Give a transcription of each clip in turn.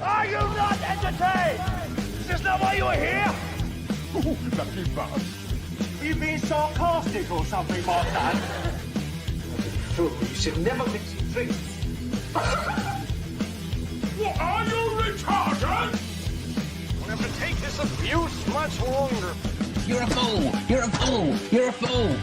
Are you not entertained? Is this not why you are here? Ooh, lucky bug. Are you being sarcastic or something like that? You should never mix drinks. What are you retarded? We'll have to take this abuse much longer. You're a fool! You're a fool! You're a fool!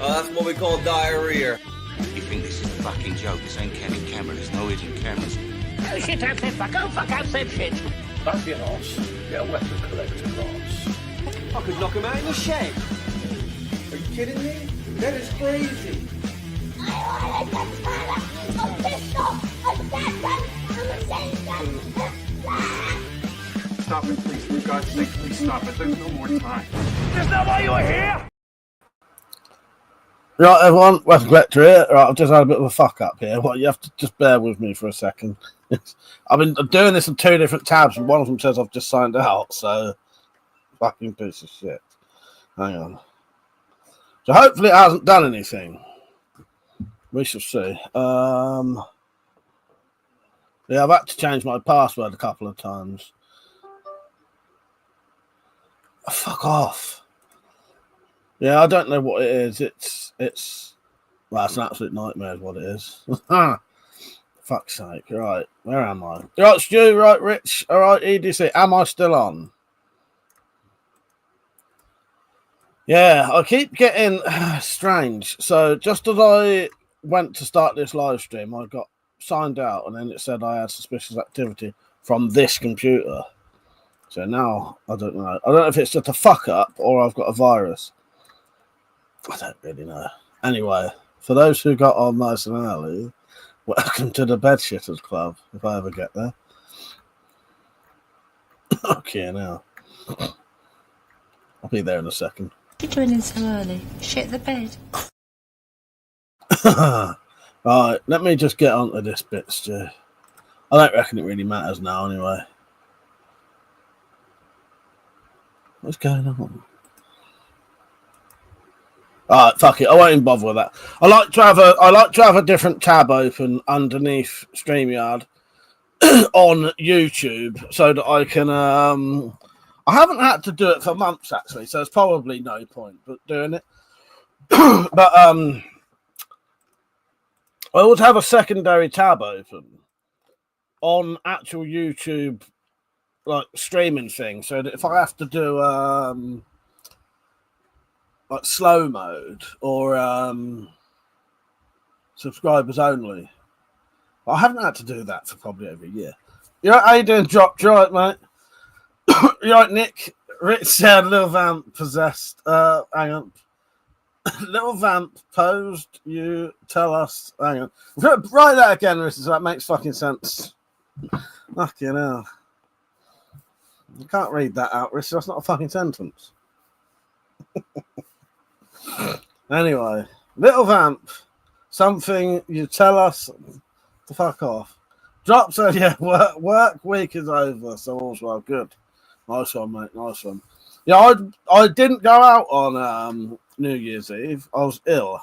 Oh, that's what we call diarrhea. You think this is a fucking joke? This ain't Kevin camera. There's no hidden cameras. Oh shit, don't say fuck. Oh fuck, I've said shit. Back your ass. Get a weapon collector class. I could knock him out in the shed. Are you kidding me? That is crazy. Stop it, please. For God's sake, please stop it. There's no more time. Is this not why you are here? Right, everyone, WeaponCollector here. Right, I've just had a bit of a fuck up here. Well, you have to just bear with me for a second. I've been doing this on 2 different tabs, and one of them says I've just signed out, so fucking piece of shit. Hang on. So hopefully it hasn't done anything. We shall see. Yeah, I've had to change my password a couple of times. Oh, fuck off. Yeah, I don't know what it is. It's well, it's an absolute nightmare is what it is. Fuck's sake. Right, where am I? Right, Stu, right, Rich, all right, EDC. Am I still on? Yeah, I keep getting strange. So just as I went to start this live stream, I got signed out and then it said I had suspicious activity from this computer. So now I don't know. I don't know if it's just a fuck up or I've got a virus. I don't really know. Anyway, for those who got on nice and early, welcome to the Bedshitters Club, if I ever get there. Okay, now. I'll be there in a second. You're joining so early. Shit the bed. Right, let me just get onto this bit, Stu. I don't reckon it really matters now, anyway. What's going on? Alright, fuck it. I won't even bother with that. I like to have a different tab open underneath StreamYard on YouTube so that I can I haven't had to do it for months actually, so there's probably no point but doing it. But I always have a secondary tab open on actual YouTube like streaming thing, so that if I have to do like slow mode or subscribers only, I haven't had to do that for probably over a year. You know, how you doing, Drop? You right, mate? You right, Nick? Rich said Little Vamp possessed. Hang on. Little Vamp posed. You tell us. Hang on. Write that again, Rich. So that makes fucking sense. Fucking hell. You can't read that out, Rich. That's not a fucking sentence. Anyway, Little Vamp. Something you tell us to fuck off. Drop said, yeah, work week is over, so all's well. Good. Nice one, mate. Nice one. Yeah, I didn't go out on New Year's Eve. I was ill.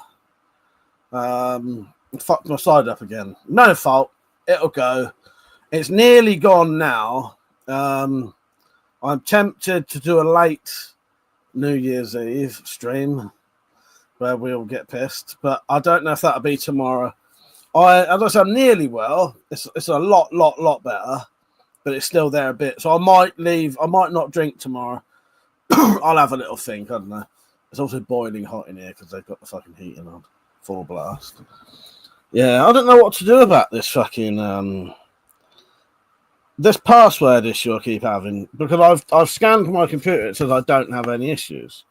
Fucked my side up again. No fault. It'll go. It's nearly gone now. I'm tempted to do a late New Year's Eve stream where we'll get pissed, but I don't know if that'll be tomorrow. As I said, I'm nearly well. It's a lot better, but it's still there a bit. So I might leave. I might not drink tomorrow. I'll have a little think. I don't know. It's also boiling hot in here because they've got the fucking heating on full blast. Yeah, I don't know what to do about this fucking this password issue I keep having, because I've scanned my computer. It says I don't have any issues.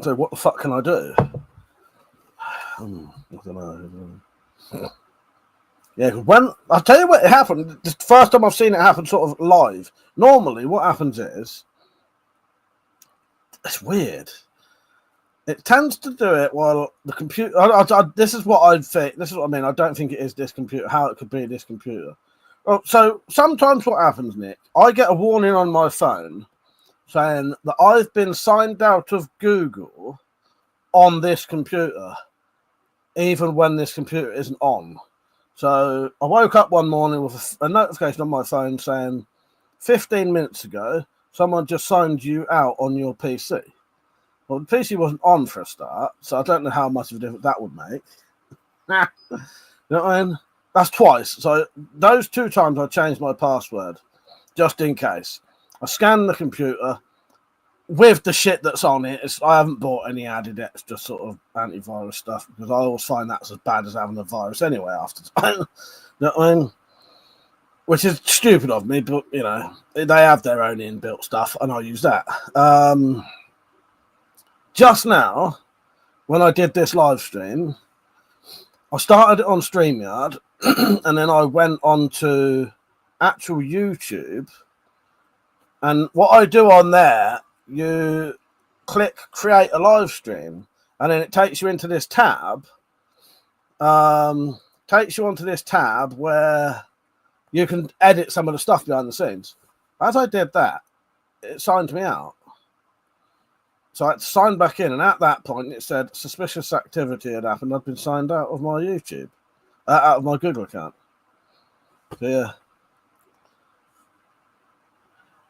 So what the fuck can I do? I don't know. Yeah, when I'll tell you what it happened. The first time I've seen it happen sort of live. Normally, what happens is it's weird. It tends to do it while the computer. This is what I think. This is what I mean. I don't think it is this computer. How it could be this computer. Oh, so sometimes what happens, Nick? I get a warning on my phone saying that I've been signed out of Google on this computer, even when this computer isn't on. So I woke up one morning with a notification on my phone saying, 15 minutes ago, someone just signed you out on your PC. Well, the PC wasn't on for a start, so I don't know how much of a difference that would make. You know what I mean? That's twice. So those 2 times I changed my password, just in case. I scanned the computer with the shit that's on it. I haven't bought any added extra sort of antivirus stuff because I always find that's as bad as having a virus anyway after time. You know what I mean? Which is stupid of me, but, you know, they have their own inbuilt stuff, and I use that. Just now, when I did this live stream, I started it on StreamYard, and then I went on to actual YouTube. And what I do on there, you click create a live stream, and then it takes you into this tab. Takes you onto this tab where you can edit some of the stuff behind the scenes. As I did that, it signed me out. So I had to sign back in, and at that point it said suspicious activity had happened. I'd been signed out of my YouTube, out of my Google account. So yeah.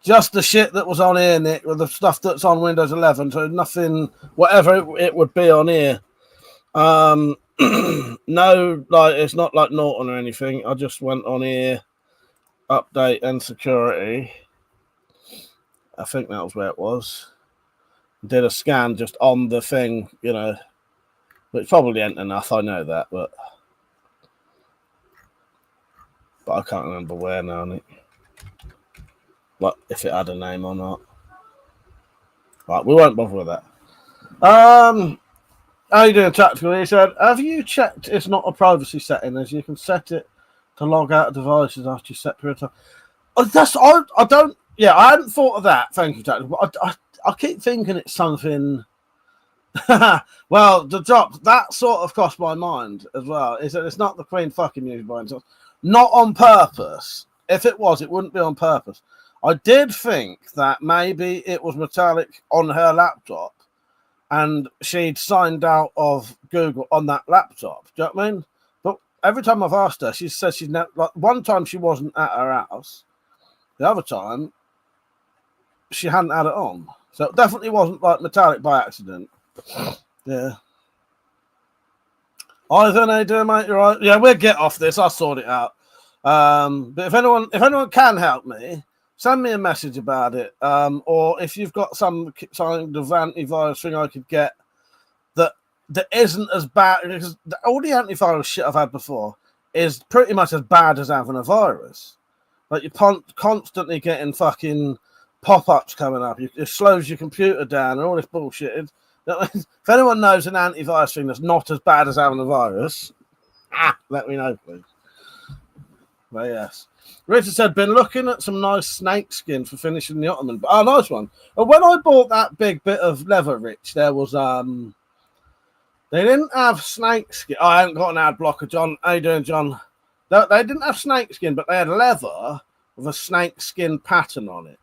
Just the shit that was on here, Nick, with the stuff that's on Windows 11. So nothing, whatever it would be on here. No, like it's not like Norton or anything. I just went on here, update and security. I think that was where it was. Did a scan just on the thing, you know, which probably ain't enough. I know that, but I can't remember where now, Nick. Like if it had a name or not. Right, we won't bother with that. How you doing, Tactical? He said, have you checked it's not a privacy setting, as you can set it to log out of devices after you set period of time? I don't. Yeah, I hadn't thought of that. Thank you, Tactical. But I keep thinking it's something. Well, the drop that sort of crossed my mind as well. Is that it's not the Queen fucking music by itself. Not on purpose. If it was, it wouldn't be on purpose. I did think that maybe it was Metallic on her laptop and she'd signed out of Google on that laptop. Do you know what I mean? But every time I've asked her, she says she's never, like, one time she wasn't at her house. The other time, she hadn't had it on. So it definitely wasn't like Metallic by accident. Yeah. Ivan, how you doing, mate? You're right. Yeah, we'll get off this. I'll sort it out. But if anyone can help me, send me a message about it. Or if you've got some kind of antivirus thing I could get that isn't as bad, because all the antivirus shit I've had before is pretty much as bad as having a virus. Like you're constantly getting pop-ups coming up. It slows your computer down and all this bullshit. If anyone knows an antivirus thing that's not as bad as having a virus, let me know, please. But yes. Richard said, been looking at some nice snake skin for finishing the Ottoman. Oh, nice one. And when I bought that big bit of leather, Rich, there was they didn't have snake skin. Oh, I haven't got an ad blocker, John. How you doing, John? They didn't have snake skin, but they had leather with a snake skin pattern on it.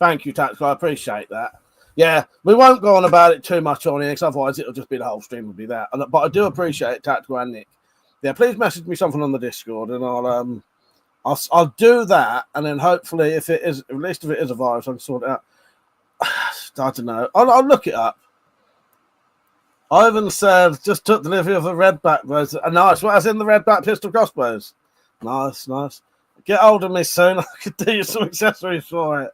Thank you, Tactical. I appreciate that. Yeah, we won't go on about it too much on here, because otherwise it'll just be the whole stream will be that. But I do appreciate it, Tactical and Nick. Yeah, please message me something on the Discord, and I'll do that, and then hopefully, if it is, at least if it is a virus, I can sort it out. I don't know. I'll look it up. Ivan said, just took delivery of a redback bows. Nice. What, as in the redback pistol crossbows? Nice. Get hold of me soon. I could do you some accessories for it.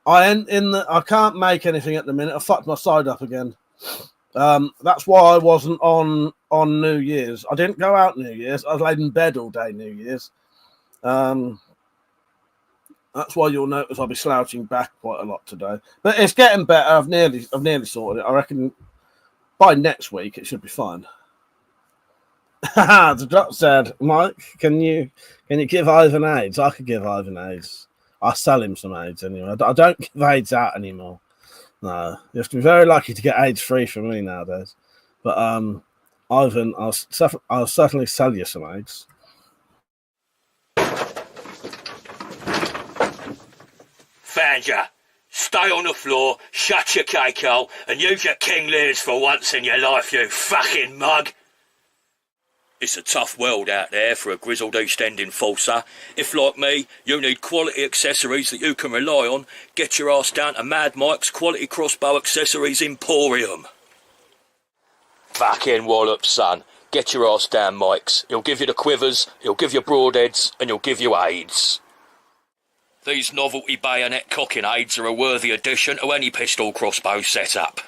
I can't make anything at the minute. I fucked my side up again. That's why I wasn't on New Year's. I didn't go out New Year's. I was laid in bed all day New Year's. That's why you'll notice I'll be slouching back quite a lot today. But it's getting better. I've nearly sorted it. I reckon by next week it should be fine. The drop said, Mike, can you give Ivan AIDS? I could give Ivan AIDS. I sell him some AIDS anyway. I don't give AIDS out anymore. No, you have to be very lucky to get AIDS free from me nowadays. But Ivan, I'll certainly sell you some AIDS. Found ya. Stay on the floor, shut your cake hole, and use your King Lears for once in your life, you fucking mug. It's a tough world out there for a grizzled East End enforcer. If, like me, you need quality accessories that you can rely on, get your ass down to Mad Mike's Quality Crossbow Accessories Emporium. Fucking wallop, son. Get your ass down, Mike's. He'll give you the quivers, he'll give you broadheads, and he'll give you aids. These novelty bayonet cocking aids are a worthy addition to any pistol crossbow setup.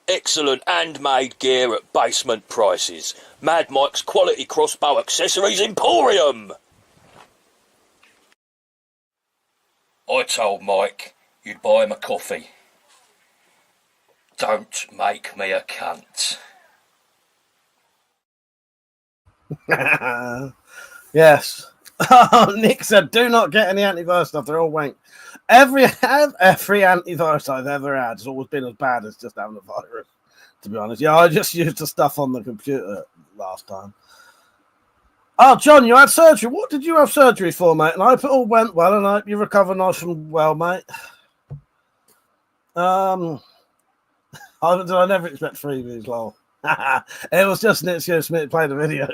Excellent handmade gear at basement prices. Mad Mike's Quality Crossbow Accessories Emporium! I told Mike you'd buy him a coffee. Don't make me a cunt. Yes. Nick said, do not get any antivirus stuff. They're all wank. Every antivirus I've ever had has always been as bad as just having a virus, to be honest. Yeah, I just used the stuff on the computer last time. Oh, John, you had surgery. What did you have surgery for, mate? And I hope it all went well, and I hope you recover nice and well, mate. I never expect freebies, lol. It was just an excuse for me to play the video.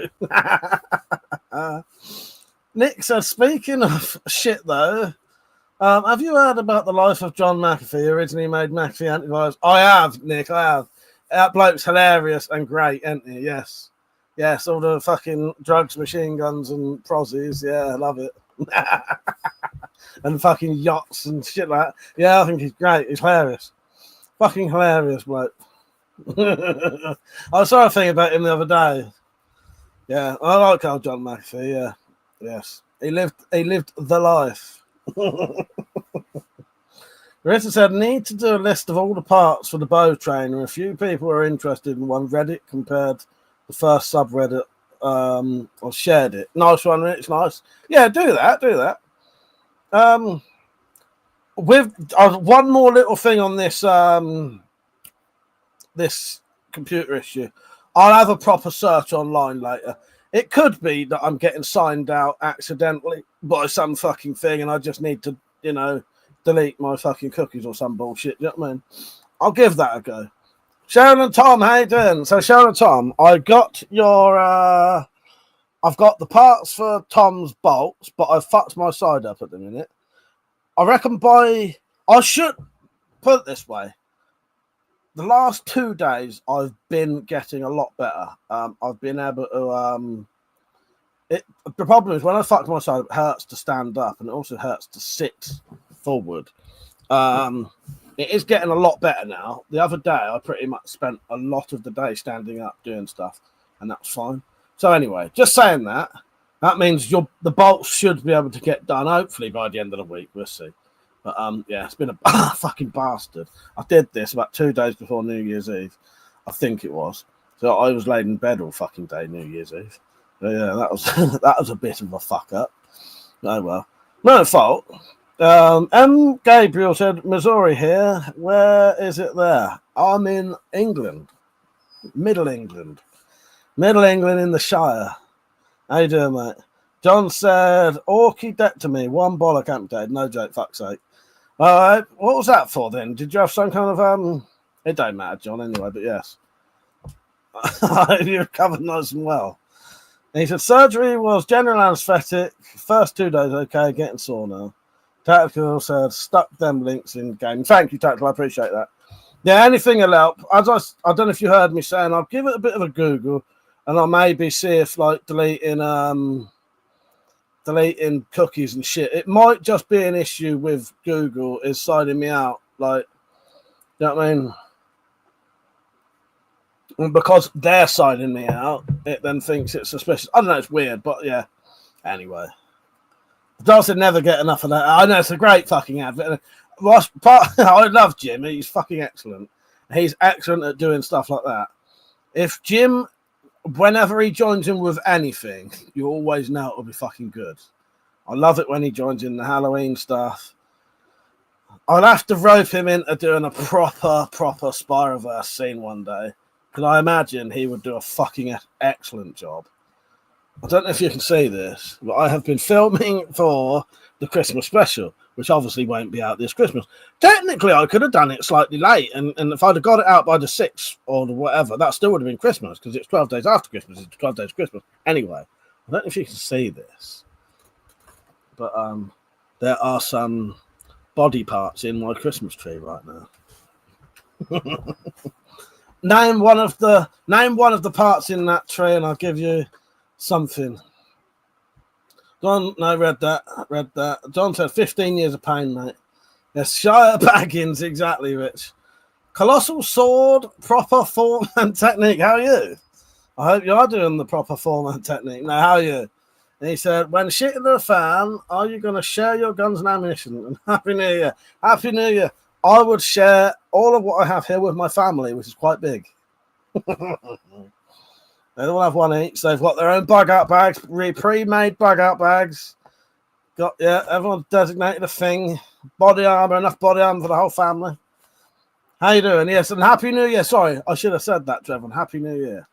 Nick said, speaking of shit, though, have you heard about the life of John McAfee, who originally made McAfee antivirus? I have, Nick, I have. That bloke's hilarious and great, isn't he? Yes. Yes, all the fucking drugs, machine guns, and prozzies. Yeah, I love it. And fucking yachts and shit like that. Yeah, I think he's great. He's hilarious. Fucking hilarious, bloke. I saw a thing about him the other day. Yeah, I like old John McAfee, yeah. Yes. He lived the life. Rita said, need to do a list of all the parts for the bow trainer. A few people are interested in one. Reddit compared the first subreddit or shared it. Nice one, Rich, nice. Yeah, do that. With one more little thing on this this computer issue. I'll have a proper search online later. It could be that I'm getting signed out accidentally by some fucking thing and I just need to, delete my fucking cookies or some bullshit. You know what I mean? I'll give that a go. Sharon and Tom, how you doing? So Sharon and Tom, I've got the parts for Tom's bolts, but I fucked my side up at the minute. I reckon I should put it this way. The last 2 days, I've been getting a lot better. I've been able to. The problem is when I fuck my side, it hurts to stand up, and it also hurts to sit forward. It is getting a lot better now. The other day, I pretty much spent a lot of the day standing up doing stuff, and that's fine. So anyway, just saying that means the bolts should be able to get done. Hopefully by the end of the week, we'll see. But yeah, it's been a fucking bastard. I did this about 2 days before New Year's Eve, I think it was. So I was laid in bed all fucking day New Year's Eve. So yeah, that was that was a bit of a fuck up. Oh well, no fault. M. Gabriel said, Missouri here. Where is it there? I'm in England, Middle England in the Shire. How you doing, mate? John said, Orky debt to me, one bollock amputated. No joke, fuck's sake. All right, what was that for then? Did you have some kind of it don't matter, John, anyway, but yes. You recovered nice and well. And he said, surgery was general anaesthetic. First 2 days, okay, getting sore now. Tactical said, stuck them links in game. Thank you, Tactical, I appreciate that. Yeah, anything will help. I don't know if you heard me saying, I'll give it a bit of a Google, and I'll maybe see if, like, deleting cookies and shit. It might just be an issue with Google is signing me out. Like, you know what I mean? And because they're signing me out, it then thinks it's suspicious. I don't know, it's weird, but yeah. Anyway. Dawson never get enough of that. I know, it's a great fucking advert. I love Jim. He's fucking excellent. He's excellent at doing stuff like that. If Jim, whenever he joins in with anything, you always know it'll be fucking good. I love it when he joins in the Halloween stuff. I'll have to rope him into doing a proper Spyroverse scene one day, because I imagine he would do a fucking excellent job. I don't know if you can see this, but I have been filming for the Christmas special, which obviously won't be out this Christmas. Technically, I could have done it slightly late, and if I'd have got it out by the 6th or the whatever, that still would have been Christmas, because it's 12 days after Christmas. It's 12 days Christmas. Anyway, I don't know if you can see this, but there are some body parts in my Christmas tree right now. Name one of the parts in that tree, and I'll give you something. John, no, read that. John said 15 years of pain, mate. Yes, Shire Baggins, exactly, Rich. Colossal sword, proper form and technique. How are you? I hope you are doing the proper form and technique. Now, how are you? And he said, when shitting the fan, are you going to share your guns and ammunition? And Happy New Year. Happy New Year. I would share all of what I have here with my family, which is quite big. They all have one each. They've got their own bug out bags, pre-made bug out bags. Everyone's designated a thing. Body armor, enough body armor for the whole family. How you doing? Yes, and Happy New Year. Sorry, I should have said that, Trevor. Happy New Year.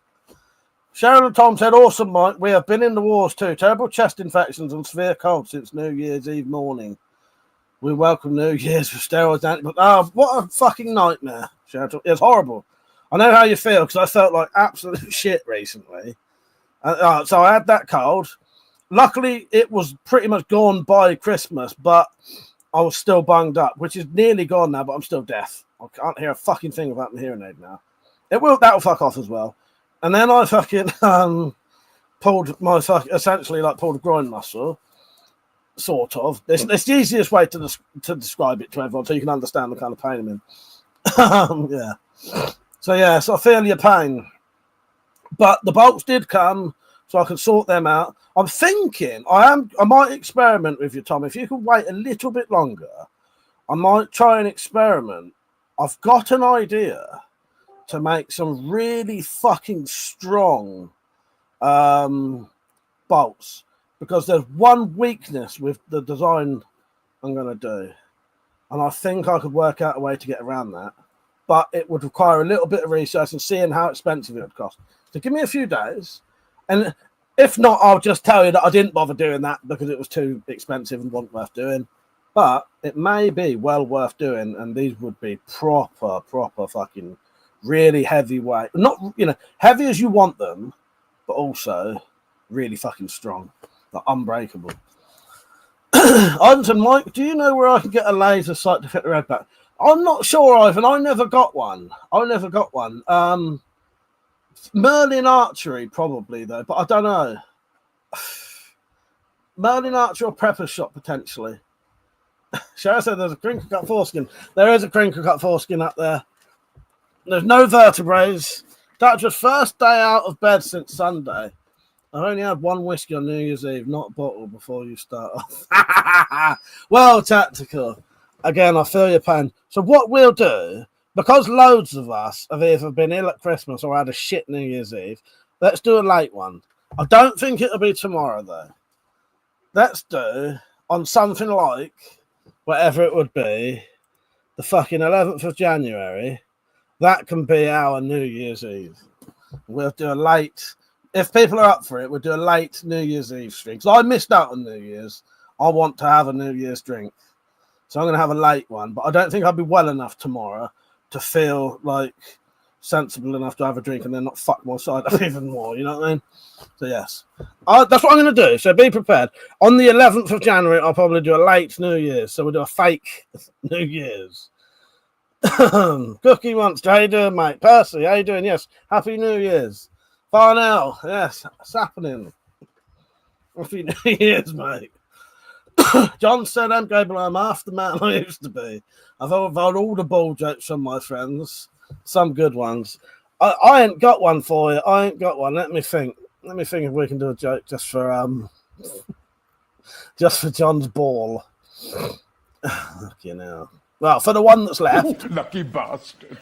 Sharon and Tom said, awesome, Mike. We have been in the wars too. Terrible chest infections and severe cold since New Year's Eve morning. We welcome New Year's with steroids. But what a fucking nightmare, Sharon. It's horrible. I know how you feel, because I felt like absolute shit recently. So I had that cold. Luckily, it was pretty much gone by Christmas, but I was still bunged up, which is nearly gone now, but I'm still deaf. I can't hear a fucking thing without my hearing aid now. That'll fuck off as well. And then I fucking pulled my essentially like pulled a groin muscle, sort of. It's the easiest way to describe it to everyone, so you can understand the kind of pain I'm in. Yeah. So I feel your pain. But the bolts did come, so I can sort them out. I'm thinking I might experiment with you, Tom. If you can wait a little bit longer, I might try and experiment. I've got an idea to make some really fucking strong bolts, because there's one weakness with the design I'm going to do, and I think I could work out a way to get around that. But it would require a little bit of research and seeing how expensive it would cost. So give me a few days. And if not, I'll just tell you that I didn't bother doing that because it was too expensive and wasn't worth doing. But it may be well worth doing. And these would be proper fucking really heavyweight. Not, heavy as you want them, but also really fucking strong. Like unbreakable. Ivan, Mike, do you know where I can get a laser sight to fit the red back? I'm not sure, Ivan. I never got one. Merlin Archery, probably, though, but I don't know. Merlin Archery or Prepper Shop, potentially. Sharon said there's a crinkle cut foreskin. There is a crinkle cut foreskin up there. There's no vertebrae. That's your first day out of bed since Sunday. I've only had one whiskey on New Year's Eve, not a bottle before you start off. Well, tactical. Again, I feel your pain. So what we'll do, because loads of us have either been ill at Christmas or had a shit New Year's Eve, let's do a late one. I don't think it'll be tomorrow, though. Let's do, on something like, whatever it would be, the fucking 11th of January. That can be our New Year's Eve. We'll do a late, if people are up for it, we'll do a late New Year's Eve stream. Because I missed out on New Year's. I want to have a New Year's drink. So I'm going to have a late one, but I don't think I'll be well enough tomorrow to feel like sensible enough to have a drink and then not fuck my side up even more. You know what I mean? So yes, that's what I'm going to do. So be prepared. On the 11th of January, I'll probably do a late New Year's. So we'll do a fake New Year's. Cookie Monster, how you doing, mate? Percy, how you doing? Yes, Happy New Year's. Farnell, yes, it's happening. Happy New Year's, mate. John said, I'm Gable, I'm half the man I used to be. I've overhauled all the ball jokes from my friends. Some good ones. I ain't got one for you. I ain't got one. Let me think if we can do a joke just for John's ball. You know. Well, for the one that's left. Lucky bastard.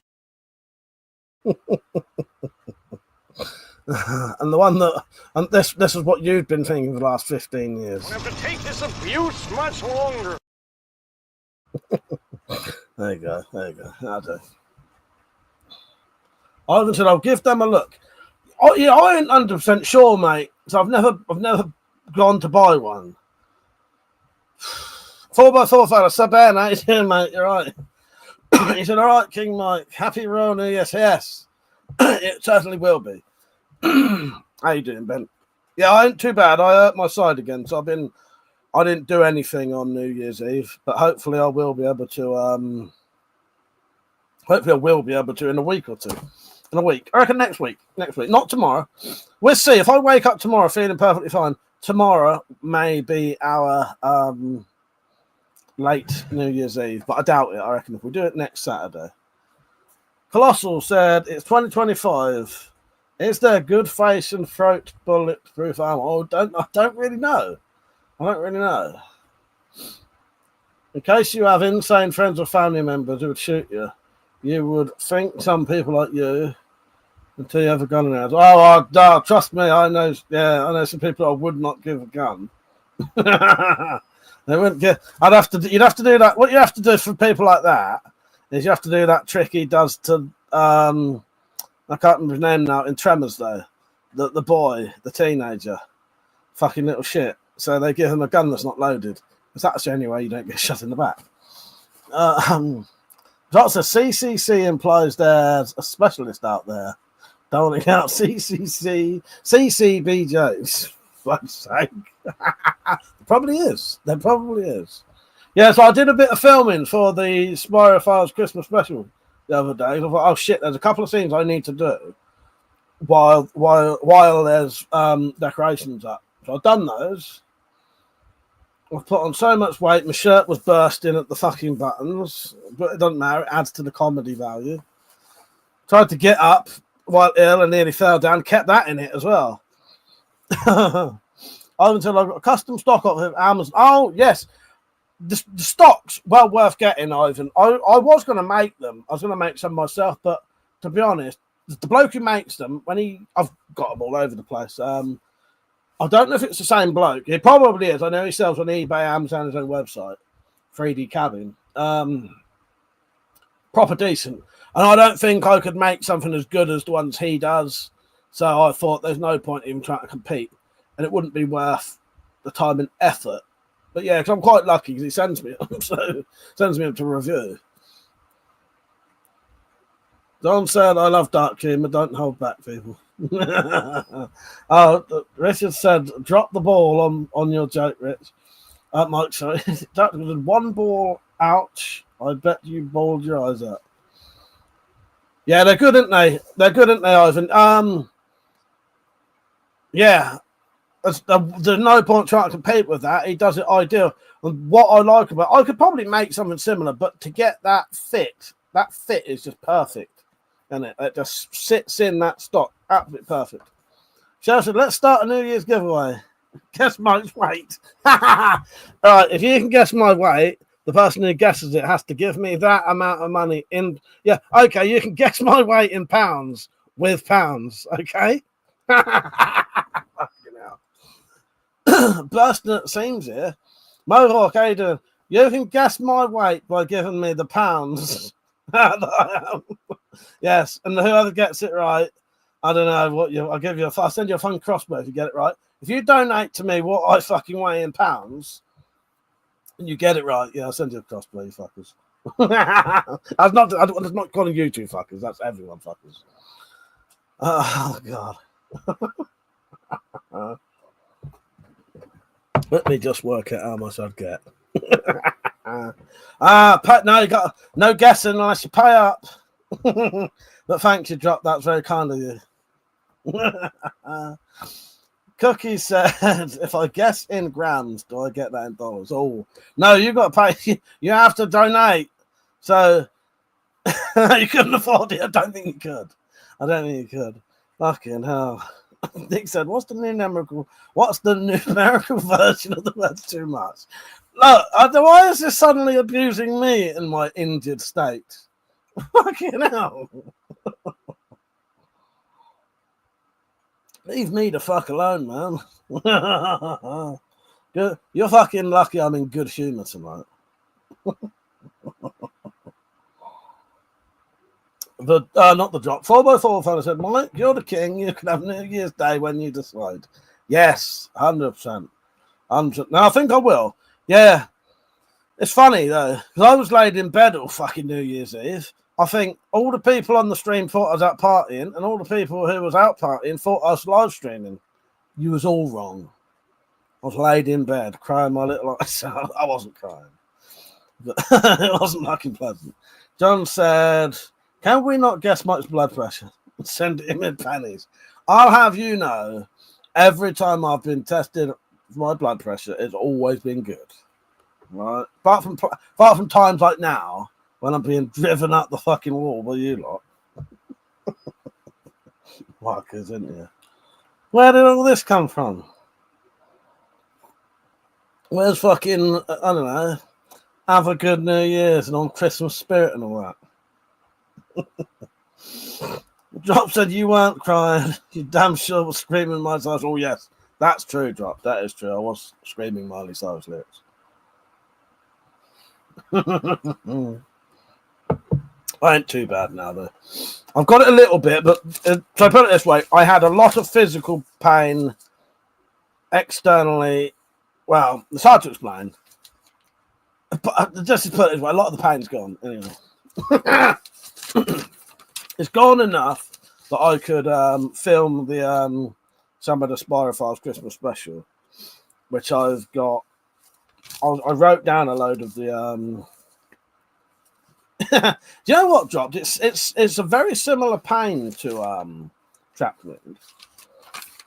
And the one that, and this is what you've been thinking for the last 15 years. We have to take this abuse much longer. There you go. I'll do. Ivan said, I'll give them a look. Oh yeah, I ain't 100% sure, mate. So I've never gone to buy one. 4x4 fella, sub air, how you doing, mate? You're right. He said, all right, King Mike. Happy Rona, yes. It certainly will be. How you doing, Ben? Yeah, I ain't too bad. I hurt my side again, so I didn't do anything on New Year's Eve, but hopefully I will be able to. Hopefully I will be able to in a week or two. In a week, I reckon next week, not tomorrow. We'll see. If I wake up tomorrow feeling perfectly fine, tomorrow may be our late New Year's Eve, but I doubt it. I reckon if we do it next Saturday. Colossal said it's 2025. Is there good face and throat bulletproof armor? Oh, I don't really know. In case you have insane friends or family members who would shoot you, you would think some people like you until you have a gun in your hand. Oh, trust me, I know. Yeah, I know some people I would not give a gun. They wouldn't get. You'd have to do that. What you have to do for people like that is you have to do that trick he does to. I can't remember his name now. In Tremors, though, the boy, the teenager, fucking little shit. So they give him a gun that's not loaded. Because that's the only way you don't get shot in the back. Lots of CCC implies there's a specialist out there doling out CCC, CCBJs. Fuck's sake. There probably is. Yeah, so I did a bit of filming for the Spyrophiles Christmas special the other day. I thought, oh shit, there's a couple of things I need to do while there's decorations up. So I've done those. I've put on so much weight, my shirt was bursting at the fucking buttons, but it doesn't matter, it adds to the comedy value. Tried to get up while ill and nearly fell down, kept that in it as well. Until I got a custom stock of Amazon. Oh, yes, the stock's well worth getting, Ivan. I was going to make them. I was going to make some myself, but to be honest, the bloke who makes them, I've got them all over the place. I don't know if it's the same bloke. It probably is. I know he sells on eBay, Amazon, his own website. 3D cabin. Proper decent. And I don't think I could make something as good as the ones he does. So I thought there's no point even trying to compete. And it wouldn't be worth the time and effort. But yeah, because I'm quite lucky because he sends me up. So sends me up to review. Don said, I love dark humor. Don't hold back, people. Richard said, drop the ball on your joke, Rich. Mike, sorry. One ball, ouch. I bet you bawled your eyes out. Yeah, they're good, aren't they? Ivan. Yeah. There's no point trying to compete with that. He does it ideal. And what I like about I could probably make something similar, but to get that fit is just perfect. And it just sits in that stock. Absolutely perfect. Cheryl said, let's start a New Year's giveaway. Guess Mike's weight. All right, if you can guess my weight, the person who guesses it has to give me that amount of money in. Yeah, okay, you can guess my weight in pounds with pounds, okay? Bursting at the seams here. Mohawk, how you doing? You can guess my weight by giving me the pounds. Yes, and whoever gets it right, I don't know what I'll send you a fun crossbow if you get it right. If you donate to me what I fucking weigh in pounds and you get it right, yeah, I'll send you a crossbow, you fuckers. I'm not calling you two fuckers, that's everyone fuckers. Oh god. Let me just work out how much I'd get. Pat, no, you got no guessing unless you pay up. But thanks, you dropped. That's very kind of you. Cookie said, if I guess in grams, do I get that in dollars? Oh, no, you got to pay. You have to donate. So you couldn't afford it. I don't think you could. Fucking hell. Nick said, what's the numerical version of the word too much? Look, why is this suddenly abusing me in my injured state? Fucking hell. Leave me the fuck alone, man. Good. You're fucking lucky I'm in good humor tonight. Not the drop. 4x4 fella said, Mike, you're the king. You can have New Year's Day when you decide. Yes, 100%. 100%. Now, I think I will. Yeah. It's funny, though, because I was laid in bed all fucking New Year's Eve. I think all the people on the stream thought I was out partying, and all the people who was out partying thought I was live streaming. You was all wrong. I was laid in bed, crying my little eyes out. I wasn't crying. But it wasn't fucking pleasant. John said, can we not guess Mike's blood pressure? Send him in pennies. I'll have you know, every time I've been tested for my blood pressure, it's always been good. Right? Apart from times like now, when I'm being driven up the fucking wall by you lot. Fuckers, isn't you? Where did all this come from? Where's fucking, I don't know, have a good New Year's and on Christmas spirit and all that. Drop said you weren't crying. You damn sure was screaming Miley Cyrus. Oh, yes, that's true, Drop. That is true. I was screaming Miley Cyrus lyrics. I ain't too bad now, though. I've got it a little bit, but so I put it this way. I had a lot of physical pain externally. Well, it's hard to explain. But just to put it this way, a lot of the pain's gone. Anyway. It's gone enough that I could film the some of the Spirophiles Christmas special, which I've got. I wrote down a load of the. Do you know what dropped? It's a very similar pain to trapped wind.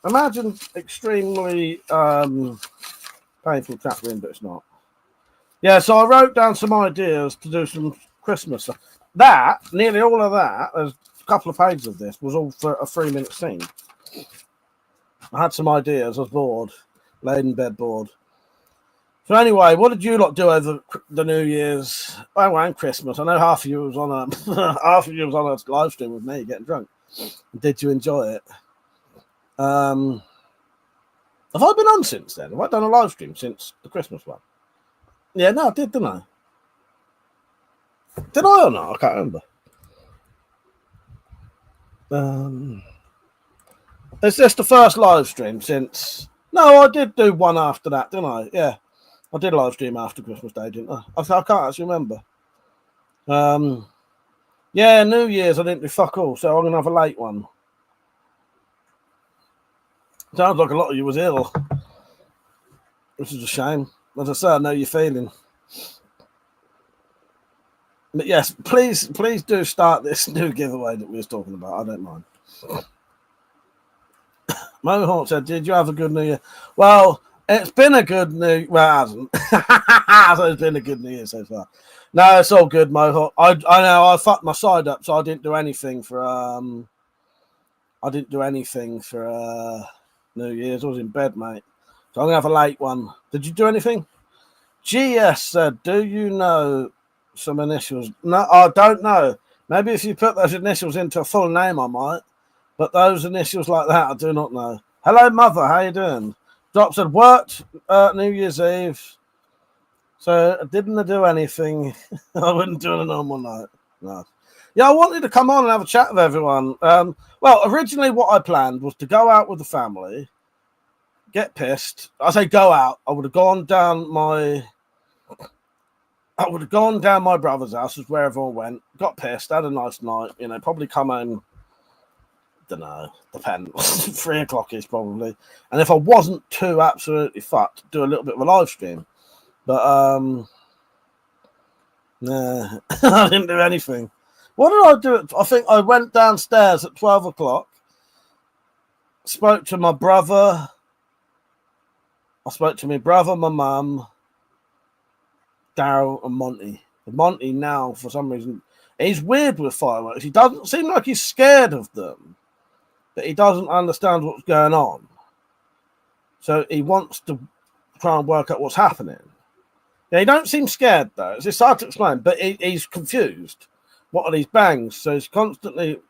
Imagine extremely painful trapped wind, but it's not. Yeah, so I wrote down some ideas to do some Christmas stuff. That, nearly all of that, there's a couple of pages of this, was all for a 3-minute scene. I had some ideas, I was bored, laid in bed bored. So anyway, what did you lot do over the New Year's? Oh, and Christmas. I know half of you was on a live stream with me getting drunk. Did you enjoy it? Have I been on since then? Have I done a live stream since the Christmas one? Yeah, no, I did, didn't I? Did I or not? I can't remember. Is this the first live stream since? No, I did do one after that, didn't I? Yeah, I did a live stream after Christmas Day, didn't I? I can't actually remember. Yeah, New Year's I didn't do fuck all, so I'm gonna have a late one. Sounds like a lot of you was ill, which is a shame. As I say, I know you're feeling. But yes, please do start this new giveaway that we was talking about. I don't mind. Mohawk said, did you have a good New Year? Well, it's been a good New... Well, it hasn't. So it's been a good New Year so far. No, it's all good, Mohawk. I know I fucked my side up, so I didn't do anything for... New Year's. I was in bed, mate. So I'm going to have a late one. Did you do anything? GS said, do you know some initials? No, I don't know. Maybe if you put those initials into a full name, I might. But those initials like that, I do not know. Hello, Mother. How you doing? Drop said, worked New Year's Eve. So I didn't do anything. I wouldn't do it a normal night. No. Yeah, I wanted to come on and have a chat with everyone. Well, originally what I planned was to go out with the family, get pissed. I say go out. I would have gone down my brother's house, is where everyone went, got pissed, had a nice night, probably come home, don't know, depends, 3 o'clock is probably. And if I wasn't too absolutely fucked, do a little bit of a live stream. But, nah, I didn't do anything. What did I do? I think I went downstairs at 12 o'clock, spoke to my brother. I spoke to my brother, my mum, Daryl, and Monty. And Monty now, for some reason, he's weird with fireworks. He doesn't seem like he's scared of them, but he doesn't understand what's going on. So he wants to try and work out what's happening. Yeah, he don't seem scared, though. It's hard to explain, but he's confused. What are these bangs? So he's constantly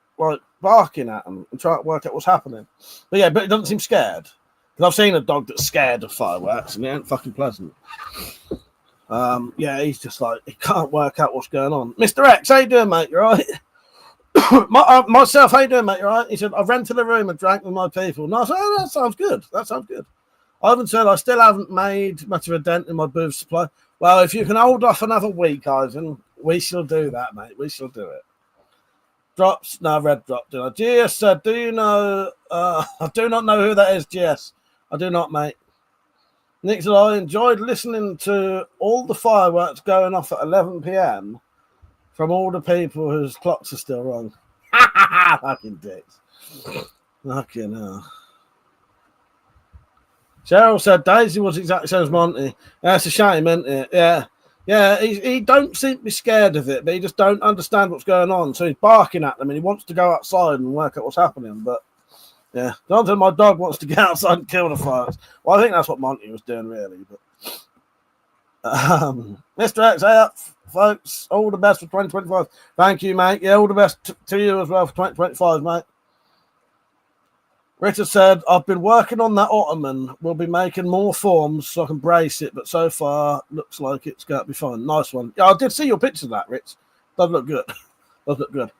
barking at them and trying to work out what's happening. But yeah, but he doesn't seem scared. Because I've seen a dog that's scared of fireworks and it ain't fucking pleasant. Yeah, he's just he can't work out what's going on. Mr. X, how you doing, mate? You all right? Myself, how you doing, mate? You all right? He said, I've rented a room and drank with my people. And I said, oh, that sounds good. That sounds good. Ivan said, I still haven't made much of a dent in my booze supply. Well, if you can hold off another week, Ivan, we shall do that, mate. We shall do it. Drops, no, red drop, did I? GS said, do you know, I do not know who that is, GS. I do not, mate. Nick said, I enjoyed listening to all the fireworks going off at 11 p.m. from all the people whose clocks are still wrong. Fucking dicks. Fucking hell. Cheryl said Daisy was exactly the same as Monty. That's a shame, isn't it? Yeah. Yeah, he don't seem to be scared of it, but he just don't understand what's going on. So he's barking at them and he wants to go outside and work out what's happening. But yeah, Jonathan, my dog wants to get outside and kill the fires. Well, I think that's what Monty was doing, really. But Mr. X, hey up, folks. All the best for 2025. Thank you, mate. Yeah, all the best to you as well for 2025, mate. Richard said, I've been working on that ottoman. We'll be making more forms so I can brace it, but so far looks like it's going to be fun. Nice one. Yeah, I did see your picture of that, Rich. Does look good. Does look good.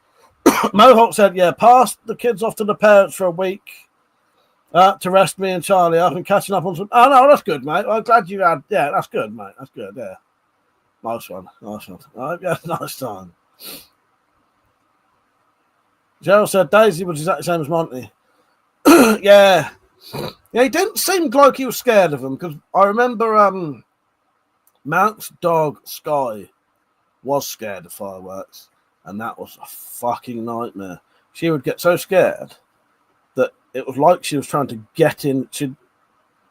Mohawk said, yeah, pass the kids off to the parents for a week to rest me and Charlie. I've been catching up on some. Oh, no, that's good, mate. I'm glad you had. Yeah, that's good, mate. That's good, yeah. Nice one. Nice one. I hope you had a nice time. Gerald said, Daisy was exactly the same as Monty. Yeah, he didn't seem like he was scared of them because I remember Mount's dog Sky was scared of fireworks, and that was a fucking nightmare. She would get so scared that it was like she was trying to get in. She'd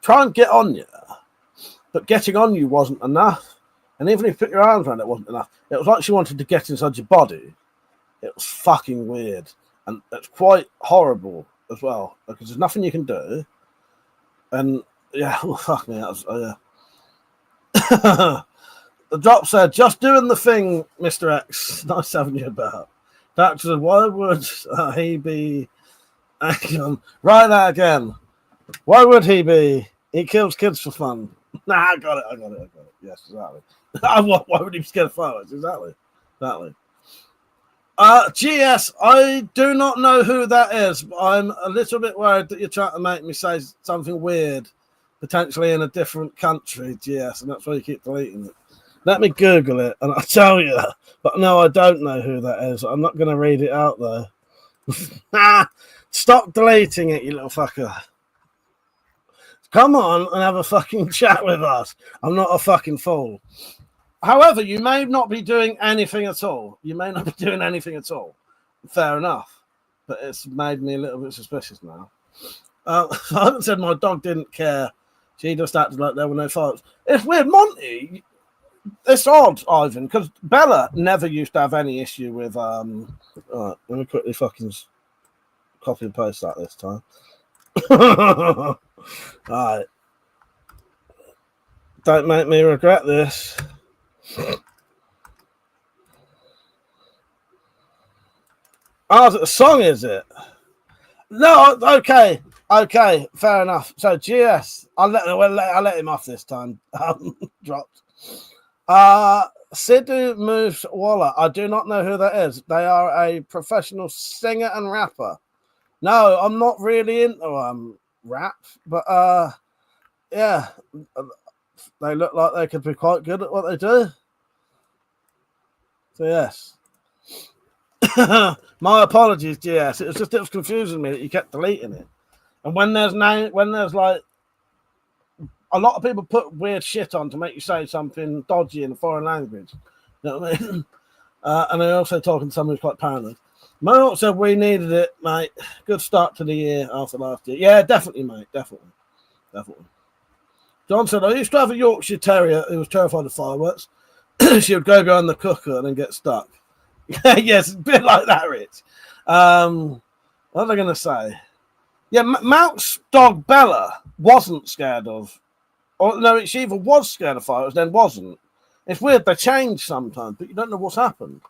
try and get on you, but getting on you wasn't enough. And even if you put your arms around it, wasn't enough. It was like she wanted to get inside your body. It was fucking weird, and it's quite horrible as well, because there's nothing you can do. And yeah, well, fuck me, that was, yeah. The drop said, just doing the thing, Mr. X. Nice having you about. Doctor said, why would he be right that again? Why would he be? He kills kids for fun. Nah, I got it. Yes, exactly. Why would he be scared of fireworks? Exactly. GS, I do not know who that is, but I'm a little bit worried that you're trying to make me say something weird, potentially in a different country, GS, and that's why you keep deleting it. Let me Google it, and I'll tell you. But no, I don't know who that is. I'm not going to read it out, though. Stop deleting it, you little fucker. Come on and have a fucking chat with us. I'm not a fucking fool. However, you may not be doing anything at all. Fair enough. But it's made me a little bit suspicious now. I haven't said my dog didn't care. She just acted like there were no fights. It's weird. Monty, it's odd, Ivan, because Bella never used to have any issue with... All right, let me quickly fucking copy and paste that this time. All right. Don't make me regret this. Oh, a song, is it? No, okay, fair enough. So GS, I'll let him off this time. Dropped. Sidhu Moves Waller. I do not know who that is. They are a professional singer and rapper. No, I'm not really into rap, but yeah, they look like they could be quite good at what they do. So yes. My apologies, GS. It was confusing me that you kept deleting it. And when there's like a lot of people put weird shit on to make you say something dodgy in a foreign language. You know what I mean? And they're also talking to someone who's quite paranoid. Mohawk said we needed it, mate. Good start to the year after last year. Yeah, definitely, mate. Definitely. John said, I used to have a Yorkshire Terrier who was terrified of fireworks. She would go behind the cooker and then get stuck. Yes, a bit like that, Rich. What was I going to say? Yeah, Mount's dog Bella wasn't scared of... Or no, she either was scared of fireworks, then wasn't. It's weird, they change sometimes, but you don't know what's happened.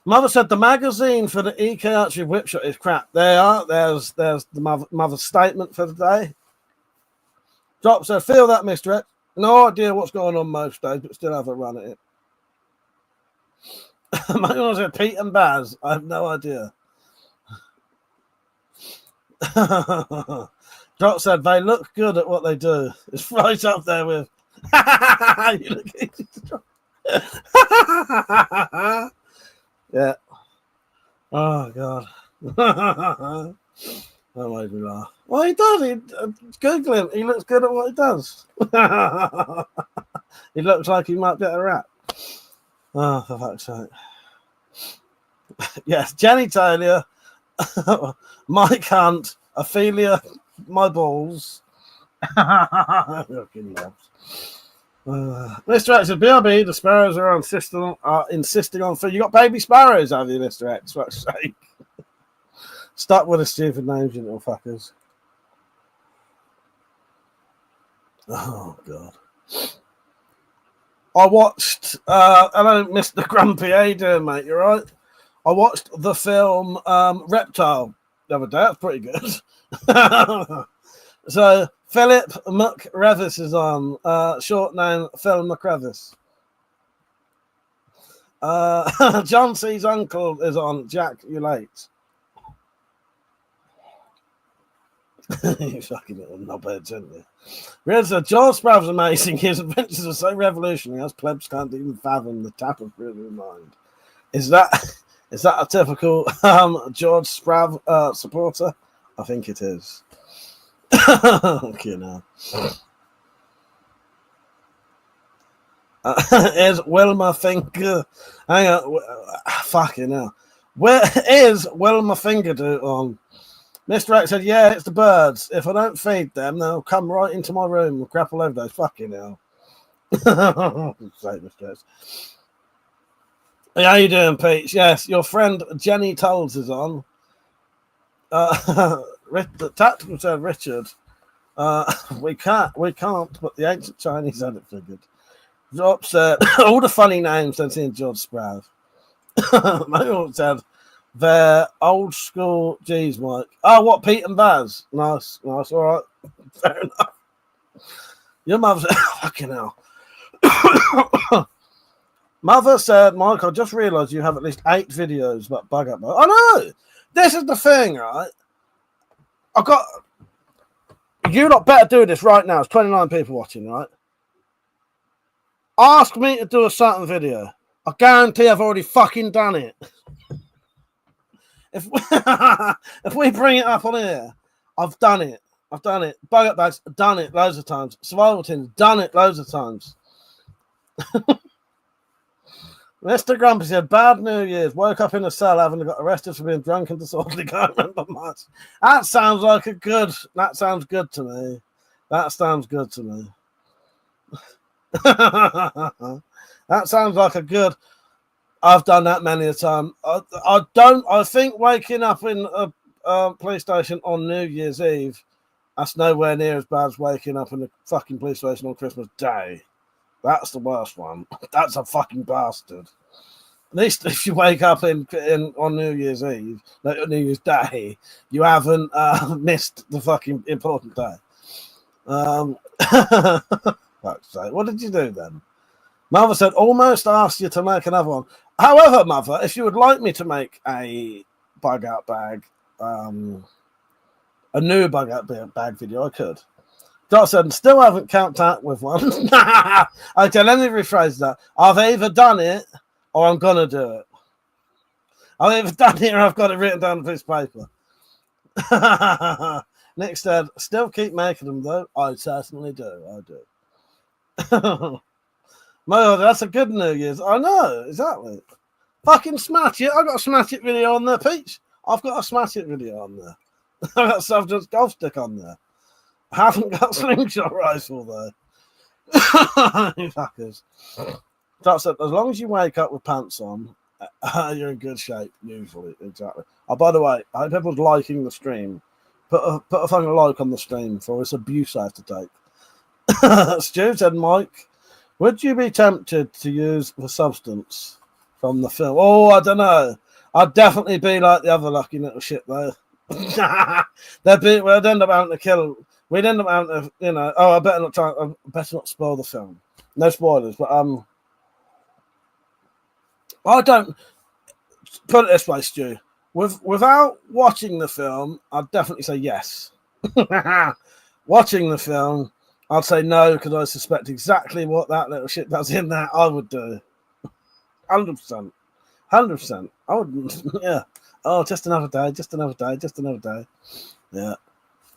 Mother said the magazine for the EK Archery Whip Shot is crap. There's the mother's statement for the day. Drop said, feel that, Mr. X. No idea what's going on most days, but still have a run at it. Mike was it Pete and Baz? I have no idea. Drop said they look good at what they do. It's right up there with. Yeah. Oh god. That made me laugh. Well, he does. Google him. He looks good at what he does. He looks like he might get a rap. Oh, for fuck's sake. Yes, Jenny Taylor, Mike Hunt, Ophelia, my balls. Fucking loves. Mr. X said, BRB, the sparrows are insisting on food. You got baby sparrows, have you, Mr. X? For fuck's sake. Stop with the stupid names, you little fuckers. Oh, God. I watched, hello, Mr. Grumpy, how you doing, mate? You right? I watched the film Reptile the other day. That's pretty good. So, Philip McRevis is on. Short name, Phil McRevis. John C's uncle is on. Jack, you late. You fucking little knobheads, aren't you? Rizza, George Sprout's amazing. His adventures are so revolutionary as plebs can't even fathom the tapestry of his mind. Is that a typical George Sprav supporter? I think it is. Okay, now. Is Wilma Finger? Hang on, fucking hell. Where is Wilma Finger on? Mr. X said, yeah, it's the birds. If I don't feed them, they'll come right into my room and crap all over those. Fucking hell. Say, Mr. X. How you doing, Pete? Yes, your friend Jenny Tolls is on. The tactical said, Richard, we can't, but the ancient Chinese had it figured. Drop said, all the funny names they've seen George Sprav. Michael said, they're old school. Geez, Mike. Oh, what, Pete and Baz? Nice. All right. Fair enough. Your mother said, fucking hell. Mother said, Mike, I just realised you have at least 8 videos about bug up. I know. This is the thing, right? You lot better do this right now. It's 29 people watching, right? Ask me to do a certain video. I guarantee I've already fucking done it. If we bring it up on here, I've done it. Bug up bags, done it loads of times. Survival teams, done it loads of times. Mr. Grumpy said, bad New Year's. Woke up in a cell having got arrested for being drunk and disorderly. Can't remember much. That sounds good to me. That sounds good to me. That sounds like a good. I've done that many a time. I think waking up in a police station on New Year's Eve, that's nowhere near as bad as waking up in a fucking police station on Christmas Day. That's the worst one. That's a fucking bastard. At least if you wake up on New Year's Eve, like New Year's Day, you haven't missed the fucking important day. What did you do then? Mother said, almost asked you to make another one. However, Mother, if you would like me to make a bug out bag, a new bug out bag video, I could. Dot said, still haven't camped out with one. Okay, let me rephrase that. I've either done it or I'm going to do it. I've either done it or I've got it written down on a piece of paper. Nick said, still keep making them, though. I certainly do. I do. Mo, that's a good New Year's. I know, exactly. Fucking smash it. I've got a smash it video on there, Peach. I've got a smash it video on there. I've got a Subject golf stick on there. I haven't got slingshot rifle though. You fuckers. That's it. As long as you wake up with pants on, you're in good shape, usually. Exactly. Oh, by the way, I hope everyone's liking the stream. Put a fucking like on the stream for this abuse I have to take. Stu said, Mike, would you be tempted to use the substance from the film? Oh, I don't know. I'd definitely be like the other lucky little shit though. We'd end up having to kill. We'd end up having to, I better not spoil the film. No spoilers, but I don't put it this way, Stu. Without watching the film, I'd definitely say yes. Watching the film, I'd say no because I suspect exactly what that little shit does in that. I would do 100%. 100%. I would, yeah. Oh, just another day, just another day, just another day. Yeah,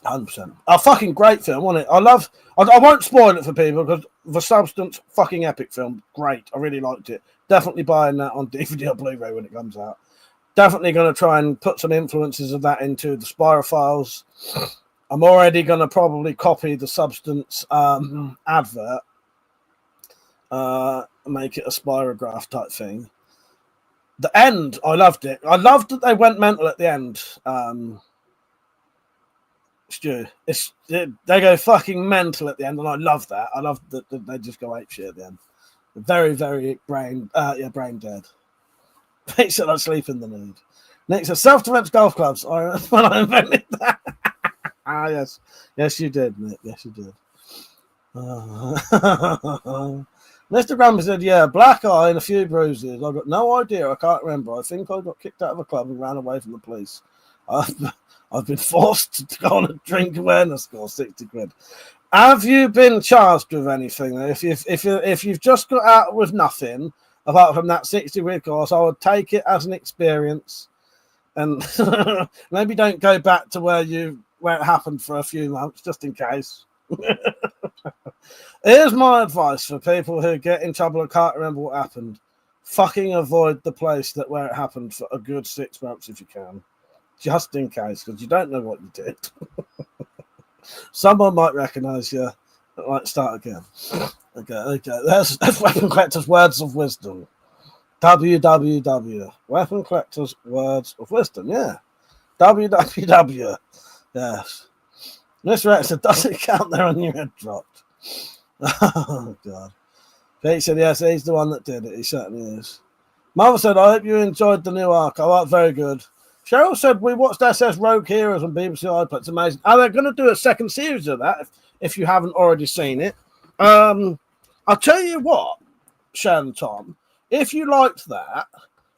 100%. A fucking great film, wasn't it? I won't spoil it for people because The Substance, fucking epic film. Great. I really liked it. Definitely buying that on DVD or Blu-ray when it comes out. Definitely going to try and put some influences of that into the Spirophiles. I'm already going to probably copy the Substance advert, make it a spirograph type thing. The end, I loved it. I loved that they went mental at the end. Stu, they go fucking mental at the end, and I love that. I love that they just go ape shit at the end. Very, very brain dead. They said I sleep in the nude. Next, self-defense golf clubs. When I invented that. Yes, you did, Nick. Yes, you did. Mr. Grumpy said, yeah, black eye and a few bruises. I've got no idea. I can't remember. I think I got kicked out of a club and ran away from the police. I've been forced to go on a drink awareness course, 60 quid. Have you been charged with anything? If you've just got out with nothing, apart from that 60 quid course, I would take it as an experience. And maybe don't go back to where it happened for a few months, just in case. Here's my advice for people who get in trouble and can't remember what happened. Fucking avoid the place where it happened for a good 6 months if you can. Just in case, because you don't know what you did. Someone might recognise you. It might start again. Okay. That's Weapon Collector's Words of Wisdom. www. Weapon Collector's Words of Wisdom. Yeah. www. Yes. Mr. X said, does it count there on your head dropped? Oh, God. Pete said, yes, he's the one that did it. He certainly is. Mother said, I hope you enjoyed the new arc. Oh, very good. Cheryl said, we watched SS Rogue Heroes on BBC iPlayer. It's amazing. Are they going to do a second series of that if you haven't already seen it? I'll tell you what, Shan Tom, if you liked that,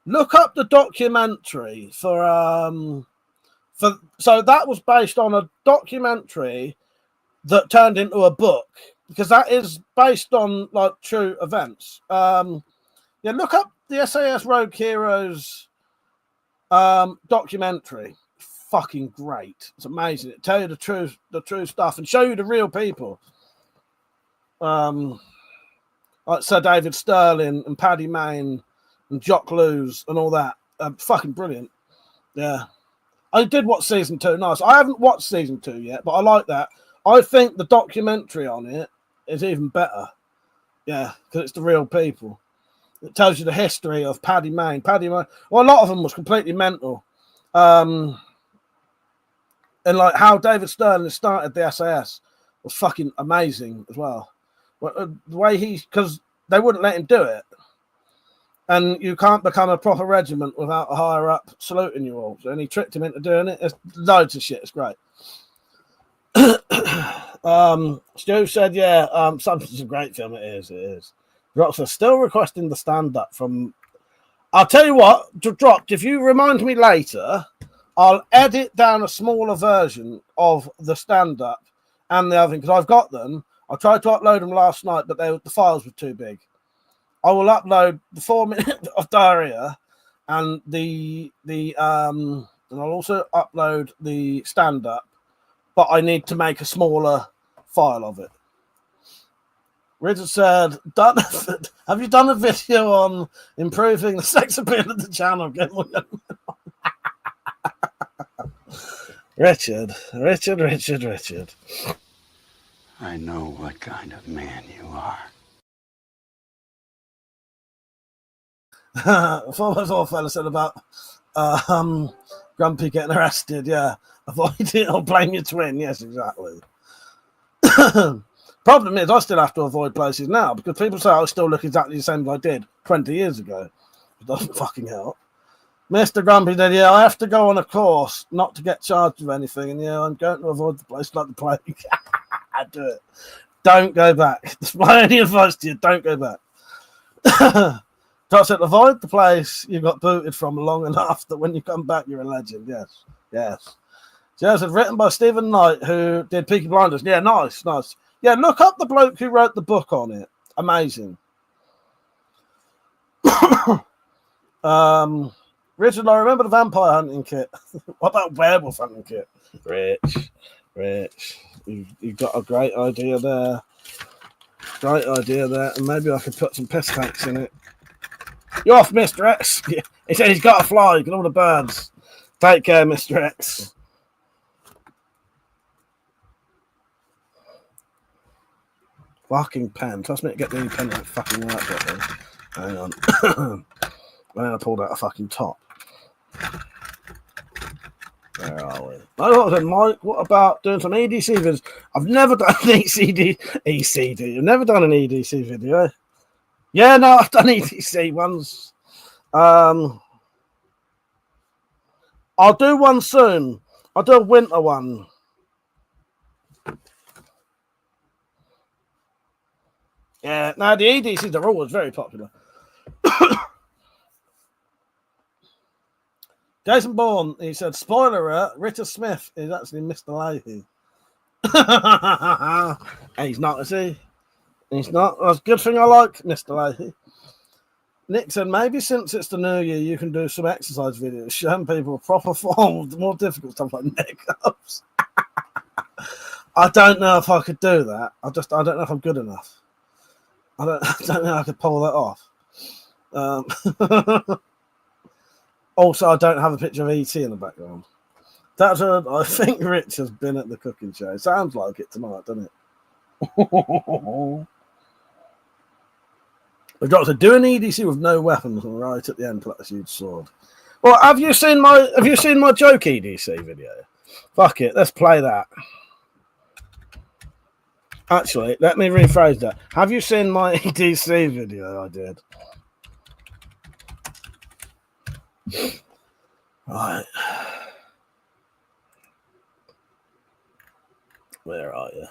look up the documentary so that was based on a documentary that turned into a book, because that is based on like true events. Look up the SAS Rogue Heroes documentary. Fucking great. It's amazing. It tell you the true stuff and show you the real people. Like Sir David Sterling and Paddy Mayne and Jock Lewis and all that. Fucking brilliant. Yeah. I did watch season 2. Nice. I haven't watched season 2 yet, but I like that. I think the documentary on it is even better. Yeah, because it's the real people. It tells you the history of Paddy Mayne. Well, a lot of them was completely mental. And like how David Sterling started the SAS was fucking amazing as well. The way because they wouldn't let him do it. And you can't become a proper regiment without a higher up saluting you all. And he tricked him into doing it. It's loads of shit. It's great. Stu said, yeah, Something's a great film. It is. Drops are still requesting the stand-up from... I'll tell you what, Dropped, if you remind me later, I'll edit down a smaller version of the stand-up and the other thing, because I've got them. I tried to upload them last night, but the files were too big. I will upload the 4 minutes of diarrhea and and I'll also upload the stand-up, but I need to make a smaller file of it. Richard said, have you done a video on improving the sex appeal of the channel? Richard. I know what kind of man you are. Former fella said about Grumpy getting arrested. Yeah, avoid it or blame your twin. Yes, exactly. Problem is, I still have to avoid places now because people say I still look exactly the same as I did 20 years ago. It doesn't fucking help. Mr. Grumpy said, yeah, I have to go on a course not to get charged with anything. And yeah, I'm going to avoid the place like the plague. I do it. Don't go back. That's my only advice to you. Don't go back. Toxic, avoid the place you got booted from long enough that when you come back, you're a legend. Yes, yes. Joseph, written by Stephen Knight, who did Peaky Blinders. Yeah, nice, nice. Yeah, look up the bloke who wrote the book on it. Amazing. Richard, I remember the vampire hunting kit. What about werewolf hunting kit? Rich. You've got a great idea there. Great idea there. And maybe I could put some piss tanks in it. You're off, Mr. X. He said he's got to fly. Look at all the birds. Take care, Mr. X. Fucking pen. Trust me to get the pen that fucking work. Hang on. And then I pulled out a fucking top. Where are we? Mike, what about doing some EDC videos? I've never done an ECD. I've never done an EDC video. Yeah, no, I've done EDC ones. I'll do one soon. I'll do a winter one. Yeah, no, the EDCs are always very popular. Jason Bourne, he said, spoiler alert, Richard Smith is actually Mr. Leahy. And he's not, is he? He's not. That's a good thing I like Mr. Leahy. Nick said, maybe since it's the new year, you can do some exercise videos, showing people proper form with more difficult stuff like neck ups. I don't know if I could do that. I don't know if I'm good enough. I don't know I could pull that off. Also, I don't have a picture of ET in the background. I think Rich has been at the cooking show. Sounds like it tonight, doesn't it? We've got to do an EDC with no weapons and right at the end put a huge sword. Well, have you seen my joke EDC video? Fuck it, let's play that. Actually, let me rephrase that. Have you seen my EDC video I did? Right. Where are you?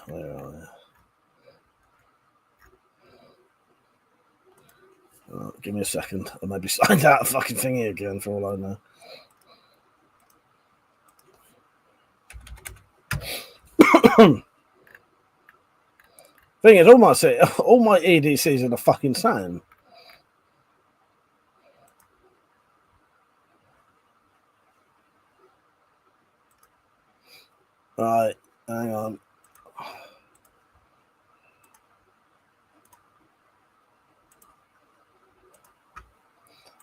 Give me a second. I maybe signed out a fucking thingy again for all I know. Thing is, all my EDCs are the fucking same. Right, hang on.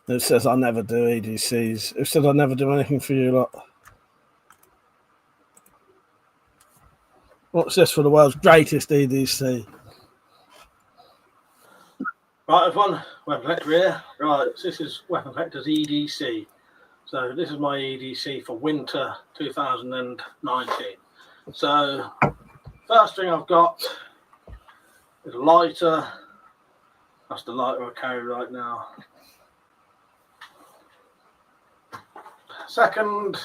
It says I never do EDCs. It says I never do anything for you lot. What's this for the world's greatest EDC? Right, everyone, WeaponCollector here. Right, this is WeaponCollector's EDC. So this is my EDC for winter 2019. So first thing I've got is a lighter. That's the lighter I carry right now. Second,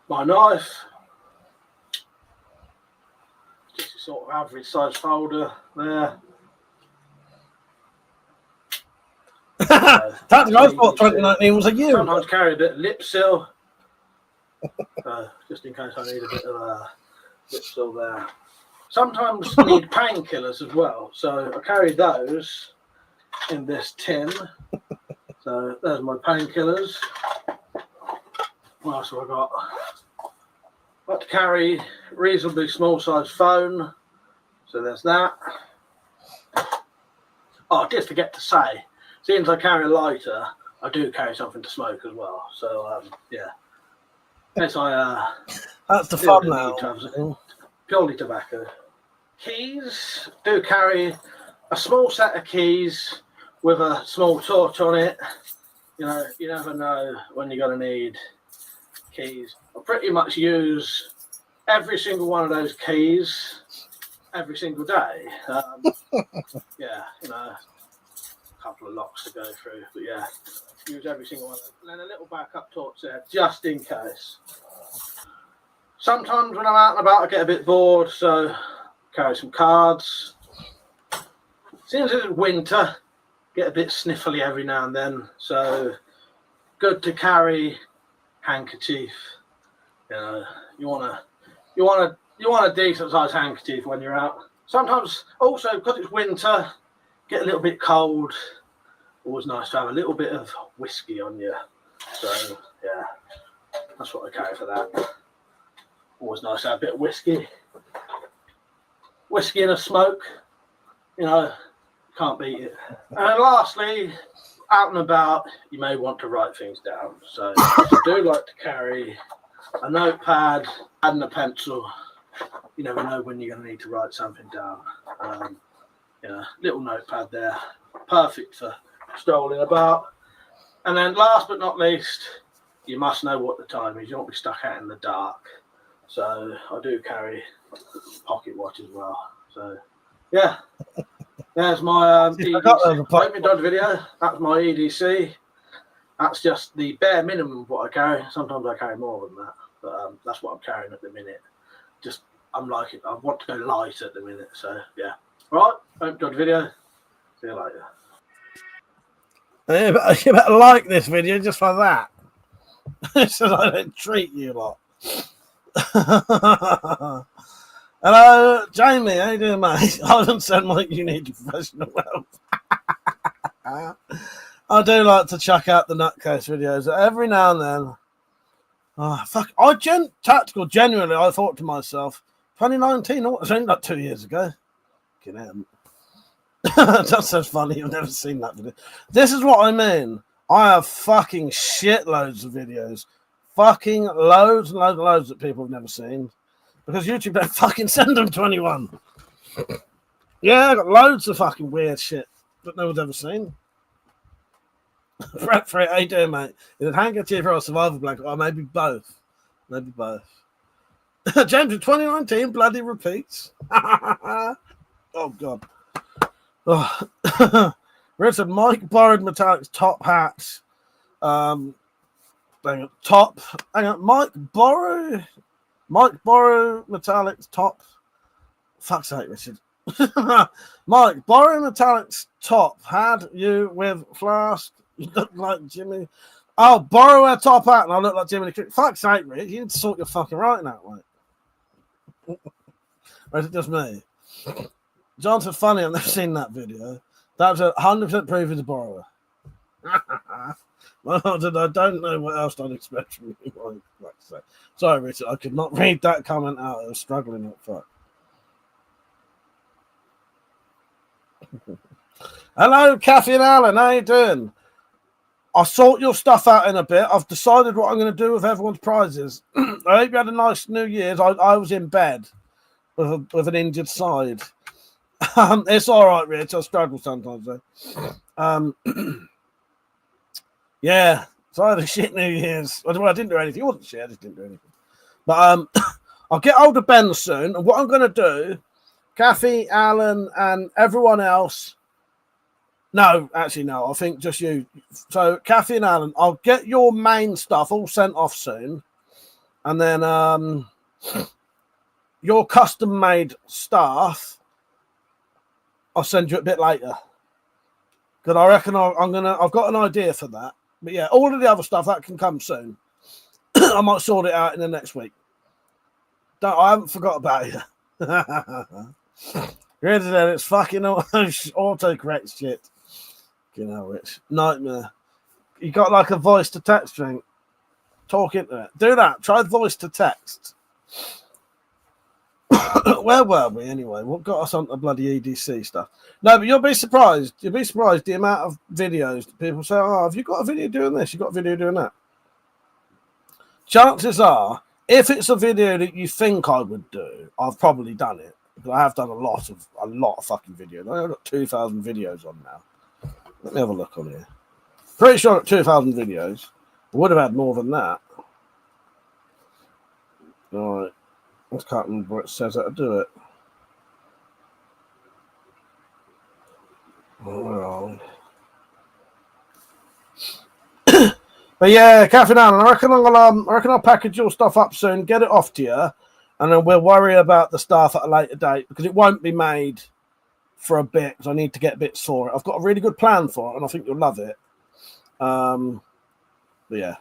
my knife. Just a sort of average size folder there. That's I thought 2019 was a year. Sometimes carry a bit of lip seal. Just in case I need a bit of lip seal there. Sometimes need painkillers as well. So I carry those in this tin. So there's my painkillers. What else have I got? Got to carry reasonably small size phone. So there's that. Oh, I did forget to say, since I carry a lighter, I do carry something to smoke as well. So yeah. Guess that's the fun now. Purely tobacco. Keys. Do carry a small set of keys with a small torch on it. You know, you never know when you're going to need keys. I pretty much use every single one of those keys every single day. Yeah, you know, a couple of locks to go through, but yeah, use every single one. And then a little backup torch there, just in case. Sometimes when I'm out and about, I get a bit bored, so carry some cards. Since it's winter, get a bit sniffly every now and then. So good to carry handkerchief. You know, you want a decent sized handkerchief when you're out. Sometimes also because it's winter, get a little bit cold. Always nice to have a little bit of whiskey on you. So yeah, that's what I carry for that. Always nice to have a bit of whiskey. Whiskey and a smoke, you know, can't beat it. And lastly, out and about, you may want to write things down. So I do like to carry a notepad and a pencil. You never know when you're going to need to write something down. Yeah, little notepad there, perfect for strolling about. And then last but not least, you must know what the time is. You don't want to be stuck out in the dark. So I do carry a pocket watch as well. So yeah, there's my EDC. I hope you enjoyed the video. That's my EDC. That's just the bare minimum of what I carry. Sometimes I carry more than that, but that's what I'm carrying at the minute. Just I'm liking. I want to go light at the minute. So yeah. Right. Hope you enjoyed the video. See you later. You better like this video just for that. So I don't treat you lot. Hello, Jamie. How you doing, mate? I don't sound like you need professional help. I do like to chuck out the nutcase videos every now and then. Oh, fuck. Tactical, genuinely, I thought to myself, 2019, it's only like 2 years ago. That sounds funny. You've never seen that video. This is what I mean. I have fucking shitloads of videos. Fucking loads and loads and loads that people have never seen. Because YouTube don't fucking send them to anyone. Yeah, I got loads of fucking weird shit that no one's ever seen. Prep for it, how you doing, mate? Is it handkerchief or a survival blanket? Or maybe both. Maybe both. James, in 2019, bloody repeats. Oh, God. Oh. Richard, Mike borrowed Metallic's top hat. Hang on. Mike borrow Metallic's top. Fuck's sake, Richard. Mike, borrow Metallic's top. Had you with Flask? You look like Jimmy. Oh, borrow a top hat and I look like Jimmy. Fuck's sake, Rich. You need to sort your fucking writing out, mate. Or is it just me? John said, funny, I've never seen that video. That was 100% proof he's a borrower. Well, I don't know what else I'd expect from you. Sorry, Richard, I could not read that comment out. I was struggling up front. Hello, Kathy and Alan. How you doing? I'll sort your stuff out in a bit. I've decided what I'm going to do with everyone's prizes. I hope you had a nice New Year's. I was in bed with an injured side. It's all right, Rich. I struggle sometimes, though. Yeah, so I had a shit New Year's. Well, I didn't do anything. It wasn't shit. I just didn't do anything. But I'll get hold of Ben soon. And what I'm going to do, Kathy, Alan, and everyone else. No, actually, no. I think just you. So, Kathy and Alan, I'll get your main stuff all sent off soon. And then your custom-made stuff, I'll send you a bit later. Because I reckon I've got an idea for that. But yeah, all of the other stuff, that can come soon. I might sort it out in the next week. I haven't forgot about you. It's fucking autocorrect shit. You know, it's nightmare. You got like a voice to text thing. Talk into it. Do that. Try voice to text. Where were we anyway? What got us on the bloody EDC stuff? No, but you'll be surprised. You'll be surprised the amount of videos that people say, oh, have you got a video doing this? You got a video doing that? Chances are, if it's a video that you think I would do, I've probably done it. Because I have done a lot of fucking videos. I've got 2,000 videos on now. Let me have a look on here. Pretty sure I've got 2,000 videos. I would have had more than that. All right. I can't remember where it says how to do it. Oh. But yeah, Catherine Allen, I reckon I'll package your stuff up soon, get it off to you, and then we'll worry about the stuff at a later date because it won't be made for a bit because I need to get bits for it. I've got a really good plan for it, and I think you'll love it. But yeah.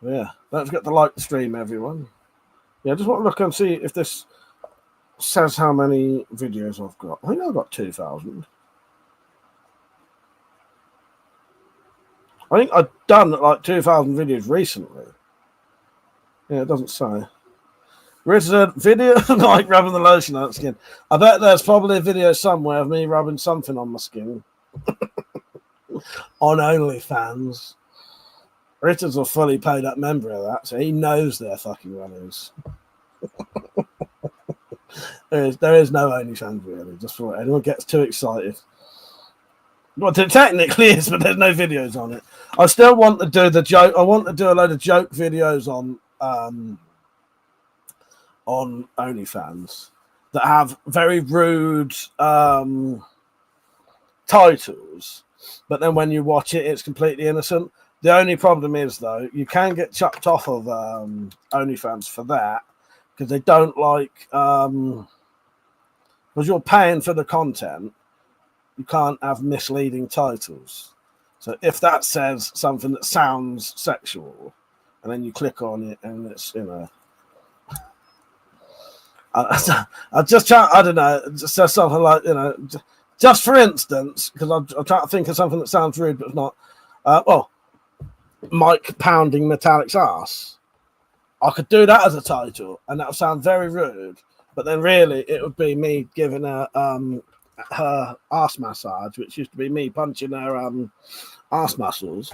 Don't forget to like the stream, everyone. Yeah, I just want to look and see if this says how many videos I've got. I think I've got 2,000. I think I've done like 2,000 videos recently. Yeah, it doesn't say. Richard, video like rubbing the lotion on the skin. I bet there's probably a video somewhere of me rubbing something on my skin. On OnlyFans. Richard's a fully paid up member of that, so he knows they're fucking runners. there is no OnlyFans really, just for anyone gets too excited. Well, it technically is, but there's no videos on it. I still want to do the joke. I want to do a load of joke videos on OnlyFans that have very rude titles, but then when you watch it, it's completely innocent. The only problem is, though, you can get chucked off of OnlyFans for that because they don't like because you're paying for the content. You can't have misleading titles. So if that says something that sounds sexual, and then you click on it, and it's I just try. I don't know. It just says something like just for instance, because I'm trying to think of something that sounds rude, but it's not. Mike pounding Metallic's ass. I could do that as a title, and that would sound very rude. But then, really, it would be me giving her ass massage, which used to be me punching her ass muscles.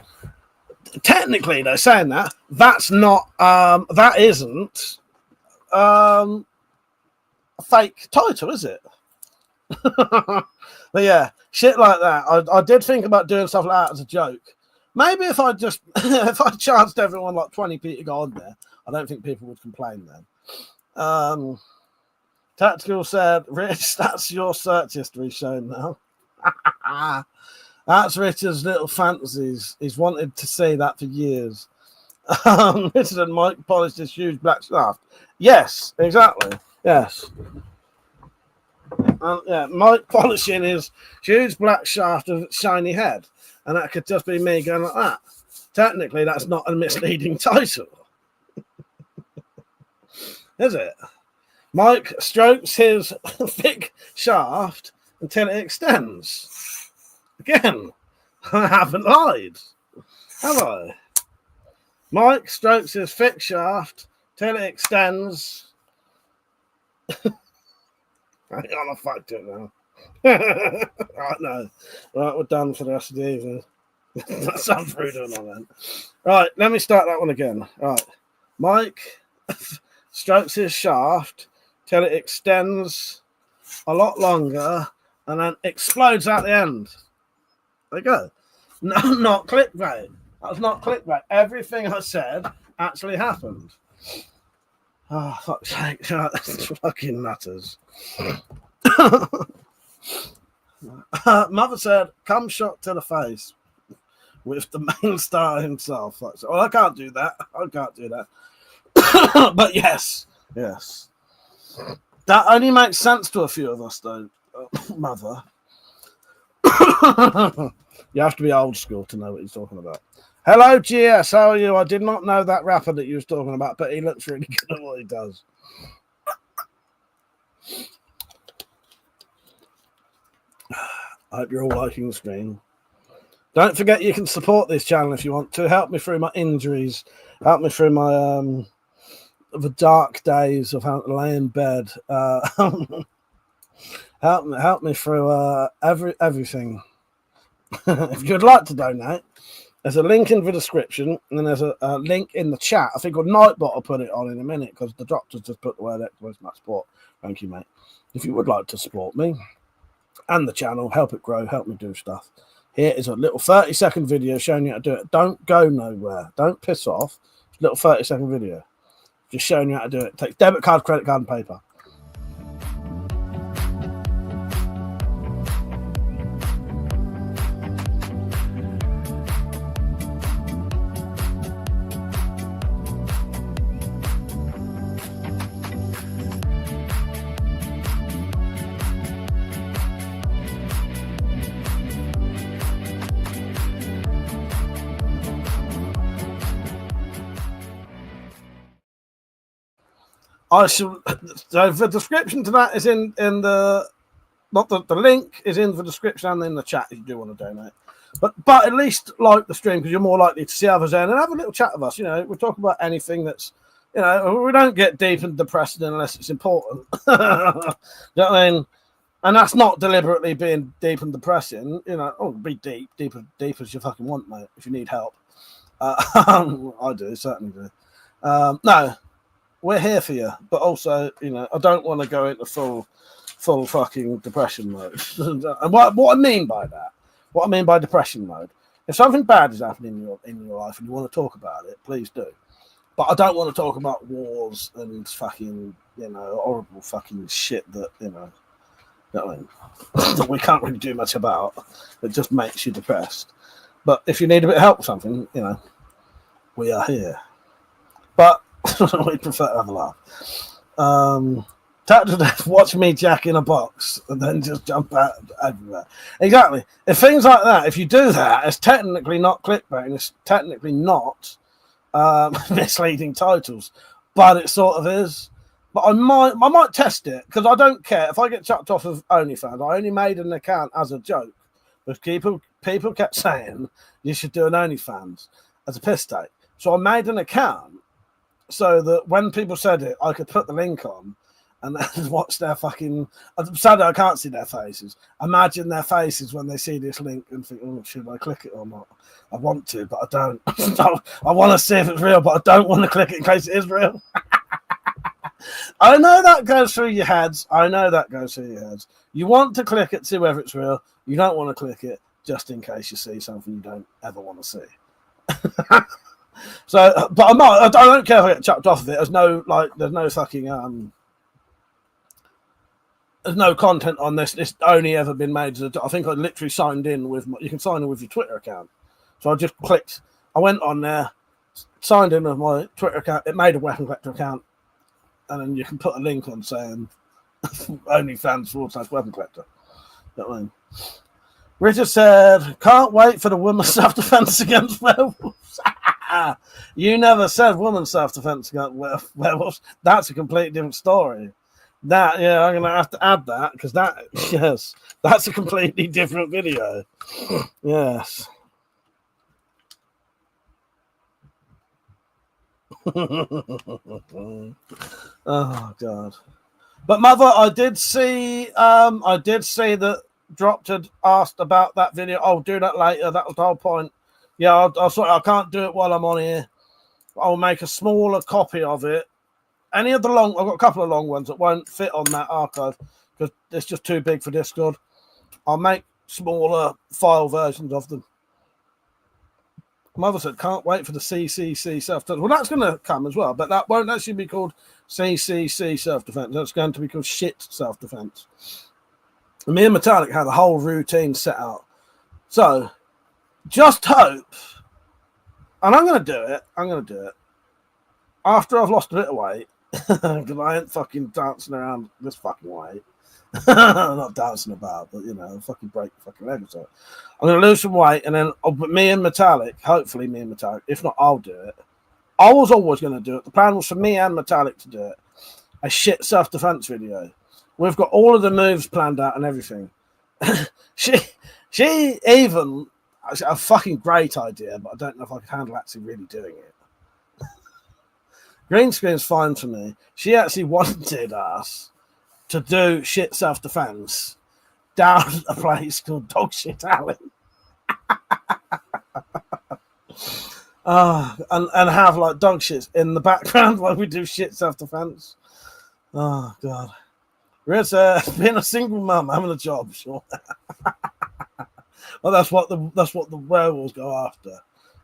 Technically, though, saying that's not that isn't a fake title, is it? But yeah, shit like that. I did think about doing stuff like that as a joke. Maybe if I just if I charged everyone like 20p to go on there, I don't think people would complain then. Tactical said, Rich, that's your search history shown now. That's Richard's little fantasies. He's wanted to say that for years. Richard and Mike polished his huge black shaft. Yes, exactly. Yes. Yeah, Mike polishing his huge black shaft of shiny head. And that could just be me going like that. Technically, that's not a misleading title. Is it? Mike strokes his thick shaft until it extends. Again, I haven't lied. Have I? Mike strokes his thick shaft till it extends. Hang on, I fucked it now. Right, no. Right, we're done for the rest of the evening. That sounds rude or not, then. Right, let me start that one again. Right. Mike strokes his shaft till it extends a lot longer and then explodes at the end. There you go. No, not clickbait. That's not clickbait. Everything I said actually happened. Oh, fuck's sake. That's fucking matters. Mother said, "Come shot to the face with the main star himself." Well, I can't do that. But yes. That only makes sense to a few of us, though. Mother. You have to be old school to know what he's talking about. Hello, GS. How are you? I did not know that rapper that you was talking about, but he looks really good at what he does. I hope you're all liking the stream. Don't forget you can support this channel if you want to. Help me through my injuries. Help me through my the dark days of having to lay in bed. Help me through everything. If you'd like to donate, there's a link in the description, and then there's a link in the chat. I think Nightbot will put it on in a minute because the doctor's just put the word exclamation mark support. Thank you, mate. If you would like to support me and the channel, help it grow, help me do stuff. Here is a little 30-second video showing you how to do it. Don't go nowhere. Don't piss off. It's a little 30-second video. Just showing you how to do it. Take debit card, credit card, and paper. I should. So the description to that is in the. Not the link is in the description and in the chat if you do want to donate. But at least like the stream because you're more likely to see others there and have a little chat with us. You know, we talk about anything that's, you know, we don't get deep and depressed unless it's important. You know what I mean? And that's not deliberately being deep and depressing. You know, be deep as you fucking want, mate. If you need help, I do certainly do. No, we're here for you, but also, you know, I don't want to go into full fucking depression mode. And what I mean by that, what I mean by depression mode, if something bad is happening in your life and you want to talk about it, please do. But I don't want to talk about wars and fucking, you know, horrible fucking shit that, you know what I mean, that we can't really do much about. It just makes you depressed. But if you need a bit of help with something, you know, we are here. But we prefer to have a laugh. Tap to death, watch me jack in a box and then just jump out everywhere. Exactly. If things like that, if you do that, it's technically not clickbait and it's technically not misleading titles, but it sort of is. But I might test it because I don't care if I get chucked off of OnlyFans. I only made an account as a joke, but people kept saying you should do an OnlyFans as a piss take. So I made an account so that when people said it, I could put the link on and then watch their fucking. Sadly, I can't see their faces. Imagine their faces when they see this link and think, "Oh, should I click it or not?" I want to, but I don't. I want to see if it's real, but I don't want to click it in case it is real. I know that goes through your heads. You want to click it, see whether it's real. You don't want to click it just in case you see something you don't ever want to see. So, but I don't care if I get chucked off of it. There's no fucking there's no content on this. It's only ever been made. I think I literally signed in with. You can sign in with your Twitter account. So I just clicked. I went on there, signed in with my Twitter account. It made a WeaponCollector account, and then you can put a link on saying OnlyFans/WeaponCollector. You know what I mean? Richard said, "Can't wait for the women's self-defense against werewolves." You never said women's self-defense against werewolves. That's a completely different story. That, yeah, I'm going to have to add that because that's a completely different video. Yes. Oh, God. But, Mother, I did see that Dropped had asked about that video. I'll do that later. That was the whole point. Yeah, I can't do it while I'm on here. I'll make a smaller copy of it. Any of the long, I've got a couple of long ones that won't fit on that archive because it's just too big for Discord. I'll make smaller file versions of them. Mother said, "Can't wait for the CCC self-defense." Well, that's going to come as well, but that won't actually be called CCC self-defense. That's going to be called shit self-defense. And me and Metallic had a whole routine set out. So, just hope, and I'm going to do it after I've lost a bit of weight. Because I ain't fucking dancing around this fucking way. I'm not dancing about, but you know, fucking break the fucking leg or so. I'm gonna lose some weight, and then me and Metallic, hopefully me and Metallic, if not, I'll do it. I was always gonna do it. The plan was for me and Metallic to do it. A shit self-defense video. We've got all of the moves planned out and everything. she even a fucking great idea, but I don't know if I could handle actually really doing it. Green screen's fine for me. She actually wanted us to do shit self-defense down a place called Dog Shit Alley. And have like dog shits in the background while we do shit self-defense. Oh, God. It's being a single mum, having a job, sure. Well, that's what the werewolves go after.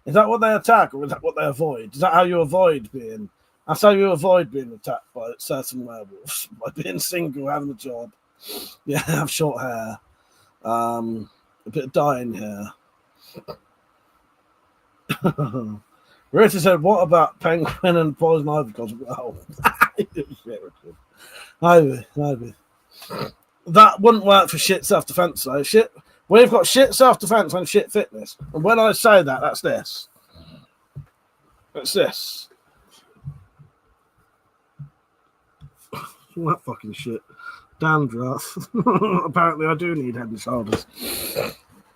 Is that what they attack, or is that what they avoid? Is that how you avoid being... That's how you avoid being attacked by certain werewolves, by being single, having a job. Yeah, have short hair. A bit of dye in hair. Rita said, "What about Penguin and Poison Ivy?" Oh, maybe. That wouldn't work for shit self-defense, though. We've got shit self-defense and shit fitness. And when I say that, that's this. That's this. All that fucking shit. Dandruff. Apparently, I do need head and shoulders.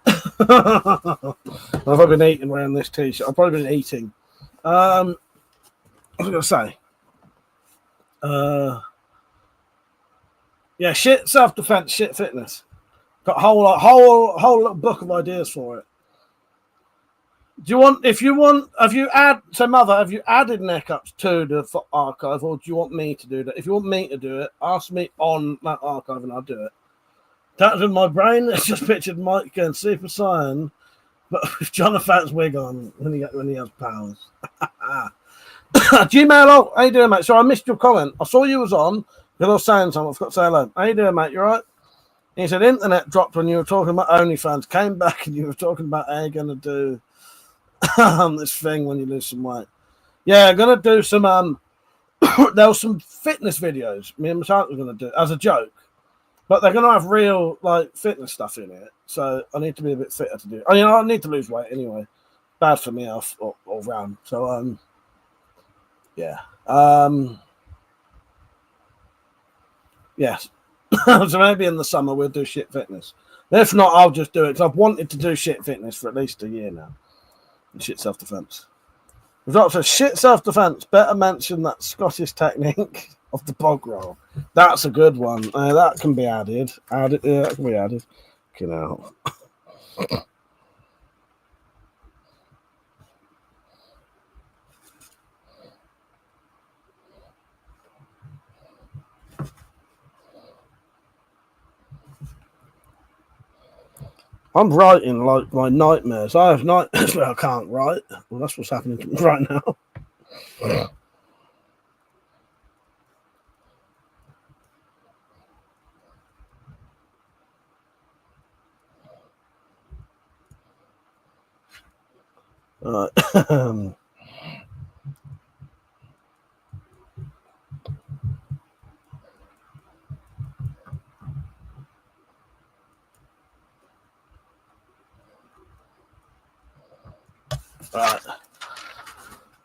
I've been eating wearing this t-shirt. I've probably been eating. What was I going to say? Yeah, shit self-defense, shit fitness. Got a whole little book of ideas for it. Do you want? Have you added neck ups to the archive, or do you want me to do that? If you want me to do it, ask me on that archive, and I'll do it. That's in my brain. It's just pictured Mike going Super Saiyan, but with Jonathan's wig on when he has powers. Gmail, how you doing, mate? So I missed your comment. I saw you was on because I was saying something. I forgot to say hello. How you doing, mate? You all right? He said internet dropped when you were talking about OnlyFans. Came back and you were talking about how you're gonna do this thing when you lose some weight. Yeah, I'm gonna do some. There was some fitness videos me and my child were gonna do as a joke, but they're gonna have real like fitness stuff in it. So I need to be a bit fitter to do. I need to lose weight anyway. Bad for me all round. So yeah. Yes. So maybe in the summer we'll do shit fitness. If not, I'll just do it because I've wanted to do shit fitness for at least a year now. And shit self-defense. We've got for shit self-defense. Better mention that Scottish technique of the bog roll. That's a good one. That can be added. Yeah, that can be added. You know. I'm writing like my nightmares. I have nightmares where I can't write. Well, that's what's happening to me right now. Right. Right.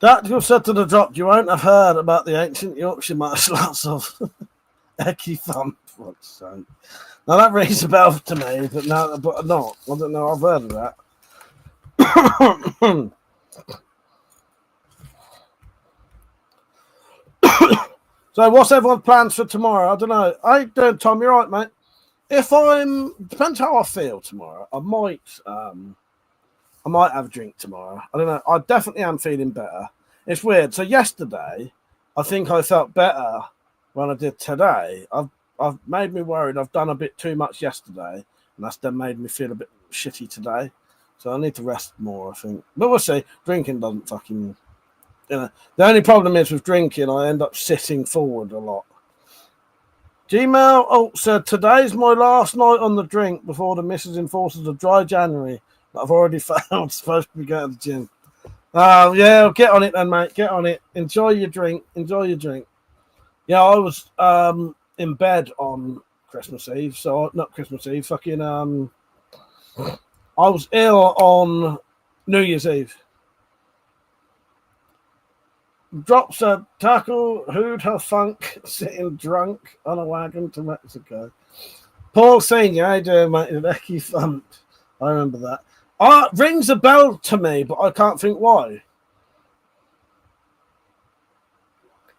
That you've said to the drop, you won't have heard about the ancient Yorkshire martial arts of Eki Thump. Now that rings a bell to me, but not. I don't know. I've heard of that. So, what's everyone's plans for tomorrow? I don't know. How you doing, Tom? You're right, mate. Depends how I feel tomorrow. I might have a drink tomorrow. I don't know. I definitely am feeling better. It's weird. So yesterday, I think I felt better than I did today. I've made me worried. I've done a bit too much yesterday, and that's then made me feel a bit shitty today. So I need to rest more, I think. But we'll see. Drinking doesn't fucking... The only problem is with drinking, I end up sitting forward a lot. Gmail said, today's my last night on the drink before the missus enforces a dry January. I've already found supposed to be going to the gym. Yeah, get on it then, mate. Get on it. Enjoy your drink. Yeah, I was in bed on Christmas Eve. So not Christmas Eve. Fucking I was ill on New Year's Eve. Drops a tackle. Who'd have funk sitting drunk on a wagon to Mexico? Paul Senior, how you doing, mate? Becky Funk. I remember that. Rings a bell to me, but I can't think why.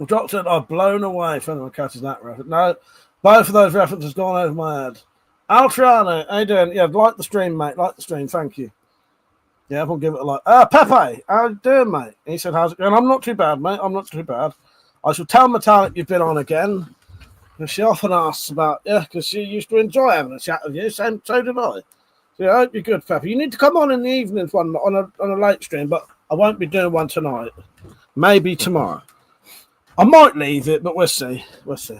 Dropped it. I've blown away. If anyone catches that reference. No, both of those references gone over my head. Altriano, how you doing? Yeah, like the stream, mate. Like the stream. Thank you. Yeah, we'll give it a like. Pepe, how you doing, mate? He said, how's it going? I'm not too bad, mate. I'm not too bad. I shall tell Metallic you've been on again. Because she often asks about, because she used to enjoy having a chat with you. So did I. Yeah, I hope you're good, Pepe. You need to come on in the evenings one on a late stream, but I won't be doing one tonight. Maybe tomorrow. I might leave it, but we'll see. We'll see.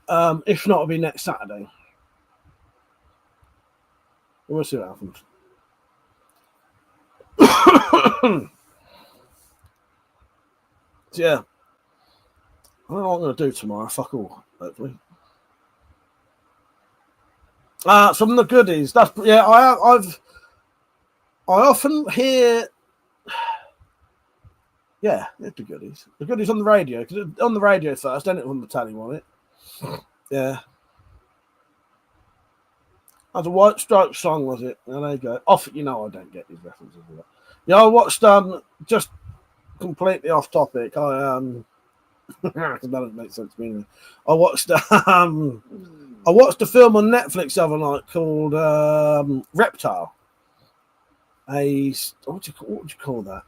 If not, it'll be next Saturday. We'll see what happens. Yeah. I don't know what I'm going to do tomorrow. Fuck all, hopefully. Some of the goodies. I often hear Yeah, it's the goodies. The goodies on the radio, because on the radio first, then it was on the telly, wasn't it? Yeah. That's a White Stripes song, was it? There you go. Off, I don't get these references. Yeah, I watched just completely off topic. That doesn't make sense to me. Anyway. I watched a film on Netflix the other night called Reptile. What would you call that?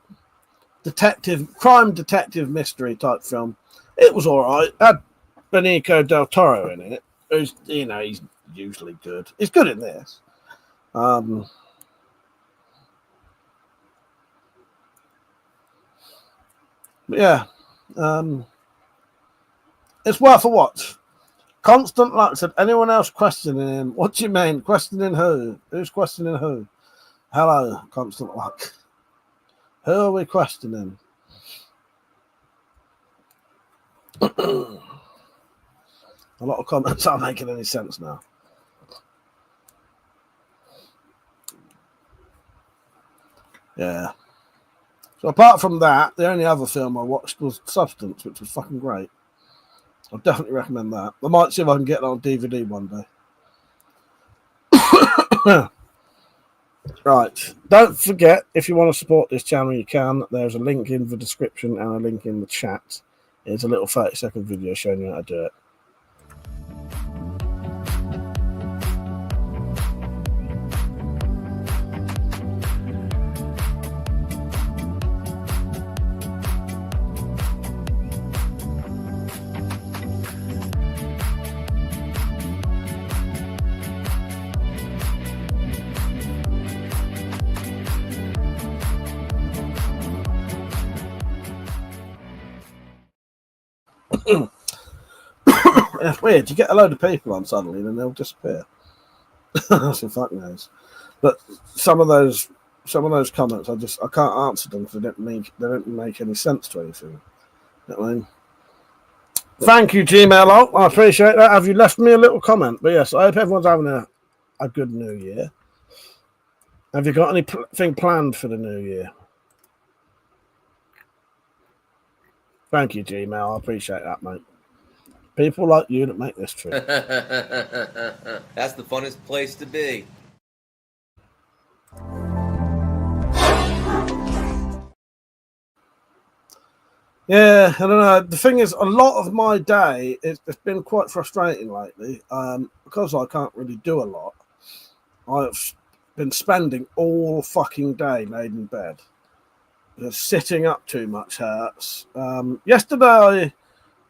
Crime detective mystery type film. It was all right. It had Benicio del Toro in it. Who's he's usually good. He's good in this. But yeah, it's worth a watch. Constant Luck said, anyone else questioning him? What do you mean? Questioning who? Who's questioning who? Hello, Constant Luck. Who are we questioning? A lot of comments aren't making any sense now. Yeah. So apart from that, the only other film I watched was Substance, which was fucking great. I'll definitely recommend that. I might see if I can get it on DVD one day. Right. Don't forget, if you want to support this channel, you can. There's a link in the description and a link in the chat. It's a little 30-second video showing you how to do it. It's weird. You get a load of people on suddenly, and they'll disappear. So fuck knows. But some of those comments, I can't answer them because they don't make any sense to anything. You know what I mean? Thank you, Gmail. I appreciate that. Have you left me a little comment? But yes, I hope everyone's having a good New Year. Have you got anything planned for the New Year? Thank you, Gmail. I appreciate that, mate. People like you that make this true. That's the funnest place to be. Yeah, I don't know. The thing is, a lot of my day, it's been quite frustrating lately. Because I can't really do a lot, I've been spending all fucking day laid in bed. Just sitting up too much hurts. Yesterday,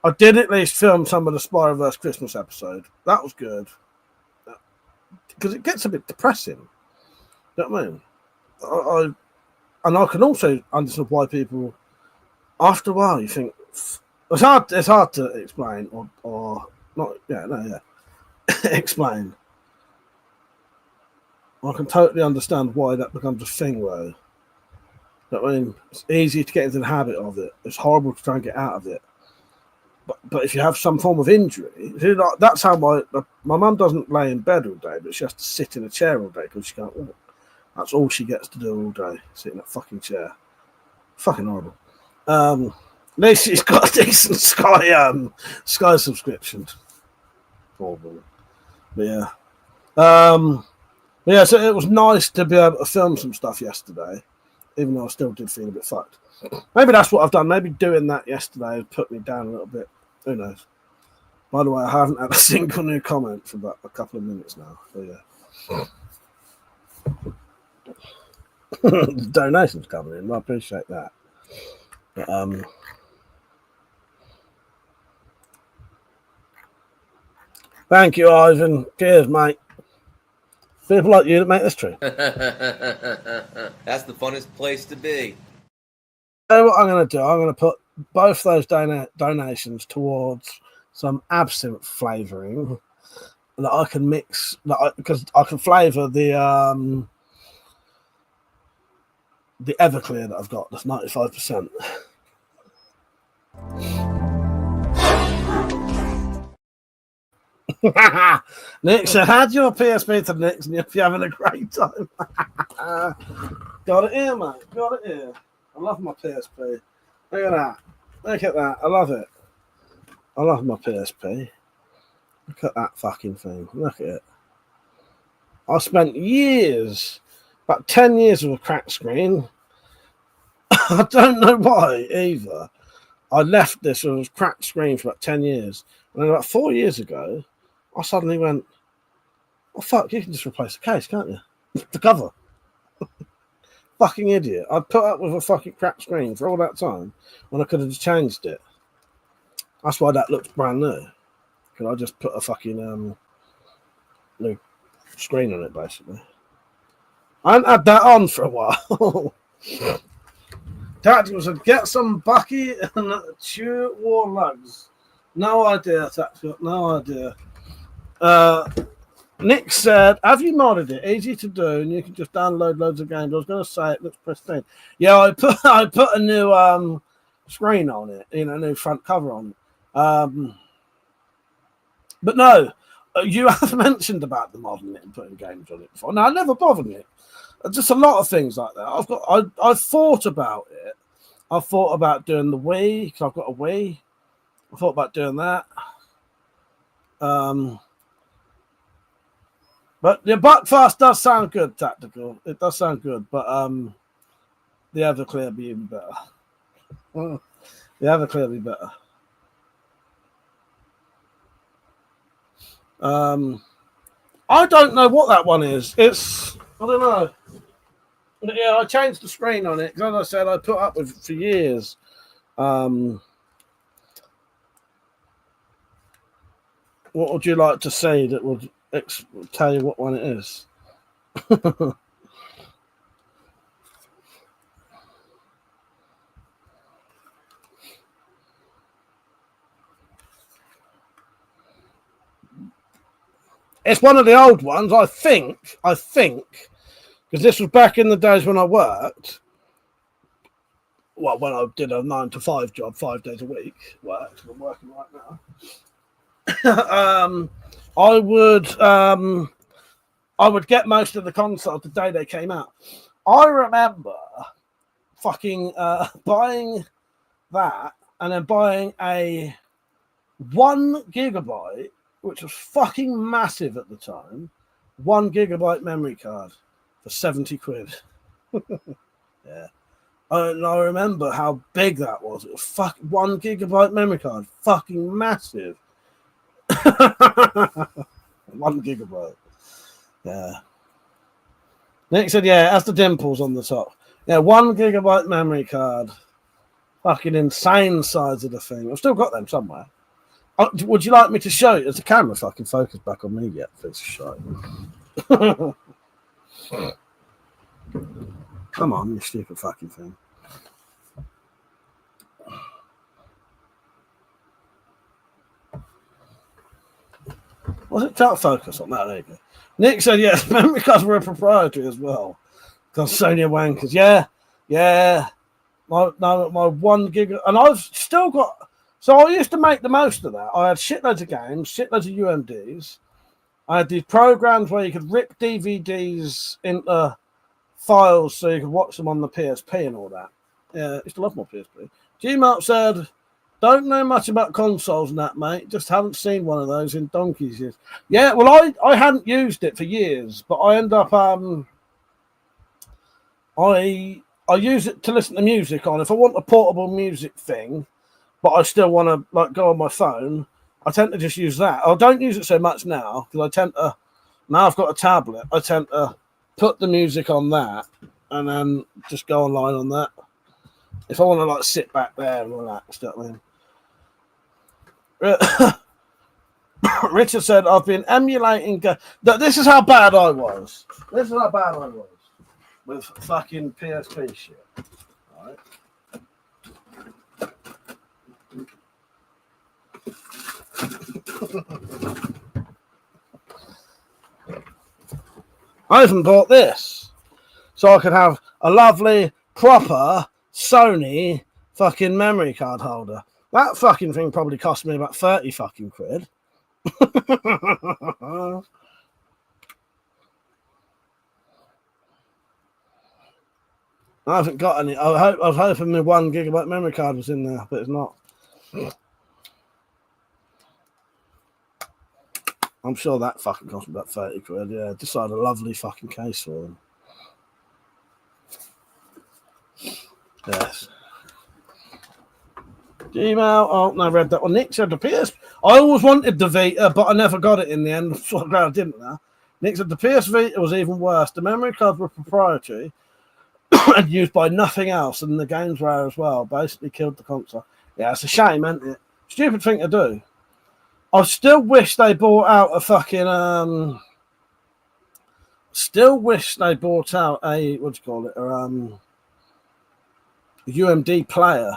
I did at least film some of the Spyroverse Christmas episode. That was good. Because it gets a bit depressing. You know what I mean? I can also understand why people, after a while, you think it's hard to explain or not. Explain. I can totally understand why that becomes a thing, though. You know what I mean? It's easy to get into the habit of it. It's horrible to try and get out of it. But if you have some form of injury, that's how my mum doesn't lay in bed all day, but she has to sit in a chair all day because she can't walk. That's all she gets to do all day, sit in that fucking chair. Fucking horrible. At least she's got a decent Sky subscription. Horrible. But yeah. Yeah, so it was nice to be able to film some stuff yesterday, even though I still did feel a bit fucked. Maybe that's what I've done. Maybe doing that yesterday put me down a little bit. Who knows? By the way, I haven't had a single new comment for about a couple of minutes now. So yeah. Donations coming in. I appreciate that. But, thank you, Ivan. Cheers, mate. People like you that make this true. That's the funnest place to be. So what I'm going to do, I'm going to put both those donations towards some absinthe flavouring that I can mix, because I can flavour the Everclear that I've got. That's 95%. Nick said, "Had your PSP to Nick's and you're having a great time." Got it here, mate. Got it here. I love my PSP. Look at that. Look at that. I love it. I love my PSP. Look at that fucking thing. Look at it. I spent years, about 10 years with a cracked screen. I don't know why either. I left this with a cracked screen for about 10 years. And then about 4 years ago, I suddenly went, oh fuck, you can just replace the case, can't you? The cover. Fucking idiot. I put up with a fucking cracked screen for all that time when I could have just changed it. That's why that looks brand new. Because I just put a fucking new screen on it, basically. I hadn't had that on for a while. Tactical said, get some Bucky and Chew War lugs. No idea, Tactical. No idea. Nick said, have you modded it? Easy to do, and you can just download loads of games. I was going to say it looks pristine. Yeah, I put a new screen on it, a new front cover on it. But no, you have mentioned about the modding it and putting games on it before. No, I never bothered it. Just a lot of things like that. I've thought about it. I've thought about doing the Wii, because I've got a Wii. I thought about doing that. But the Buckfast does sound good, Tactical. It does sound good, but the Everclear would be even better. The Everclear would be better. I don't know what that one is. I don't know. Yeah, I changed the screen on it because, as I said, I put up with it for years. What would you like to say that would tell you what one it is? It's one of the old ones, I think, because this was back in the days when I worked. Well, when I did a 9 to 5 job, 5 days a week. Worked. I'm working right now. I would get most of the consoles the day they came out. I remember fucking buying that and then buying a 1 gigabyte, which was fucking massive at the time, 1 gigabyte memory card for 70 quid. Yeah. And I remember how big that was. It was 1 gigabyte memory card. Fucking massive. 1 gigabyte. Yeah. Nick said, yeah, it has the dimples on the top. Yeah, 1 gigabyte memory card. Fucking insane size of the thing. I've still got them somewhere. Would you like me to show you? There's a camera fucking focus back on me yet. Please show. Come on, you stupid fucking thing. Was it trying to focus on that? There you go. Nick said, yes, memory cards were proprietary as well. Because Sonia wankers. Yeah. My 1 gig. And I've still got. So I used to make the most of that. I had shitloads of games, shitloads of UMDs. I had these programs where you could rip DVDs into files so you could watch them on the PSP and all that. Yeah, I used to love my PSP. Gmark said, don't know much about consoles and that, mate. Just haven't seen one of those in donkey's years. Yeah, well, I hadn't used it for years, but I end up I use it to listen to music on. If I want a portable music thing, but I still want to like go on my phone, I tend to just use that. I don't use it so much now because I tend to, now I've got a tablet, I tend to put the music on that and then just go online on that. If I want to like sit back there and relax, do you know what I mean? Richard said, I've been emulating. This is how bad I was. This is how bad I was with fucking PSP shit. Right? I even bought this so I could have a lovely, proper Sony fucking memory card holder. That fucking thing probably cost me about 30 fucking quid. I haven't got any. I was hoping the 1 gigabyte memory card was in there, but it's not. I'm sure that fucking cost me about 30 quid. Yeah, just had a lovely fucking case for them. Yes. Gmail. Oh, no, I read that one. Nick said the PS. I always wanted the Vita, but I never got it in the end. So I'm glad I didn't now. Nick said the PS Vita was even worse. The memory cards were proprietary and used by nothing else, and the games were as well. Basically killed the console. Yeah, it's a shame, isn't it? Stupid thing to do. I still wish they bought out a fucking still wish they bought out a what do you call it? A UMD player.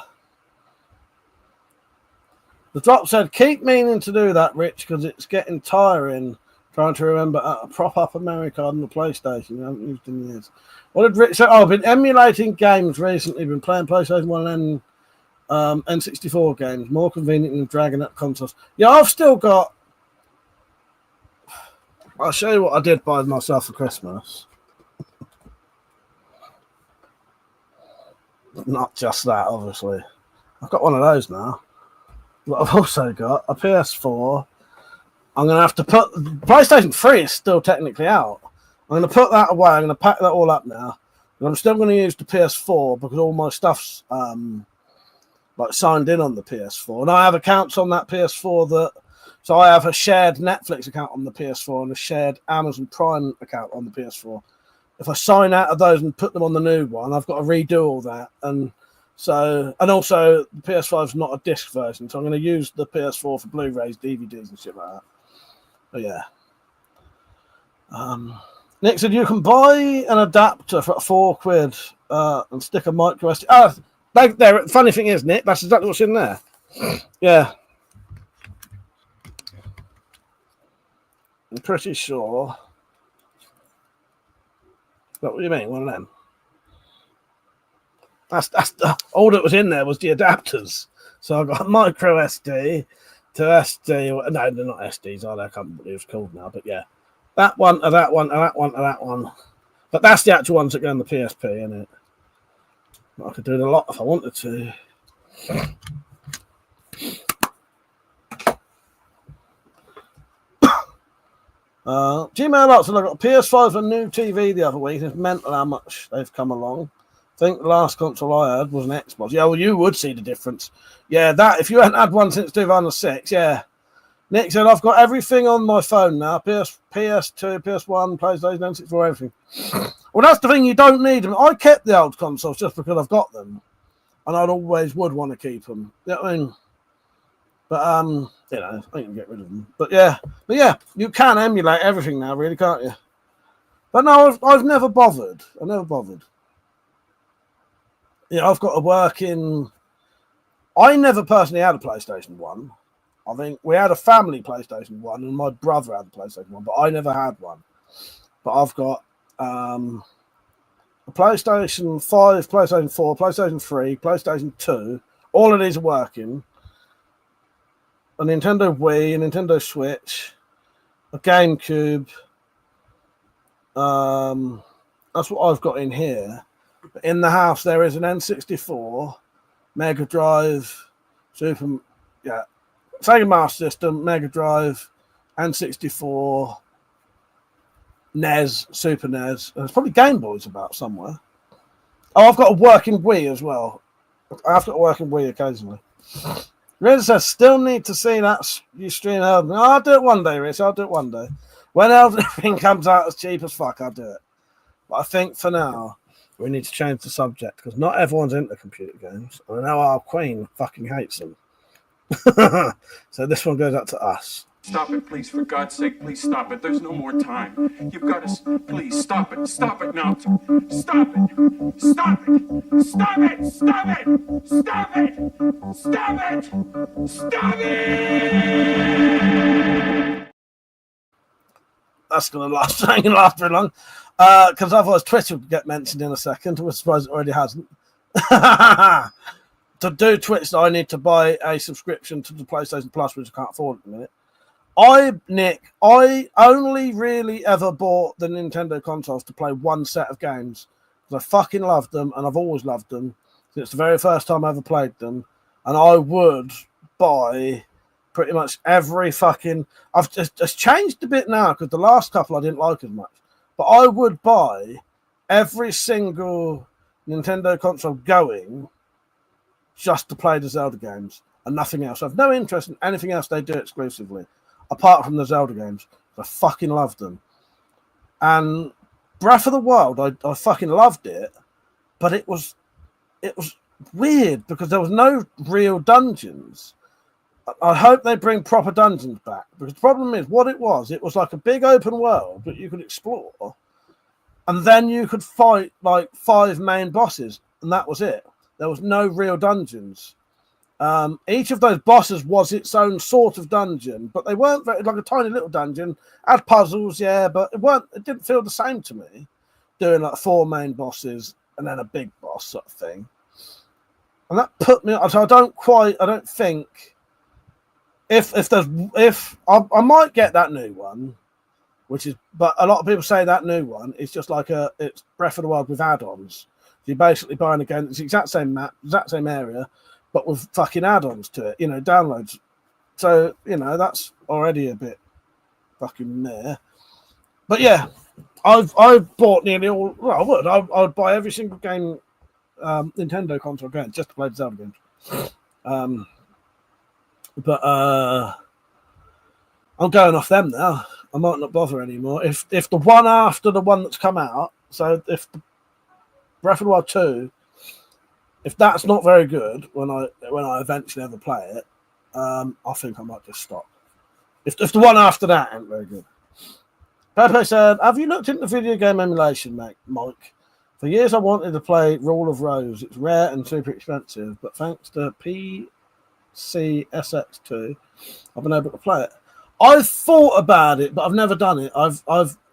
The drop said, keep meaning to do that, Rich, because it's getting tiring trying to remember a prop up a memory card on the PlayStation. I haven't used in years. What did Rich say? Oh, I've been emulating games recently, been playing PlayStation 1 and N64 games, more convenient than dragging up consoles. Yeah, I've still got. I'll show you what I did buy myself for Christmas. Not just that, obviously. I've got one of those now. But I've also got a PS4. I'm going to have to put. PlayStation 3 is still technically out. I'm going to put that away. I'm going to pack that all up now. But I'm still going to use the PS4 because all my stuff's like signed in on the PS4. And I have accounts on that PS4 that. So I have a shared Netflix account on the PS4 and a shared Amazon Prime account on the PS4. If I sign out of those and put them on the new one, I've got to redo all that. And also the PS5 is not a disc version, so I'm going to use the PS4 for Blu-rays, DVDs, and shit like that. But yeah. Nick said you can buy an adapter for £4 and stick a micro SD. Oh, there. Funny thing is, Nick, that's exactly what's in there. Yeah. I'm pretty sure. What do you mean? One of them? That's all that was in there was the adapters. So I got micro SD to SD. No, they're not SDs, are they? I can't remember what it was called now. But yeah, that one, or that one, or that one, or that one. But that's the actual ones that go on the PSP, isn't it? I could do it a lot if I wanted to. Gmail lots, and I got a PS5 and a new TV the other week. It's mental how much they've come along. I think the last console I had was an Xbox. Yeah, well, you would see the difference. Yeah, that if you hadn't had one since 2006, yeah. Nick said, I've got everything on my phone now. PS2, PS1, PlayStation, N64, everything. Well, that's the thing, you don't need them. I kept the old consoles just because I've got them. And I'd always would want to keep them. You know what I mean? But, you know, I can get rid of them. But yeah, you can emulate everything now, really, can't you? But no, I've never bothered. I never bothered. Yeah, I've got to work in. I never personally had a PlayStation 1. I think we had a family PlayStation 1, and my brother had a PlayStation 1, but I never had one. But I've got a PlayStation 5, PlayStation 4, PlayStation 3, PlayStation 2. All of these are working. A Nintendo Wii, a Nintendo Switch, a GameCube. That's what I've got in here. In the house, there is an N64, Mega Drive, Sega Master System, Mega Drive, N64, NES, Super NES. There's probably Game Boys about somewhere. Oh, I've got a working Wii as well. I've got a working Wii occasionally. Riz says, still need to see that you stream Elden Ring. I'll do it one day, Rich. I'll do it one day. When Elden Ring comes out as cheap as fuck, I'll do it. But I think for now, we need to change the subject because not everyone's into computer games. And I know our queen fucking hates them. So this one goes out to us. Stop it, please. For God's sake, please stop it. There's no more time. You've got to... Please, stop it. Stop it now. Stop it. Stop it. Stop it. Stop it. Stop it. Stop it. Stop it. That's going to last. I ain't going to last very long. Because otherwise Twitter would get mentioned in a second. I suppose it already hasn't. To do Twitch, I need to buy a subscription to the PlayStation Plus, which I can't afford at the minute. Nick, I only really ever bought the Nintendo consoles to play one set of games, because I fucking loved them, and I've always loved them since the very first time I ever played them. And I would buy pretty much every fucking. I've just changed a bit now because the last couple I didn't like as much, but I would buy every single Nintendo console going just to play the Zelda games and nothing else. I have no interest in anything else they do exclusively apart from the Zelda games. I fucking loved them. And Breath of the Wild, I fucking loved it, but it was weird because there was no real dungeons. I hope they bring proper dungeons back, because the problem is what it was like a big open world that you could explore, and then you could fight like 5 main bosses, and that was it. There was no real dungeons. Each of those bosses was its own sort of dungeon, but they weren't very, like a tiny little dungeon. Had puzzles, yeah, but it didn't feel the same to me, doing like 4 main bosses and then a big boss sort of thing. And that put me. So I don't think if I might get that new one, but a lot of people say that new one is just like it's Breath of the Wild with add-ons. You're basically buying a game. It's the exact same map, exact same area, but with fucking add-ons to it, downloads. So, that's already a bit fucking meh. But yeah, I've bought nearly all. Well, I would buy every single game, Nintendo console again, just to play the Zelda games. But I'm going off them now. I might not bother anymore. If the one after the one that's come out, so if the Breath of the Wild 2, if that's not very good when I eventually ever play it, I think I might just stop. If the one after that ain't very good. Pepe said, have you looked into video game emulation, Mike? For years I wanted to play Rule of Rose. It's rare and super expensive, but thanks to PCSX2, I've been able to play it. I've thought about it, but I've never done it.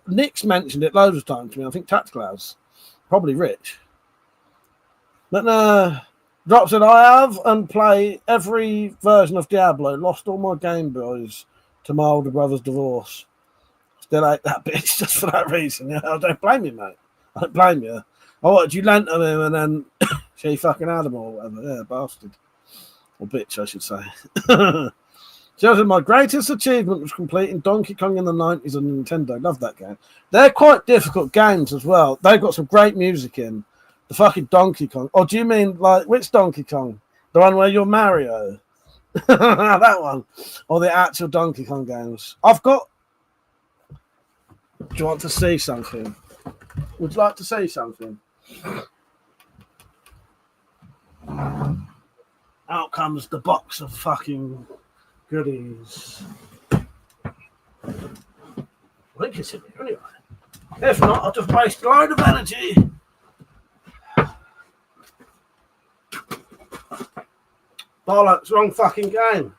Nick's mentioned it loads of times to me. I think Tactical has. Probably Rich. But Drop said, I have and play every version of Diablo. Lost all my Game Boys to my older brother's divorce. Still hate that bitch just for that reason. I don't blame you, mate. I don't blame you. Oh, what, you lent them him and then she fucking had them or whatever. Yeah, bastard. Or bitch, I should say. So my greatest achievement was completing Donkey Kong in the 90s on Nintendo. Love that game. They're quite difficult games as well. They've got some great music in. The fucking Donkey Kong. Oh, do you mean like which Donkey Kong? The one where you're Mario? That one. Or the actual Donkey Kong games. Do you want to see something? Would you like to see something? Out comes the box of fucking goodies. I think it's in here anyway. If not, I'll just waste a load of energy. Bollocks, wrong fucking game.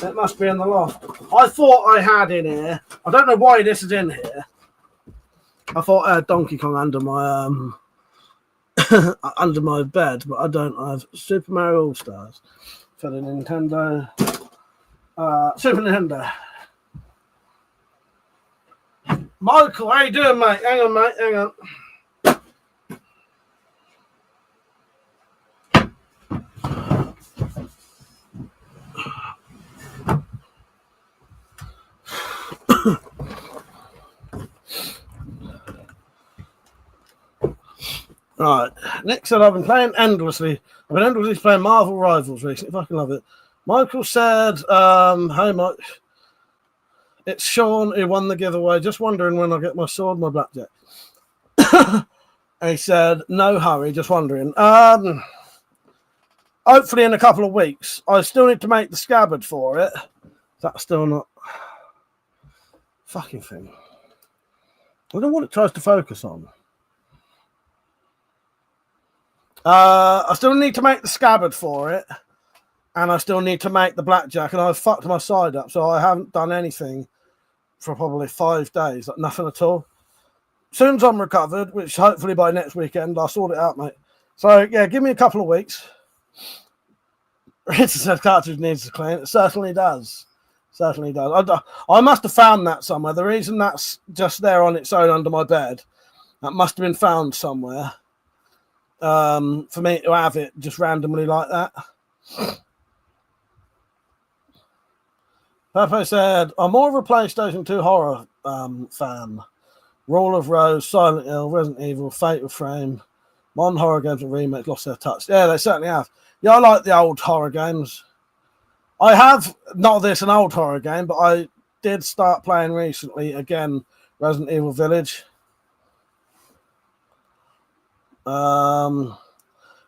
It must be in the loft. I thought I had in here. I don't know why this is in here. I thought I had Donkey Kong under my under my bed, but I don't. I have Super Mario All Stars for the Nintendo. Super Nintendo. Michael, how you doing, mate? Hang on, mate. Hang on. Right. Next up, I've been playing endlessly. I've been endlessly playing Marvel Rivals recently. Fucking love it. Michael said, "Hey, Mike. It's Sean who won the giveaway. Just wondering when I'll get my sword, my blackjack." He said, "No hurry. Just wondering. Hopefully in a couple of weeks. I still need to make the scabbard for it. That's still not fucking thing. I don't know what it tries to focus on. I still need to make the scabbard for it, and I still need to make the blackjack, and I've fucked my side up, so I haven't done anything for probably 5 days, like nothing at all. As soon as I'm recovered, which hopefully by next weekend, I'll sort it out, mate. So, yeah, give me a couple of weeks. Richard said cartridge needs to clean. It certainly does. Certainly does. I must have found that somewhere. The reason that's just there on its own under my bed, that must have been found somewhere. For me to have it just randomly like that. Pepe said, I'm more of a PlayStation 2 horror fan. Rule of Rose, Silent Hill, Resident Evil, Fatal Frame. Modern horror games and remakes lost their touch. Yeah, they certainly have. Yeah, I like the old horror games. I have, not this an old horror game, but I did start playing recently, again, Resident Evil Village.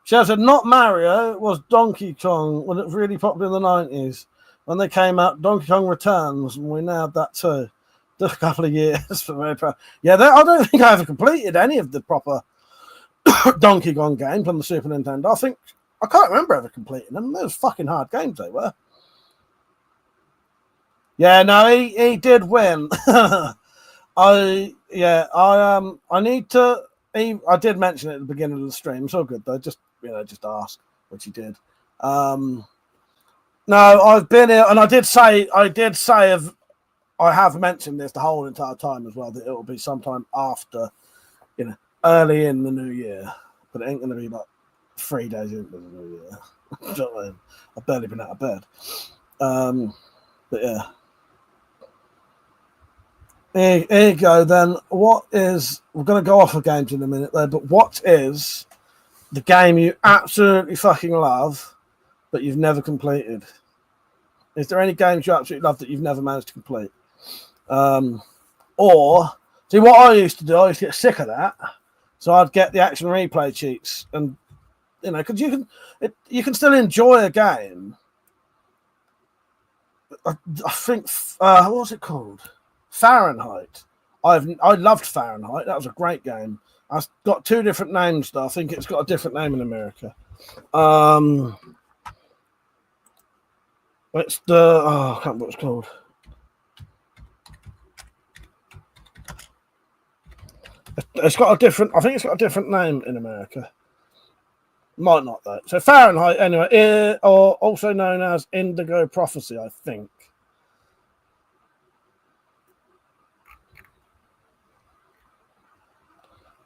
She said, not Mario, it was Donkey Kong when it was really popular in the 90s. When they came out, Donkey Kong Returns, and we now have that too. Just a couple of years. Very proud. Yeah, I don't think I ever completed any of the proper Donkey Kong games on the Super Nintendo. I can't remember ever completing them. They were fucking hard games, they were. Yeah, no, he did win. I need to. I did mention it at the beginning of the stream. It's all good though. Just ask, which he did. No, I've been here, and I did say I have mentioned this the whole entire time as well, that it will be sometime after, early in the new year, but it ain't going to be like 3 days into the new year. Do you know what I mean? I've barely been out of bed. But yeah. Here you go then. We're going to go off of games in a minute though, but what is the game you absolutely fucking love but you've never completed? Is there any games you absolutely love that you've never managed to complete? Or, see, what I used to do, I used to get sick of that. So I'd get the action replay cheats, and because you can still enjoy a game. I think what was it called? Fahrenheit. I loved Fahrenheit. That was a great game. I've got 2 different names though. I think it's got a different name in America. It's I can't remember what it's called. It's got a different. I think it's got a different name in America. Might not though. So Fahrenheit, anyway, or also known as Indigo Prophecy, I think.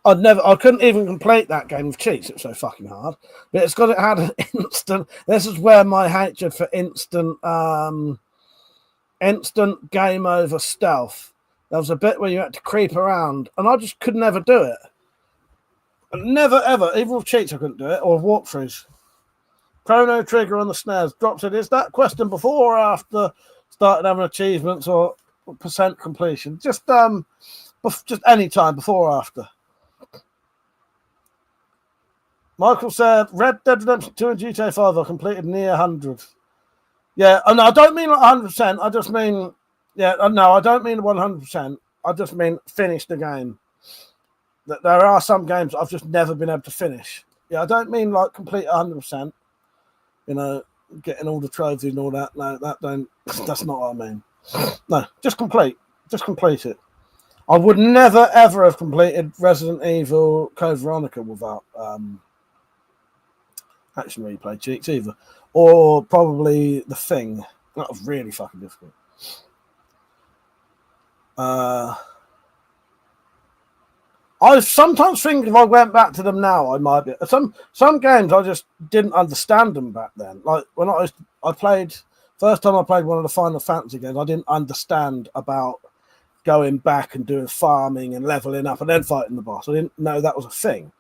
I couldn't even complete that game with cheats. It was so fucking hard. But it's got, it had an instant. This is where my hatred for instant game over stealth. There was a bit where you had to creep around, and I just could never do it. Never ever, even with cheats, I couldn't do it, or walkthroughs. Chrono Trigger on the snares drops it. Is that question before or after started having achievements or percent completion? Just any time, before or after. Michael said, Red Dead Redemption 2 and GTA 5 are completed near 100. Yeah, and I don't mean like 100%. I just mean, no, I don't mean 100%. I just mean finish the game. There are some games I've just never been able to finish. Yeah, I don't mean like complete 100%. Getting all the trophies and all that. No, that's not what I mean. No, just complete. Just complete it. I would never, ever have completed Resident Evil Code Veronica without action replay cheats either. Or probably The Thing. That was really fucking difficult. I sometimes think if I went back to them now, I might be. Some games I just didn't understand them back then. Like when I played first time I played one of the Final Fantasy games, I didn't understand about going back and doing farming and leveling up and then fighting the boss. I didn't know that was a thing.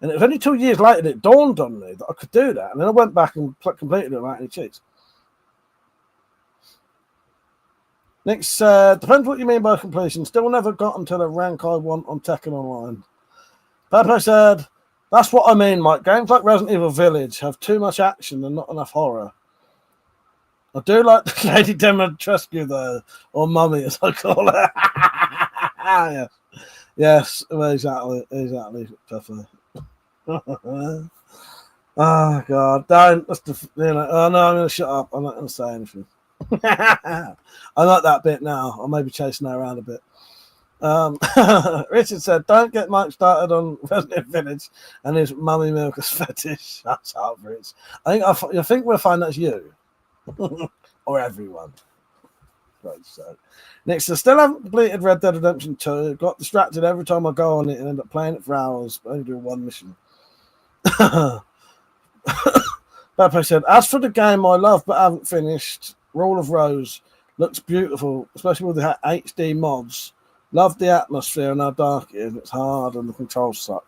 And it was only 2 years later that it dawned on me that I could do that. And then I went back and completed it without any cheats. Next, depends what you mean by completion. Still never got until a rank I want on Tekken Online. Pepe said, that's what I mean, Mike. Games like Resident Evil Village have too much action and not enough horror. I do like Lady Dimitrescu, though, or Mummy, as I call her. Yes, exactly, Pepe. Oh, God, don't. Oh, no, I'm going to shut up. I'm not going to say anything. I like that bit now. I may be chasing her around a bit. Richard said, don't get Mike started on Resident Village and his mummy milkers fetish. Shut up, Rich. I think we'll find that's you. Or everyone. great. So next, I still haven't completed Red Dead Redemption 2. Got distracted every time I go on it and end up playing it for hours, but only do one mission. Pepe said, as for the game I love but haven't finished, Rule of Rose looks beautiful, especially with the HD mods. Love the atmosphere and how dark it is. It's hard and the controls suck.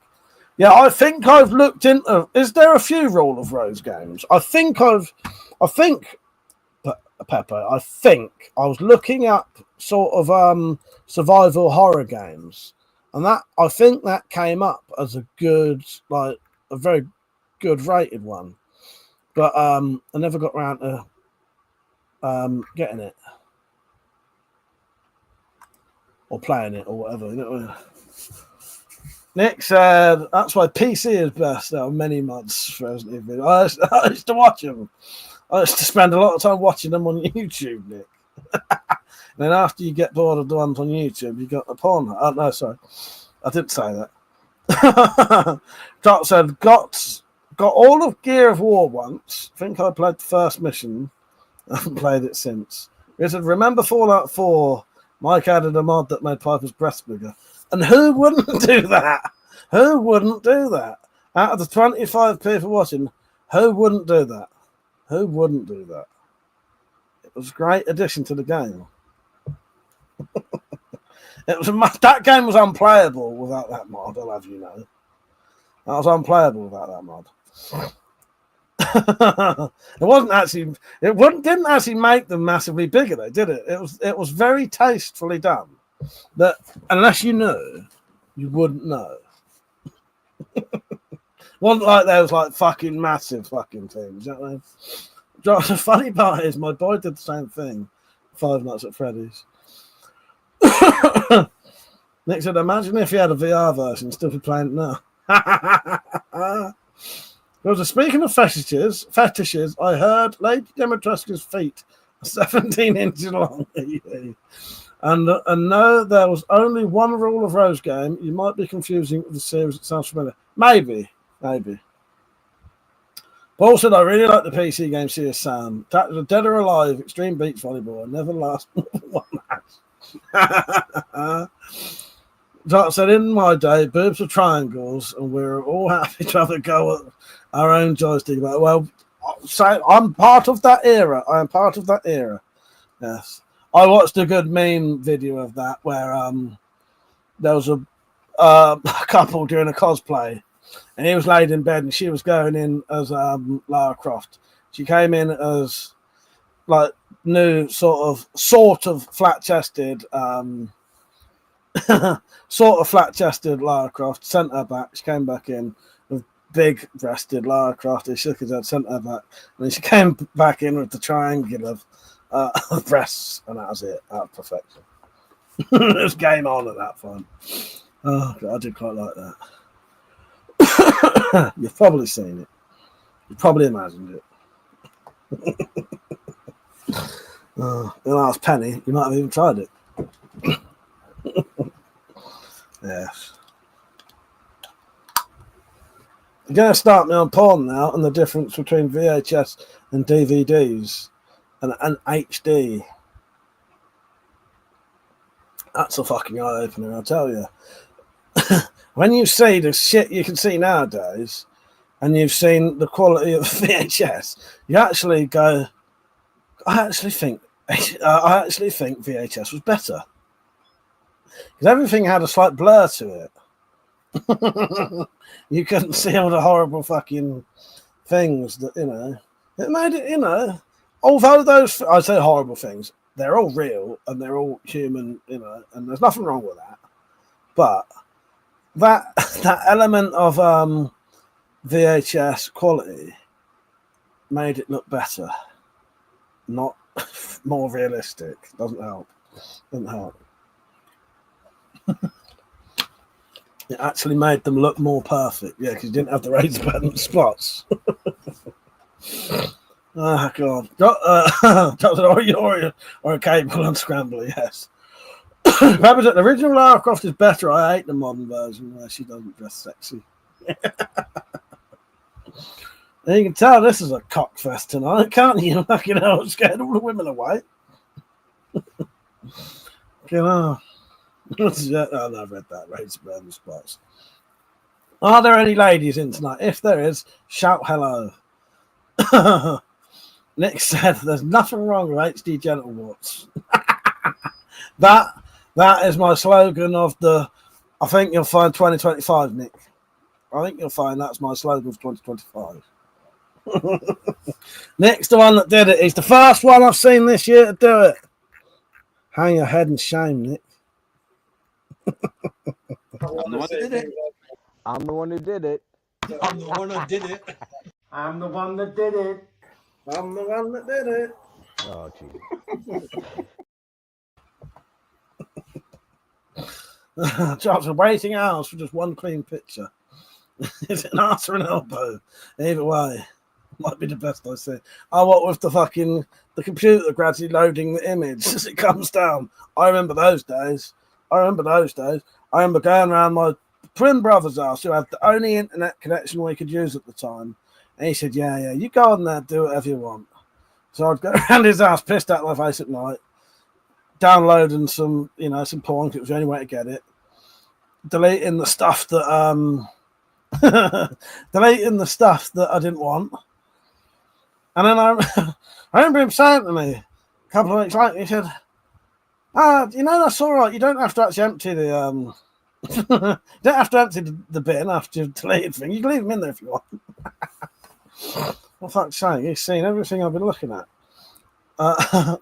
Yeah, I think I've looked into. Is there a few Rule of Rose games? I think, Pepe, I was looking up sort of survival horror games, and that I think that came up as a good, like a very good rated one. But I never got around to getting it or playing it or whatever. You know? Nick said that's why PC is best. There are many mods for Resident Evil. I used to watch them. I used to spend a lot of time watching them on YouTube, Nick. And then after you get bored of the ones on YouTube, you got the porn. Oh, no, sorry. I didn't say that. Doc said, got all of Gear of War once. I think I played the first mission. I haven't played it since. He said, remember Fallout 4? Mike added a mod that made Piper's breasts bigger. And who wouldn't do that? Who wouldn't do that? Out of the 25 people watching, who wouldn't do that? Who wouldn't do that? It was a great addition to the game. That game was unplayable without that mod, I'll have you know. That was unplayable without that mod. Didn't actually make them massively bigger though, did it? It was very tastefully done. That unless you knew, you wouldn't know. Wasn't like there was like fucking massive fucking things. You know what I mean? The funny part is my boy did the same thing. Five Nights at Freddy's. Nick said, imagine if he had a VR version, still be playing it now. Well, speaking of fetishes, I heard Lady Dimitrescu's feet are 17 inches long. And no, there was only one Rule of Rose game. You might be confusing with the series. It sounds familiar. Maybe. Paul said, I really like the PC game Serious Sam. Dead or Alive, Extreme Beach Volleyball. Never last one match. Doc said, in my day, boobs were triangles, and we were all happy to have a go at our own joystick. Well, so I'm part of that era. I am part of that era. Yes. I watched a good meme video of that where there was a couple doing a cosplay, and he was laid in bed, and she was going in as Lara Croft. She came in as like new sort of flat-chested, Lara Croft. Sent her back. She came back in with big-breasted Lara Croft. He shook his head, sent her back, and then she came back in with the triangular breasts, and that was it. Out of perfection. It was game on at that point. Oh God, I did quite like that. You've probably seen it. You've probably imagined it. You'll ask Penny. You might have even tried it. Yes. You're going to start me on porn now and the difference between VHS and DVDs and HD. That's a fucking eye-opener, I'll tell you. When you see the shit you can see nowadays, and you've seen the quality of VHS, you actually go, I actually think VHS was better. Because everything had a slight blur to it. You couldn't see all the horrible fucking things that, it made it, although those, I say horrible things, they're all real and they're all human, and there's nothing wrong with that. But that element of VHS quality made it look better, not more realistic. Doesn't help. It actually made them look more perfect, because you didn't have the razor button spots. Oh God! Or a cable unscrambler, yes. The original Lara Croft is better. I hate the modern version where she doesn't dress sexy. And you can tell this is a cockfest tonight, can't you? Fucking hell, scared all the women away. You know. Yeah, oh, no, I've read that. Rates burn the spots. Are there any ladies in tonight? If there is, shout hello. Nick said, "There's nothing wrong with HD genital warts." that is my slogan of the. I think you'll find 2025, Nick. I think you'll find that's my slogan for 2025. Nick's the one that did it. He's the first one I've seen this year to do it. Hang your head in shame, Nick. I'm the one that did it. I'm the one who did it. I'm the one that did it. I'm the one that did it. I'm the one that did it. Oh, jeez. Jobs are waiting hours for just one clean picture. Is it an arse or an elbow? Either way, might be the best I see. I what with the computer gradually loading the image as it comes down. I remember those days. I remember going around my twin brother's house who had the only internet connection we could use at the time. And he said, yeah, you go on there, do whatever you want. So I'd go around his house, pissed out my face at night, downloading some porn, it was the only way to get it. Deleting the stuff that I didn't want. And then I remember him saying to me a couple of weeks later, he said, that's all right. You don't have to actually empty the the bin after you've deleted things. You can leave them in there if you want. For fuck's sake, he's seen everything I've been looking at.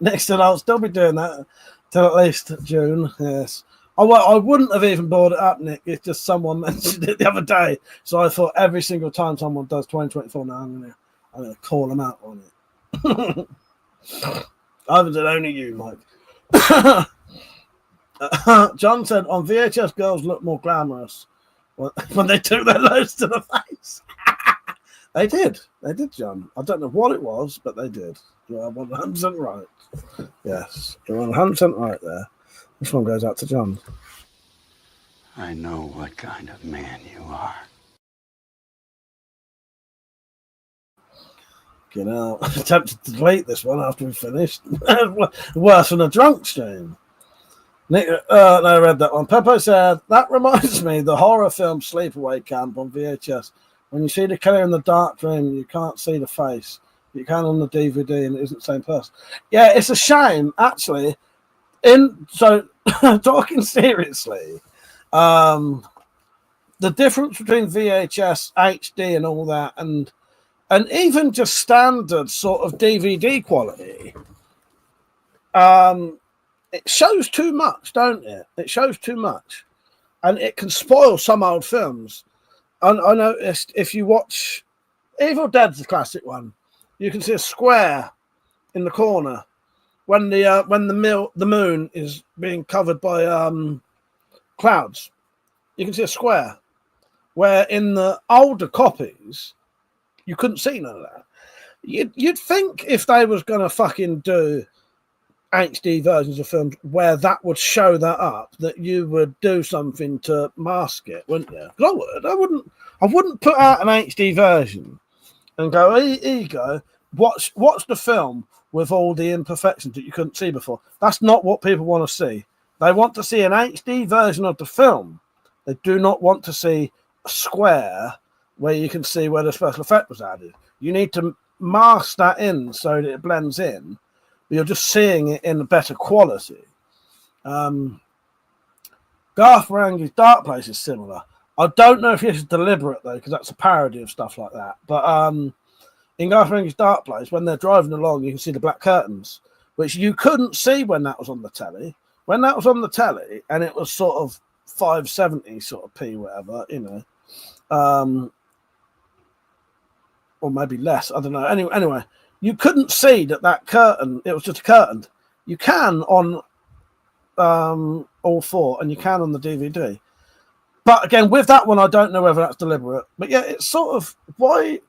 Next year I'll still be doing that till at least June. Yes. I wouldn't have even brought it up, Nick. It's just someone mentioned it the other day. So I thought every single time someone does 2024 now, I'm gonna call them out on it. Other than only you, Mike. John said on VHS, girls look more glamorous when they took their loads to the face. They did, John. I don't know what it was, but they did. You're 100% right. Yes, you're 100% right there. This one goes out to John. I know what kind of man you are. You know, I'm tempted to delete this one after we finished. Worse than a drunk stream. Nick, no, I read that one. Peppo said, that reminds me of the horror film Sleepaway Camp on VHS. When you see the killer in the dark room, you can't see the face. You can on the DVD, and it isn't the same person. Yeah, it's a shame, actually. Talking seriously, the difference between VHS, HD, and all that, and even just standard sort of DVD quality, it shows too much, don't it? It shows too much, and it can spoil some old films. And I noticed if you watch Evil Dead's the classic one, you can see a square in the corner when the moon is being covered by clouds. You can see a square, where in the older copies you couldn't see none of that. You'd think if they was gonna fucking do HD versions of films where that would show that up, that you would do something to mask it, wouldn't you? Because I wouldn't put out an HD version and go, here you go, watch the film with all the imperfections that you couldn't see before. That's not what people want to see. They want to see an HD version of the film. They do not want to see a square where you can see where the special effect was added. You need to mask that in so that it blends in. You're just seeing it in a better quality. Garth Marenghi's Dark Place is similar. I don't know if this is deliberate, though, because that's a parody of stuff like that. But in Garth Marenghi's Dark Place, when they're driving along, you can see the black curtains, which you couldn't see when that was on the telly. When that was on the telly, and it was sort of 570 sort of P, whatever, or maybe less. I don't know. Anyway. You couldn't see that curtain. It was just a curtain. You can on all four, and you can on the DVD. But again, with that one, I don't know whether that's deliberate. But yeah, it's sort of why.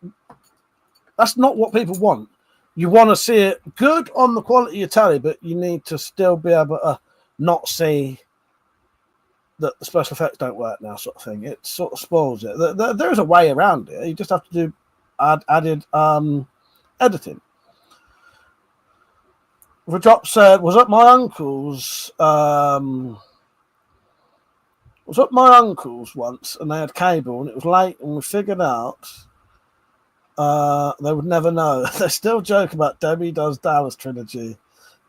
That's not what people want. You want to see it good on the quality of telly, but you need to still be able to not see that the special effects don't work now, sort of thing. It sort of spoils it. There is a way around it. You just have to do added editing. The drop said, was at my uncle's. Was at my uncle's once, and they had cable, and it was late, and we figured out they would never know. They still joke about Debbie Does Dallas trilogy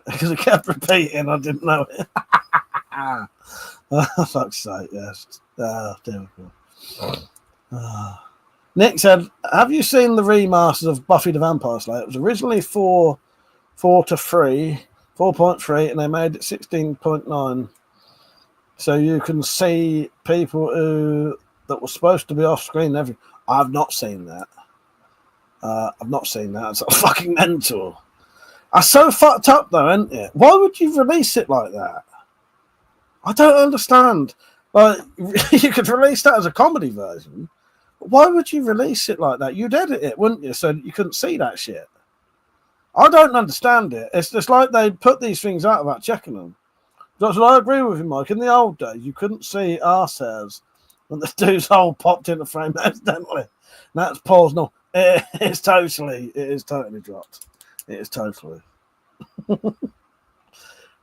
because it kept repeating. I didn't know it. Oh, fuck's sake, yes. Dear God. Nick said, have you seen the remasters of Buffy the Vampire Slayer? It was originally 4.3, and they made it 16.9. So you can see people that were supposed to be off screen. I've not seen that. It's fucking mental. That's so fucked up, though, isn't it? Why would you release it like that? I don't understand. Like, you could release that as a comedy version. But why would you release it like that? You'd edit it, wouldn't you? So you couldn't see that shit. I don't understand it. It's just like they put these things out without checking them. That's what I agree with you, Mike. In the old days, you couldn't see arse hairs when the dude's hole popped in the frame accidentally. That's Paul's no. It is totally dropped. It is totally.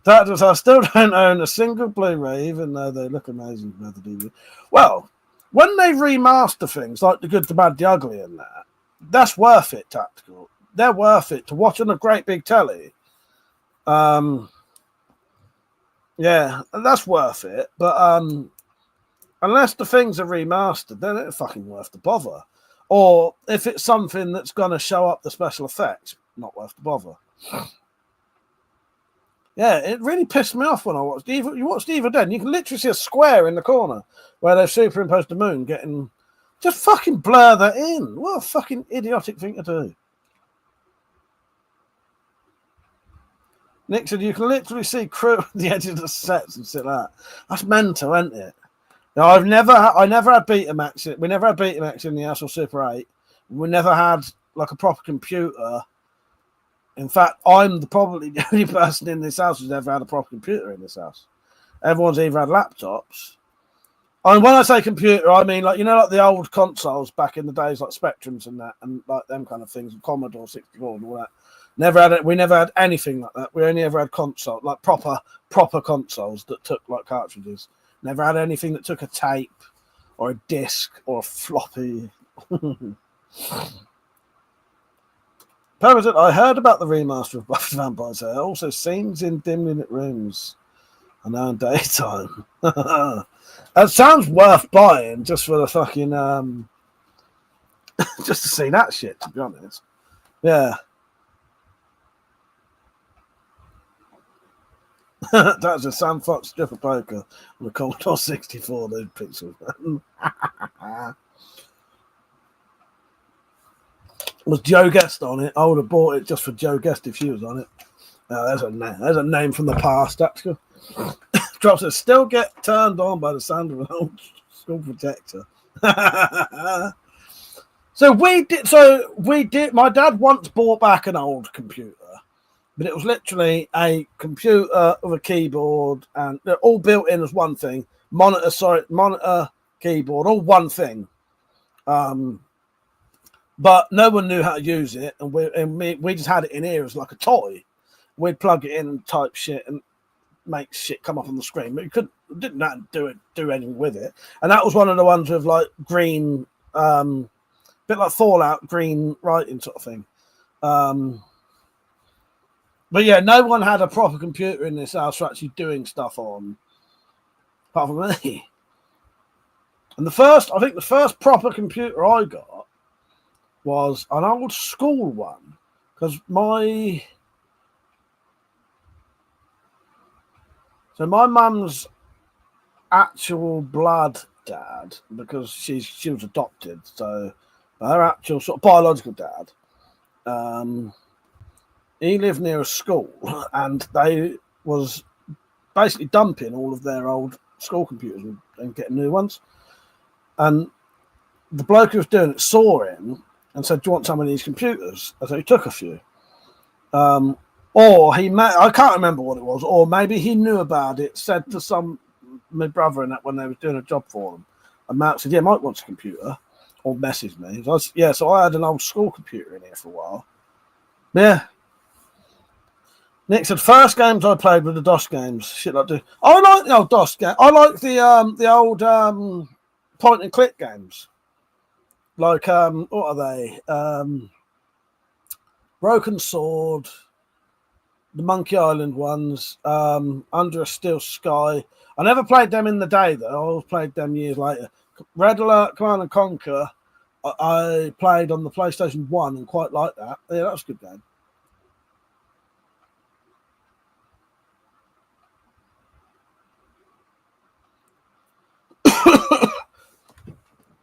That was, I still don't own a single Blu-ray, even though they look amazing with the DVD. Well, when they remaster things like The Good, the Bad, the Ugly and that, that's worth it, Tactical. They're worth it to watch on a great big telly. Yeah, that's worth it. But unless the things are remastered, then it's fucking worth the bother. Or if it's something that's going to show up the special effects, not worth the bother. Yeah, it really pissed me off when I watched Evil. You watched Evil Dead, and you can literally see a square in the corner where they've superimposed the moon getting... Just fucking blur that in. What a fucking idiotic thing to do. Nick said you can literally see crew at the edge of the sets and shit like that. That's mental, isn't it? Now, I never had Betamax. We never had Betamax in the house or Super 8. We never had like a proper computer. In fact, I'm probably the only person in this house who's ever had a proper computer in this house. Everyone's either had laptops. And when I say computer, I mean like like the old consoles back in the days, like Spectrums and that, and like them kind of things, and Commodore 64 and all that. We never had anything like that. We only ever had console, like proper consoles that took like cartridges. Never had anything that took a tape or a disc or a floppy. I heard about the remaster of Buffy the Vampire Slayer. Also, scenes in dim lit rooms are now in daytime. That sounds worth buying just for the fucking just to see that shit. To be honest, yeah. That's a Sam Fox strip of poker on the Commodore 64. Those pixels. Was Joe Guest on it? I would have bought it just for Joe Guest if she was on it. There's a name from the past. Actually, Drops that still get turned on by the sound of an old school projector. So we did. My dad once bought back an old computer. But it was literally a computer with a keyboard, and they're all built in as one thing. Monitor, keyboard, all one thing. But no one knew how to use it, and we just had it in here as like a toy. We'd plug it in and type shit and make shit come up on the screen, but you didn't know how to do anything with it. And that was one of the ones with like green, bit like Fallout, green writing sort of thing. But yeah, no one had a proper computer in this house for actually doing stuff on, apart from me. And I think the first proper computer I got was an old school one, because my mum's actual blood dad, because she was adopted, so her actual sort of biological dad, he lived near a school, and they was basically dumping all of their old school computers and getting new ones. And the bloke who was doing it saw him and said, "Do you want some of these computers?" So he took a few. Or I can't remember what it was, or maybe he knew about it, said to my brother and that when they were doing a job for him. And Matt said, "Yeah, Mike wants a computer," or messaged me. So I had an old school computer in here for a while. Yeah. Nick said first games I played were the DOS games. Shit, I do. I like the old DOS game. I like the old point and click games. Like what are they? Broken Sword, the Monkey Island ones, Under a Steel Sky. I never played them in the day though. I always played them years later. Red Alert, Command and Conquer. I played on the PlayStation 1 and quite liked that. Yeah, that was a good game.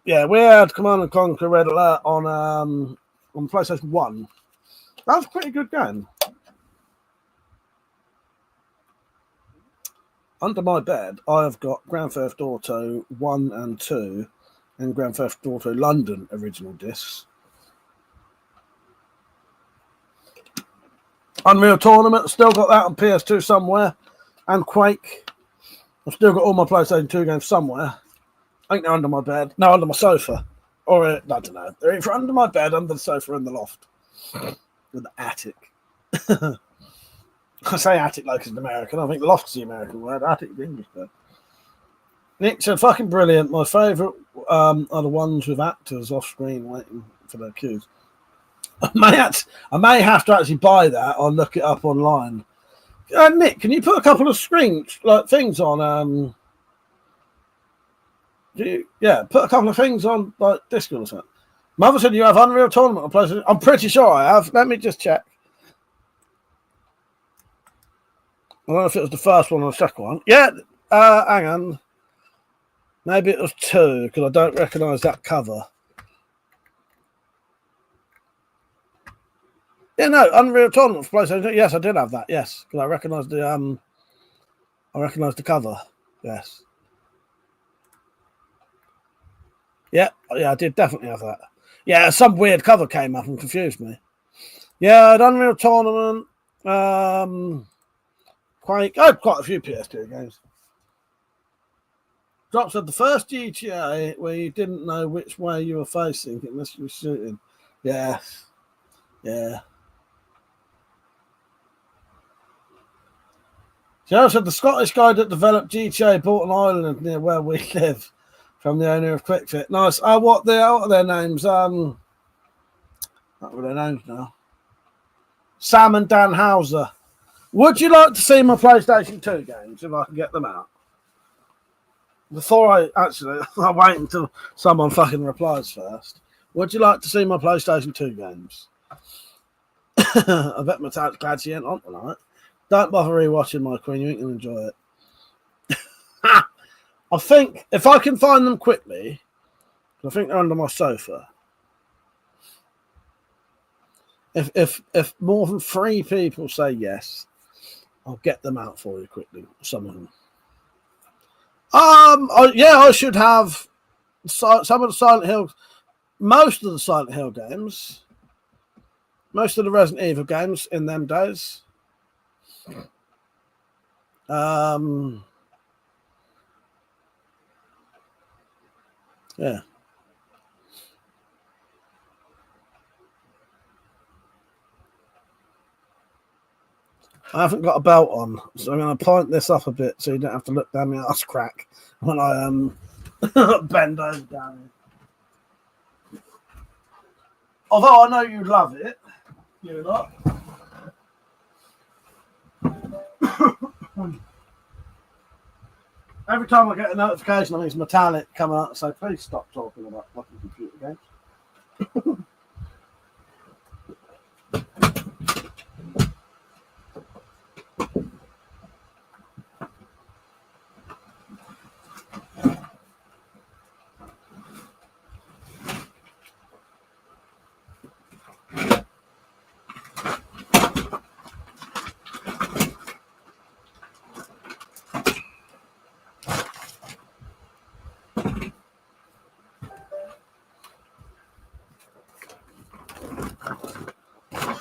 Yeah, we had Command and Conquer Red Alert on PlayStation 1. That was a pretty good game. Under my bed, I have got Grand Theft Auto 1 and 2 and Grand Theft Auto London original discs. Unreal Tournament, still got that on PS2 somewhere. And Quake. I've still got all my PlayStation 2 games somewhere. I think they're under my bed. No, under my sofa. Or, I don't know. They're either under my bed, under the sofa, in the loft. In the attic. I say attic like it's an American. I think loft's the American word. Attic is the English word. Nick said, fucking brilliant. My favourite are the ones with actors off screen waiting for their cues. I may have to actually buy that or look it up online. Nick, can you put a couple of screens, like things on? Put a couple of things on like Discord or something. Mother said you have Unreal Tournament on PlayStation. I'm pretty sure I have. Let me just check. I don't know if it was the first one or the second one. Yeah, hang on. Maybe it was 2 because I don't recognise that cover. Yeah, no, Unreal Tournament for PlayStation. Yes, I did have that. Yes, because I recognised the cover. Yes. Yeah, I did definitely have that. Yeah, some weird cover came up and confused me. Yeah, I had Unreal Tournament. Quite a few PS2 games. Drop said the first GTA where you didn't know which way you were facing unless you were shooting. Yes. Yeah. Joe said the Scottish guy that developed GTA bought an island near where we live from the owner of QuickFit. Nice. What are their names? What were their names now? Sam and Dan Hauser. Would you like to see my PlayStation 2 games if I can get them out? Before I'll wait until someone fucking replies first. Would you like to see my PlayStation 2 games? I bet Metallic's glad she ain't on tonight. Don't bother rewatching my Queen, you ain't gonna enjoy it. I think if I can find them quickly, I think they're under my sofa. If more than 3 people say yes, I'll get them out for you quickly. Some of them. I should have some of the Silent Hill, most of the Silent Hill games, most of the Resident Evil games in them days. Yeah. I haven't got a belt on, so I'm going to point this up a bit so you don't have to look down my ass crack when I bend over down. Although I know you love it, you lot. Every time I get a notification, I think it's Metallic coming up, so please stop talking about fucking computer games.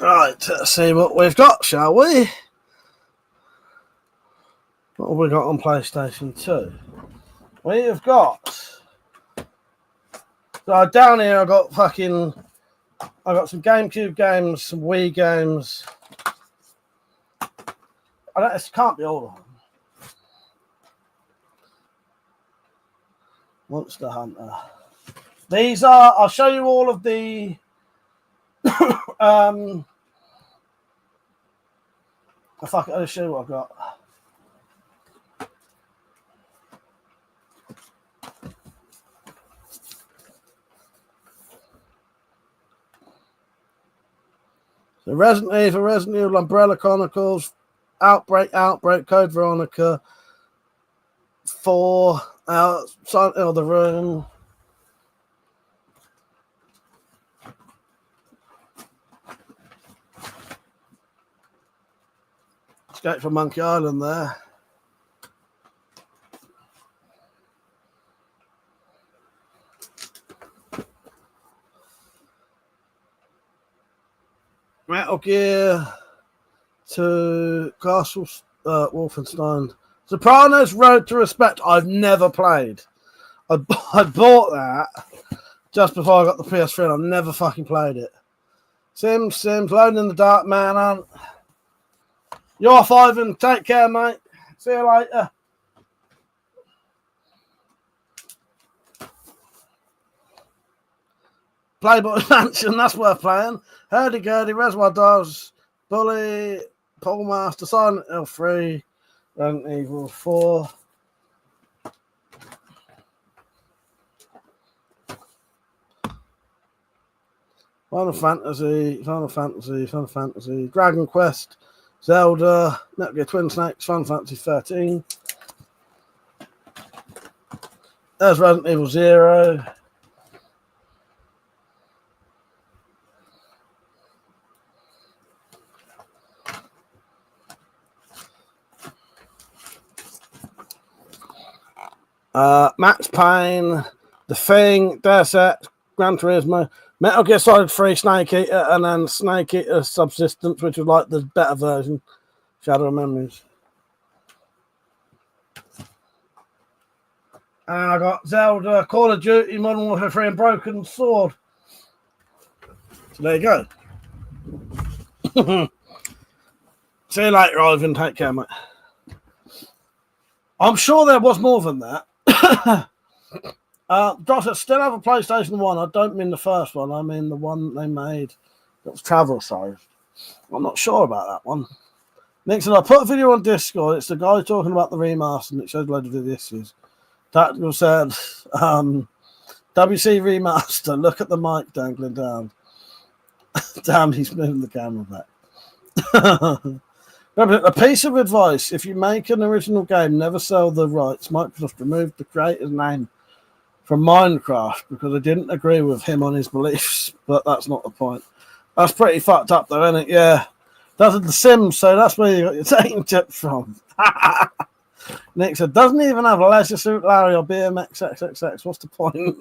Right, let's see what we've got, shall we? What have we got on PlayStation 2? We have got... So down here I got some GameCube games, some Wii games. It can't be all of them. Monster Hunter. These are. I'll show you all of the. Fuck it, I'll show you what I've got. So Resident Evil, Umbrella Chronicles, Outbreak, Code Veronica, 4, Silent Hill, The Room. Escape from Monkey Island there. Metal Gear to Castle Wolfenstein. Sopranos Road to Respect. I've never played. I bought that just before I got the PS3 and I've never fucking played it. Sims, Alone in the Dark, Manhunt. You're off, Ivan. Take care, mate. See you later. Playboy Mansion, that's worth playing. Hurdy-gurdy, Reservoir Dogs, Bully, Paul Master, Silent Hill 3, Resident Evil 4. Final Fantasy, Dragon Quest, Zelda, Metal Gear Twin Snakes, Final Fantasy 13. There's Resident Evil 0. Max Payne, The Thing, Deus Ex, Gran Turismo, Metal Gear Solid 3, Snake Eater, and then Snake Eater Subsistence, which was like the better version. Shadow of Memories. And I got Zelda, Call of Duty, Modern Warfare 3, and Broken Sword. So there you go. See you later, Ivan. Take care, mate. I'm sure there was more than that. Josh, I still have a PlayStation 1. I don't mean the first one. I mean the one they made that was travel size. I'm not sure about that one. Nick said, I put a video on Discord. It's the guy talking about the remaster, and it shows a load of the issues. Tactical said, WC remaster. Look at the mic dangling down. Damn, he's moving the camera back. A piece of advice: if you make an original game, never sell the rights. Microsoft removed the creator's name from Minecraft because I didn't agree with him on his beliefs, but that's not the point. That's pretty fucked up though, isn't it? Yeah. That's The Sims, so that's where you got your taking tips from. Nick said, doesn't even have a Leisure Suit Larry or BMX XXX. What's the point?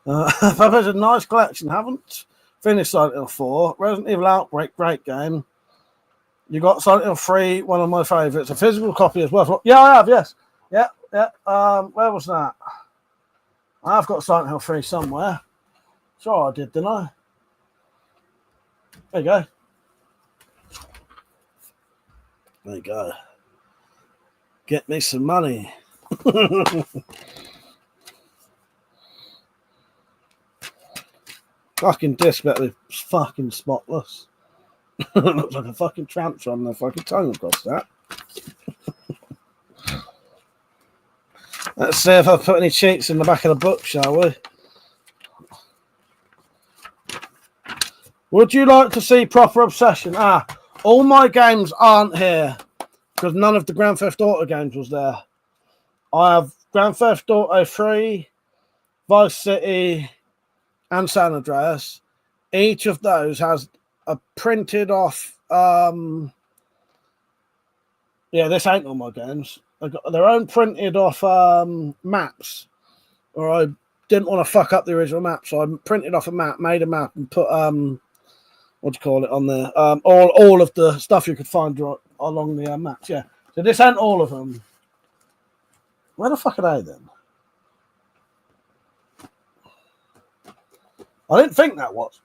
I've had a nice collection. Haven't finished Silent Hill 4. Resident Evil Outbreak, great game. You got Silent Hill 3, one of my favourites. A physical copy as well. Yeah, I have, yes. Yeah. Where was that? I've got Silent Hill 3 somewhere. Sure I did, didn't I? There you go. There you go. Get me some money. Fucking disc better be fucking spotless. Looks like a fucking tramp trying to fucking tongue across that. Let's see if I put any cheats in the back of the book, shall we? Would you like to see Proper Obsession? All my games aren't here because none of the Grand Theft Auto games was there. I have Grand Theft Auto 3, Vice City, and San Andreas. Each of those has a printed off. This ain't all my games. They got their own printed off maps, or I didn't want to fuck up the original map, so I printed off a map, made a map, and put what do you call it on there? All of the stuff you could find along the maps. Yeah. So this ain't all of them. Where the fuck are they then? I didn't think that was.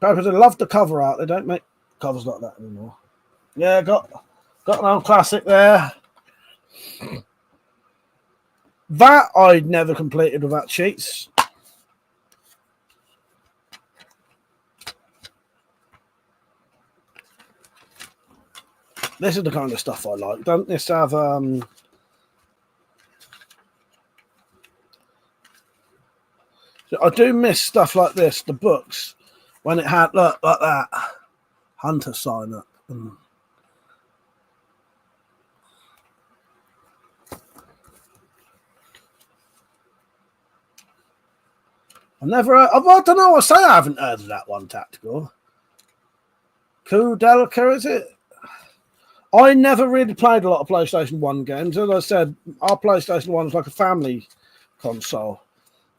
Papers, I love the cover art. They don't make covers like that anymore. Yeah, got an old classic there. That I'd never completed without cheats. This is the kind of stuff I like. Don't this have I do miss stuff like this, the books, when it had look like that hunter sign up. I've never heard, I don't know, I say I haven't heard of that one, Tactical. Kudelica, is it? I never really played a lot of PlayStation 1 games. As I said, our PlayStation 1 was like a family console.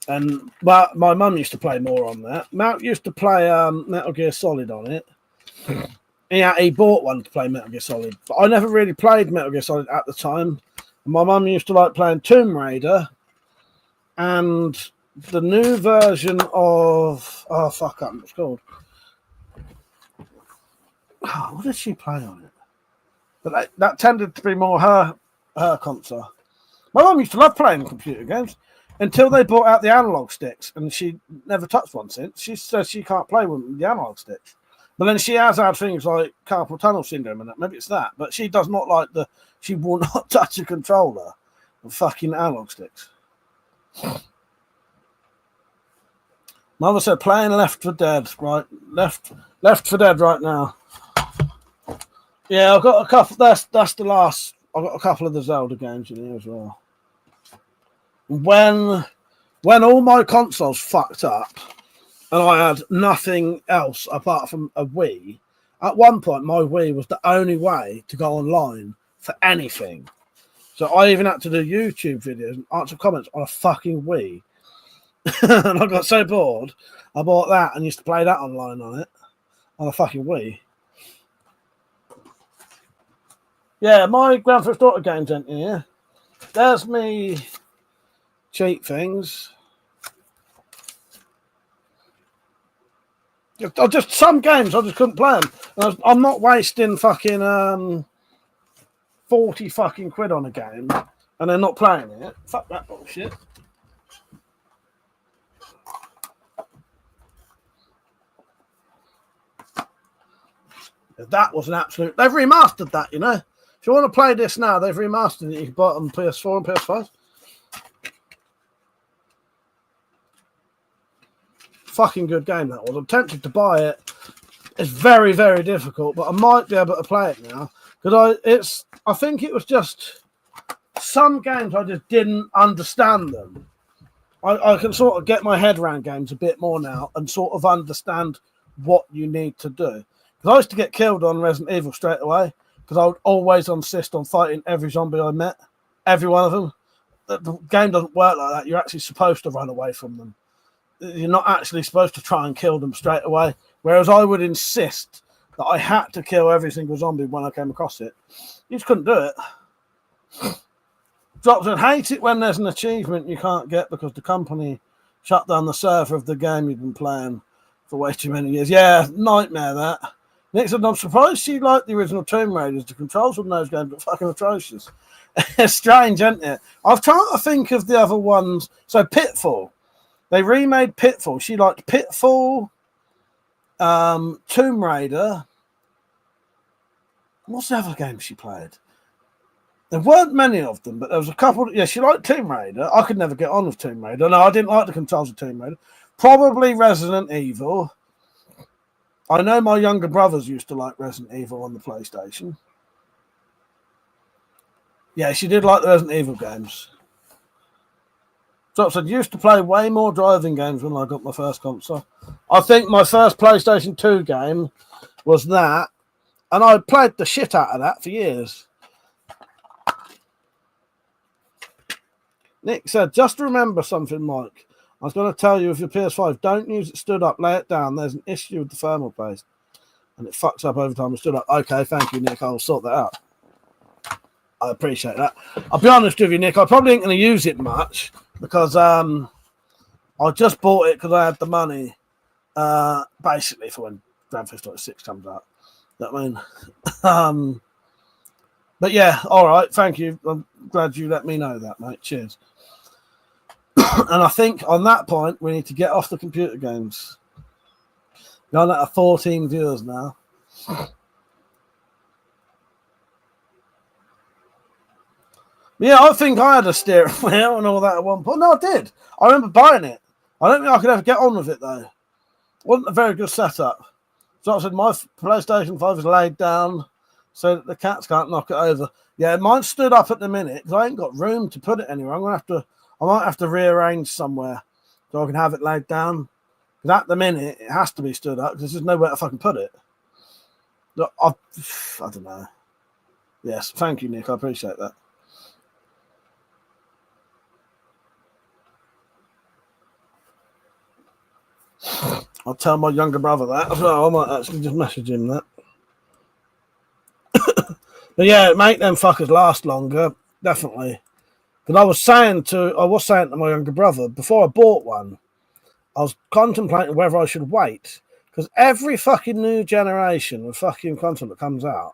And my mum used to play more on that. Matt used to play Metal Gear Solid on it. He bought one to play Metal Gear Solid. But I never really played Metal Gear Solid at the time. My mum used to like playing Tomb Raider. And the new version of... Oh, fuck, I can't remember what it's called. Oh, what did she play on it? But that tended to be more her console. My mum used to love playing computer games until they brought out the analog sticks, and she never touched one since. She says she can't play with the analog sticks. But then she has had things like carpal tunnel syndrome and that. Maybe it's that. But she does not like she will not touch a controller with fucking analog sticks. Mother said playing Left 4 Dead, right? Left 4 Dead right now. Yeah, I've got a couple. That's the last. I've got a couple of the Zelda games in here as well. When all my consoles fucked up and I had nothing else apart from a Wii, at one point my Wii was the only way to go online for anything. So I even had to do YouTube videos and answer comments on a fucking Wii. And I got so bored, I bought that and used to play that online on it, on a fucking Wii. Yeah, my Grand Theft Auto games in here. There's me cheat things. Just some games I just couldn't play them. I'm not wasting fucking 40 fucking quid on a game and then not playing it. Fuck that bullshit. That was an absolute. They've remastered that, you know. If you want to play this now, they've remastered it. You can buy it on PS4 and PS5. Fucking good game that was. I'm tempted to buy it. It's very, very difficult, but I might be able to play it now because I think it was just some games I just didn't understand them. I can sort of get my head around games a bit more now and sort of understand what you need to do. Because I used to get killed on Resident Evil straight away because I would always insist on fighting every zombie I met, every one of them. The game doesn't work like that. You're actually supposed to run away from them. You're not actually supposed to try and kill them straight away. Whereas I would insist that I had to kill every single zombie when I came across it. You just couldn't do it. Drops and hate it when there's an achievement you can't get because the company shut down the server of the game you've been playing for way too many years. Yeah, nightmare that. Nick said, I'm surprised she liked the original Tomb Raiders. The controls on those games are fucking atrocious. It's strange, isn't it? I've tried to think of the other ones. So Pitfall. They remade Pitfall. She liked Pitfall, Tomb Raider. What's the other game she played? There weren't many of them, but there was a couple. Yeah, she liked Tomb Raider. I could never get on with Tomb Raider. No, I didn't like the controls of Tomb Raider. Probably Resident Evil. I know my younger brothers used to like Resident Evil on the PlayStation. Yeah, she did like the Resident Evil games. So I used to play way more driving games when I got my first console. I think my first PlayStation 2 game was that, and I played the shit out of that for years. Nick said, just remember something, Mike. I was going to tell you with your PS5, don't use it stood up, lay it down. There's an issue with the thermal paste. And it fucks up every time it stood up. Okay, thank you, Nick. I'll sort that out. I appreciate that. I'll be honest with you, Nick. I probably ain't going to use it much because I just bought it because I had the money Basically for when Grand Theft Auto 6 comes out. You know what I mean? But yeah, all right, thank you. I'm glad you let me know that, mate. Cheers. And I think on that point, we need to get off the computer games. Gone at 14 viewers now. Yeah, I think I had a steering wheel and all that at one point. No, I did. I remember buying it. I don't think I could ever get on with it, though. Wasn't a very good setup. So I said my PlayStation 5 is laid down so that the cats can't knock it over. Yeah, mine stood up at the minute because I ain't got room to put it anywhere. I might have to rearrange somewhere so I can have it laid down. Because at the minute, it has to be stood up because there's nowhere to fucking put it. I don't know. Yes, thank you, Nick. I appreciate that. I'll tell my younger brother that as well. I might actually just message him that. But yeah, make them fuckers last longer, definitely. But I was saying to my younger brother before I bought one, I was contemplating whether I should wait because every fucking new generation of fucking console that comes out,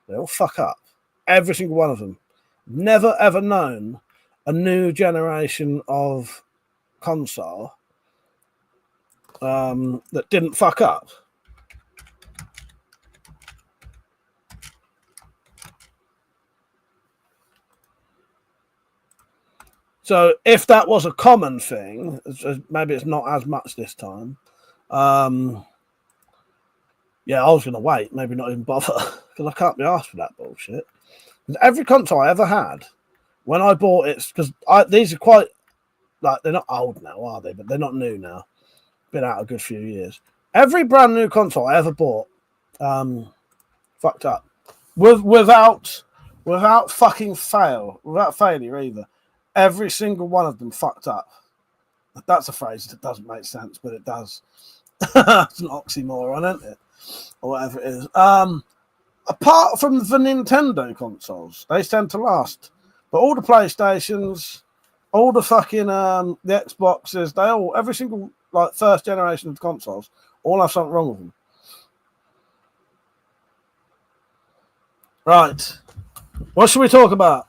they all fuck up. Every single one of them. Never ever known a new generation of console that didn't fuck up. So if that was a common thing, maybe it's not as much this time. Yeah, I was going to wait, maybe not even bother, because I can't be asked for that bullshit. Every console I ever had, when I bought it, because these are quite, like, they're not old now, are they? But they're not new now. Been out a good few years. Every brand new console I ever bought, fucked up. Without fucking without failure either. Every single one of them fucked up. That's a phrase that doesn't make sense, but it does. It's an oxymoron, isn't it? Or whatever it is. Apart from the Nintendo consoles, they tend to last. But all the PlayStations, all the fucking the Xboxes, every single like first generation of consoles, all have something wrong with them. Right. What should we talk about?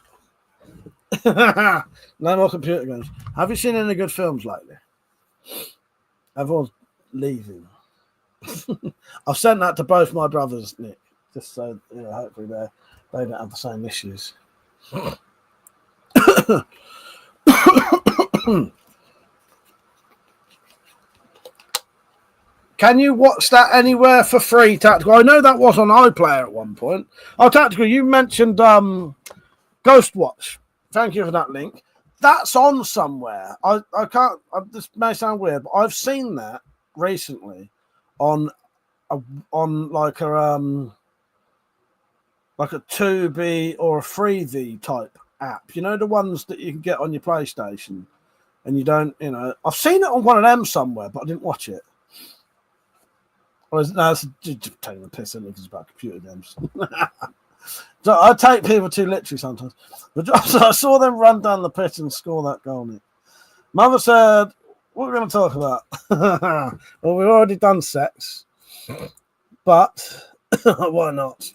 No more computer games. Have you seen any good films lately? Everyone's leaving. I've sent that to both my brothers, Nick, just so hopefully they don't have the same issues. Can you watch that anywhere for free, Tactical? I know that was on iPlayer at one point. Oh, Tactical, you mentioned Ghostwatch. Thank you for that link. That's on somewhere. I can't. This may sound weird, but I've seen that recently on like a 2B or a 3V type app. You know, the ones that you can get on your PlayStation, and you don't. I've seen it on one of them somewhere, but I didn't watch it. It's taking the piss in because it's about computer games. So I take people too literally sometimes. But I saw them run down the pitch and score that goal. Nick. Mother said, what are we going to talk about? Well, we've already done sex. But why not?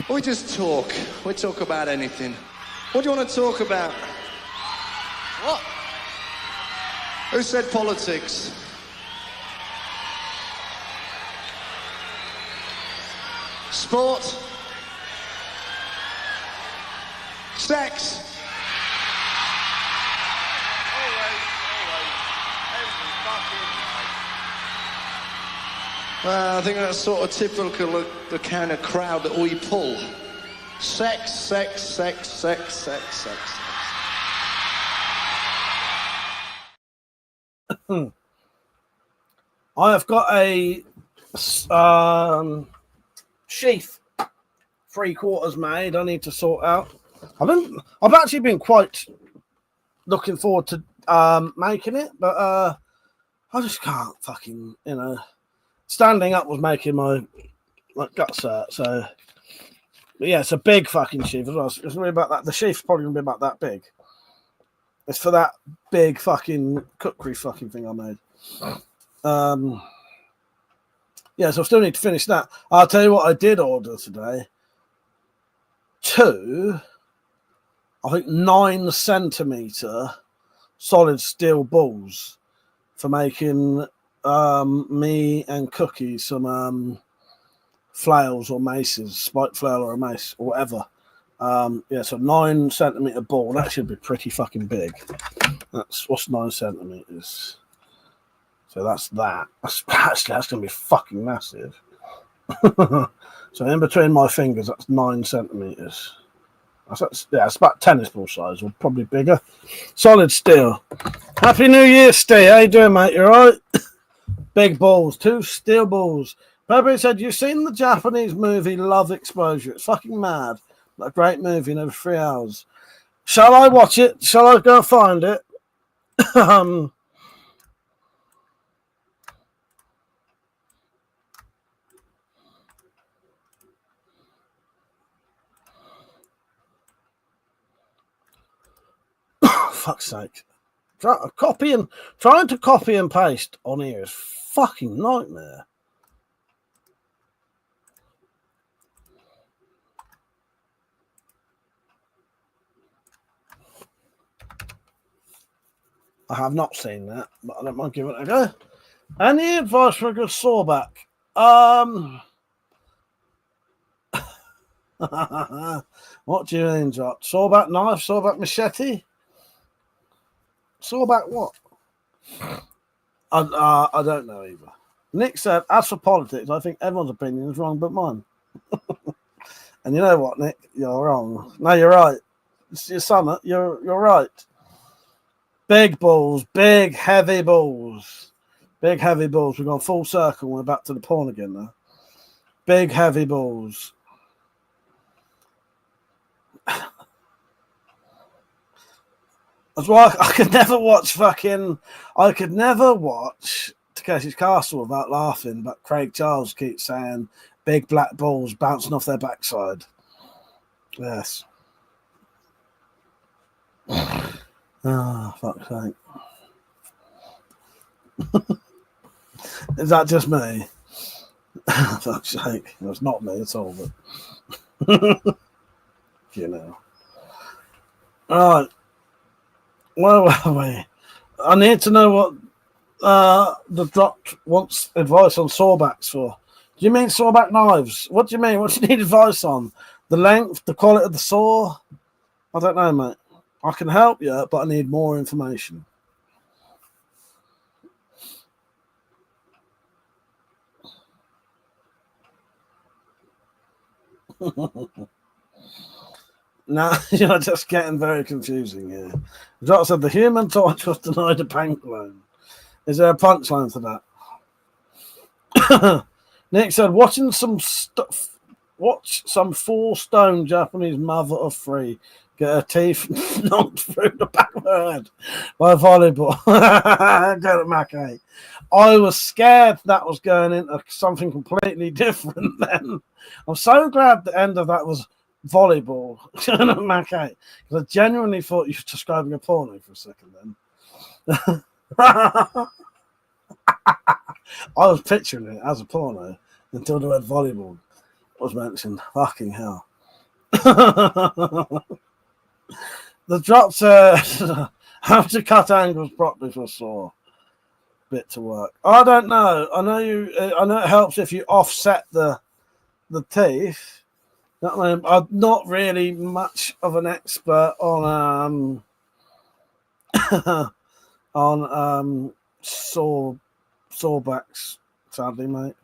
We just talk. We talk about anything. What do you want to talk about? What? Who said politics? Sport? Sex? Well, I think that's sort of typical of the kind of crowd that we pull. Sex, sex, sex, sex, sex, sex, sex. I have got a sheath 3/4 made. I need to sort out. I've actually been quite looking forward to making it, but I just can't fucking standing up was making my guts hurt. So, but yeah, it's a big fucking sheath as well. It's really about that. The sheath's probably gonna be about that big. It's for that big fucking cookery fucking thing I made. Yeah, so I still need to finish that. I'll tell you what I did order today. 2, I think 9cm solid steel balls for making me and Cookie some flails or maces, spike flail or a mace or whatever. Yeah, so 9cm ball. That should be pretty fucking big. That's what's 9cm. So that's that. That's gonna be fucking massive. So in between my fingers, that's 9cm. It's about tennis ball size, or probably bigger. Solid steel. Happy New Year, Steve. How you doing, mate? You alright? Big balls, 2 steel balls. Pepe said, you've seen the Japanese movie Love Exposure. It's fucking mad. A great movie in over 3 hours. Shall I watch it? Shall I go find it? Fuck's sake. Trying to copy and paste on here is fucking nightmare. I have not seen that, but I don't mind giving it a go. Any advice for a good sawback? What do you mean, Jot? Sawback knife, sawback machete? Sawback what? I don't know either. Nick said, as for politics, I think everyone's opinion is wrong but mine. And you know what, Nick? You're wrong. No, you're right. It's your summit. You're right. Big balls, big heavy balls. Big heavy balls. We've gone full circle. We're back to the porn again now. Big heavy balls. That's why I could never watch Takeshi's Castle without laughing, but Craig Charles keeps saying big black balls bouncing off their backside. Yes. Oh, fuck's sake. Is that just me? Fuck's sake. Well, it's not me at all, but you know. Alright. Where were we? I need to know what the Drop wants advice on sawbacks for. Do you mean sawback knives? What do you mean? What do you need advice on? The length, the quality of the saw? I don't know, mate. I can help you, but I need more information. Now you're just getting very confusing here. Drop said the Human Torch was denied a bank loan. Is there a punchline for that? Nick said, watch some 4-stone Japanese mother of 3 get her teeth knocked through the back of her head by a volleyball. Go to Mac 8. I was scared that was going into something completely different then. I'm so glad the end of that was volleyball. Mac 8. Because I genuinely thought you were describing a porno for a second then. I was picturing it as a porno until the word volleyball was mentioned. Fucking hell. The Drop said, how to cut angles properly for a saw. Bit to work. I don't know. I know it helps if you offset the teeth. I'm not really much of an expert on sawbacks, sadly, mate.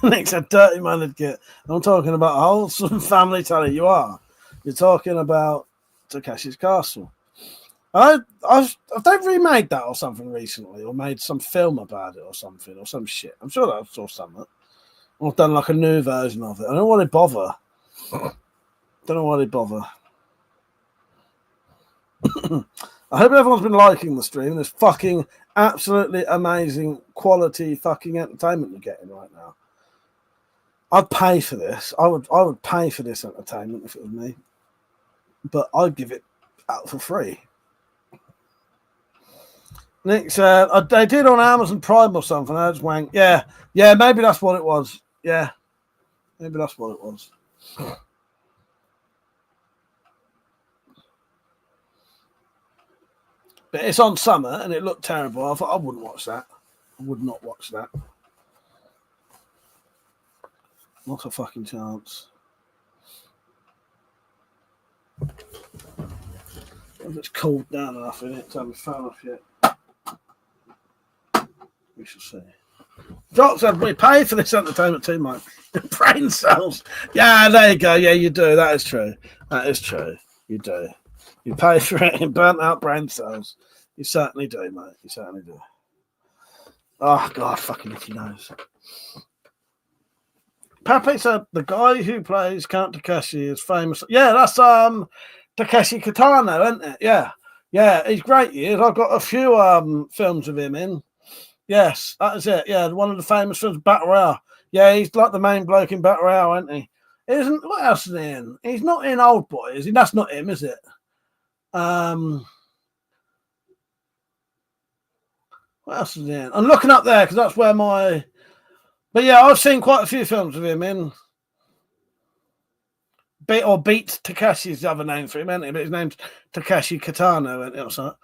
Nick said dirty mannered git. I'm talking about a wholesome family telly. You are. You're talking about Takeshi's Castle. Have they remade that or something recently, or made some film about it or something, or some shit? I'm sure I saw something. Or done like a new version of it. I don't know why they bother. I hope everyone's been liking the stream. There's fucking absolutely amazing quality fucking entertainment you're getting right now. I'd pay for this. I would pay for this entertainment if it was me. But I'd give it out for free. Nick said they did on Amazon Prime or something. I just wank. Yeah, maybe that's what it was. Yeah, maybe that's what it was. But it's on summer and it looked terrible. I thought I wouldn't watch that. I would not watch that. Not a fucking chance. If it's cooled down enough in it to have a fan off yet. We shall see. Jock said we pay for this entertainment too much. Brain cells. Yeah, there you go. Yeah, you do. That is true. That is true. You do. You pay for it in burnt out brain cells. You certainly do, mate. You certainly do. Oh, God, fucking if he knows. Pepe said the guy who plays Count Takeshi is famous. Yeah, that's Takeshi Kitano, isn't it? Yeah. Yeah, he's great. He is. I've got a few films of him in. Yes, that is it. Yeah, one of the famous films, Battle Royale. Yeah, he's like the main bloke in Battle Royale, isn't he? What else is he in? He's not in Old Boy, is he? That's not him, is it? What else is he in? I'm looking up there because that's where my... But yeah, I've seen quite a few films of him in. Beat Takeshi's the other name for him, isn't it? But his name's Takeshi Kitano, isn't it? Or something.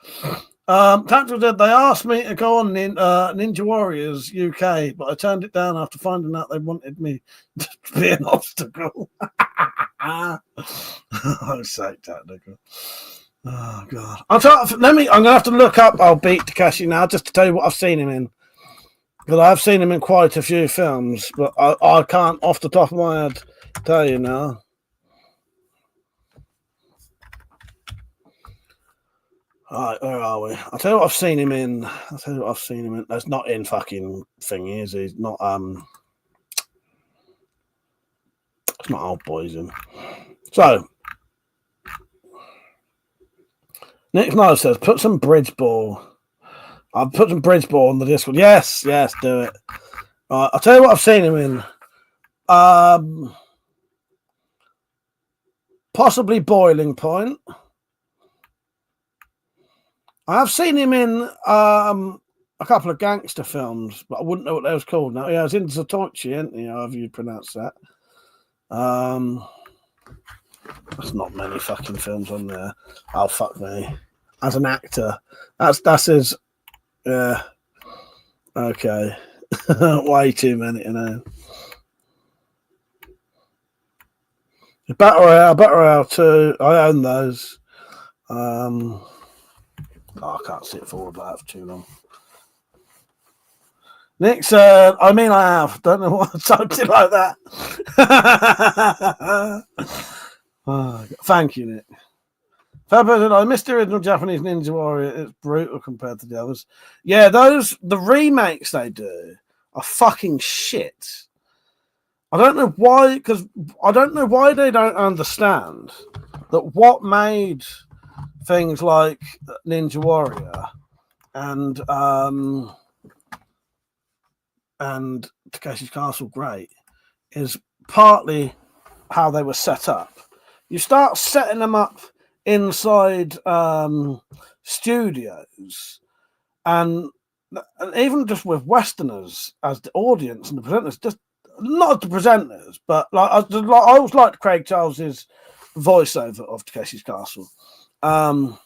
Tactical did. They asked me to go on Ninja Warriors UK, but I turned it down after finding out they wanted me to be an obstacle. I was so tactical. Oh God! I'm gonna have to look up. I'll beat Takeshi now just to tell you what I've seen him in. Because I've seen him in quite a few films, but I can't off the top of my head tell you now. All right, where are we? I'll tell you what I've seen him in. That's not in fucking thingy, is he? He's not it's not Old Boys in. So Nick Snow says put some bridge ball. I'll put some bridge ball on the Discord. Yes, do it. Right, I'll tell you what I've seen him in. Possibly Boiling Point. I've seen him in a couple of gangster films, but I wouldn't know what they was called now. Yeah, I was in Zatoichi, isn't he? However you pronounce that. There's not many fucking films on there. Oh, fuck me. As an actor. That's his... Yeah. Okay. Way too many to know. Battle Royale 2. I own those. I can't sit forward like that for too long. Nick said, I have. Don't know what something like that. Oh, thank you, Nick. I missed the original Japanese Ninja Warrior. It's brutal compared to the others. Yeah, the remakes they do are fucking shit. I don't know why, because I don't know why they don't understand that what made things like Ninja Warrior and Takeshi's Castle great is partly how they were set up. You start setting them up inside studios, and even just with Westerners as the audience and the presenters, just not the presenters, but like I always liked Craig Charles's voiceover of Takeshi's Castle, but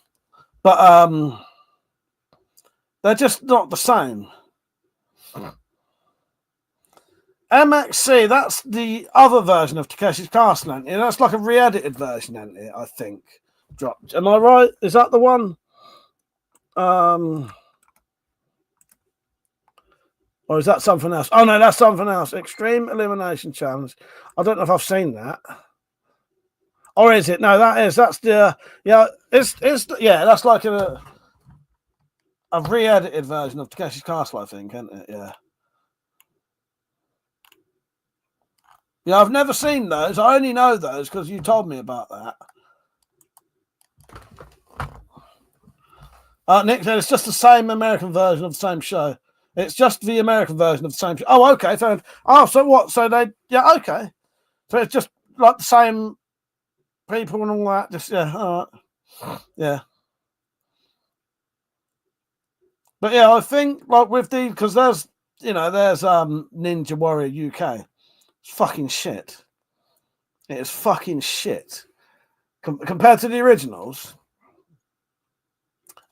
they're just not the same. MXC, that's the other version of Takeshi's Castle, isn't it? That's like a re-edited version, isn't it? I think. Dropped. Am I right? Is that the one? Or is that something else? Oh no, that's something else. Extreme Elimination Challenge. I don't know if I've seen that. Or is it? No, that's the that's like a re-edited version of Takeshi's Castle, I think, isn't it? Yeah. Yeah, I've never seen those. I only know those because you told me about that. Nick said it's just the same American version of the same show. It's just the American version of the same show. Oh, okay. So what? So they, yeah, okay. So it's just like the same people and all that. Just, yeah, all right. Yeah. But yeah, I think like with the because there's Ninja Warrior UK. It's fucking shit. It is fucking shit compared to the originals.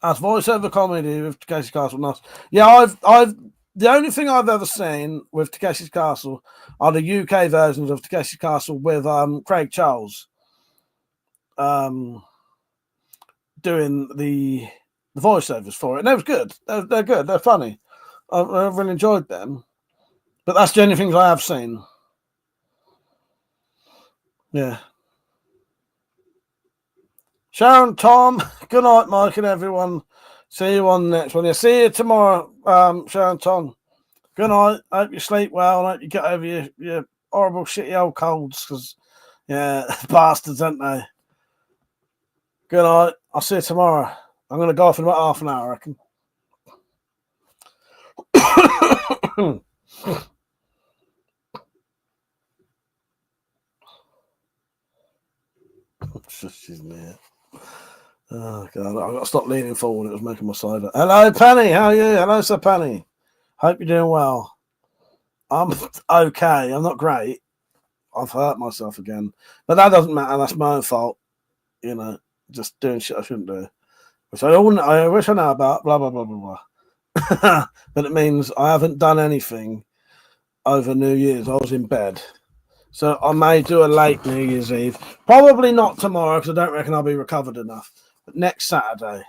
As voiceover comedy with Takeshi's Castle, nice. Yeah, I've the only thing I've ever seen with Takeshi's Castle are the UK versions of Takeshi's Castle with Craig Charles doing the voiceovers for it, and that was good. They're good. They're funny. I've really enjoyed them. But that's the only things I have seen. Yeah. Sharon, Tom, good night, Mike, and everyone. See you on the next one. Yeah, see you tomorrow, Sharon, Tom. Good night. Hope you sleep well. Hope you get over your horrible, shitty old colds, because, yeah, bastards, aren't they? Good night. I'll see you tomorrow. I'm going to go off in about half an hour, I reckon. She's near. Oh, God. I've got to stop leaning forward. It was making my side. Hello, Penny. How are you? Hello, Sir Penny. Hope you're doing well. I'm okay. I'm not great. I've hurt myself again. But that doesn't matter. That's my own fault. You know, just doing shit I shouldn't do. Which I wish I know about. Blah, blah, blah, blah, blah. But it means I haven't done anything over New Year's. I was in bed. So I may do a late New Year's Eve. Probably not tomorrow because I don't reckon I'll be recovered enough. But next Saturday,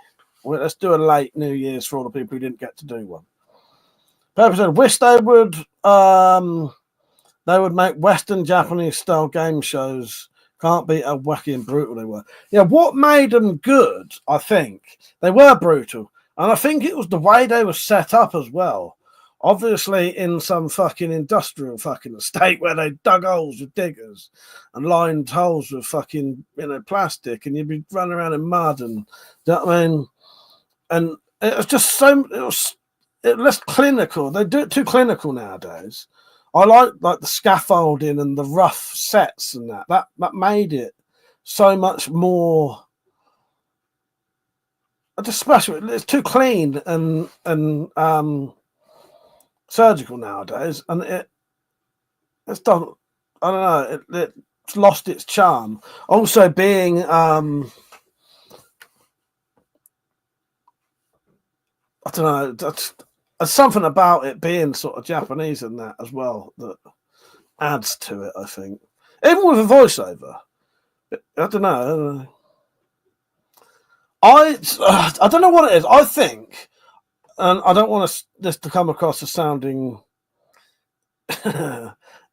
let's do a late New Year's for all the people who didn't get to do one. Pepper said, wish they would make Western Japanese style game shows. Can't beat how wacky and brutal they were. Yeah, what made them good, I think, they were brutal. And I think it was the way they were set up as well. Obviously, in some fucking industrial fucking estate where they dug holes with diggers and lined holes with fucking, plastic, and you'd be running around in mud and, you know what I mean? And it was just less clinical. They do it too clinical nowadays. I like the scaffolding and the rough sets and that made it so much more. Just special. It's too clean and surgical nowadays, and it's done. I don't know. It's lost its charm. Also, being I don't know. There's something about it being sort of Japanese in that as well that adds to it. I think, even with a voiceover, I don't know. I don't know what it is. I think. And I don't want this to come across as sounding.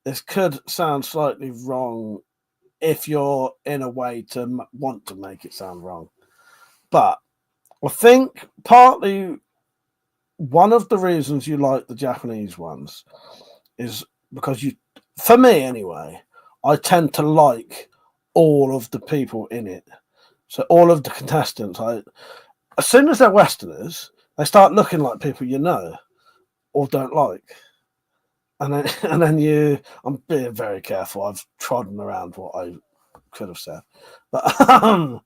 This could sound slightly wrong if you're in a way to want to make it sound wrong. But I think partly one of the reasons you like the Japanese ones is because for me anyway, I tend to like all of the people in it. So all of the contestants, as soon as they're Westerners, they start looking like people you know or don't like. And then I'm being very careful. I've trodden around what I could have said. But I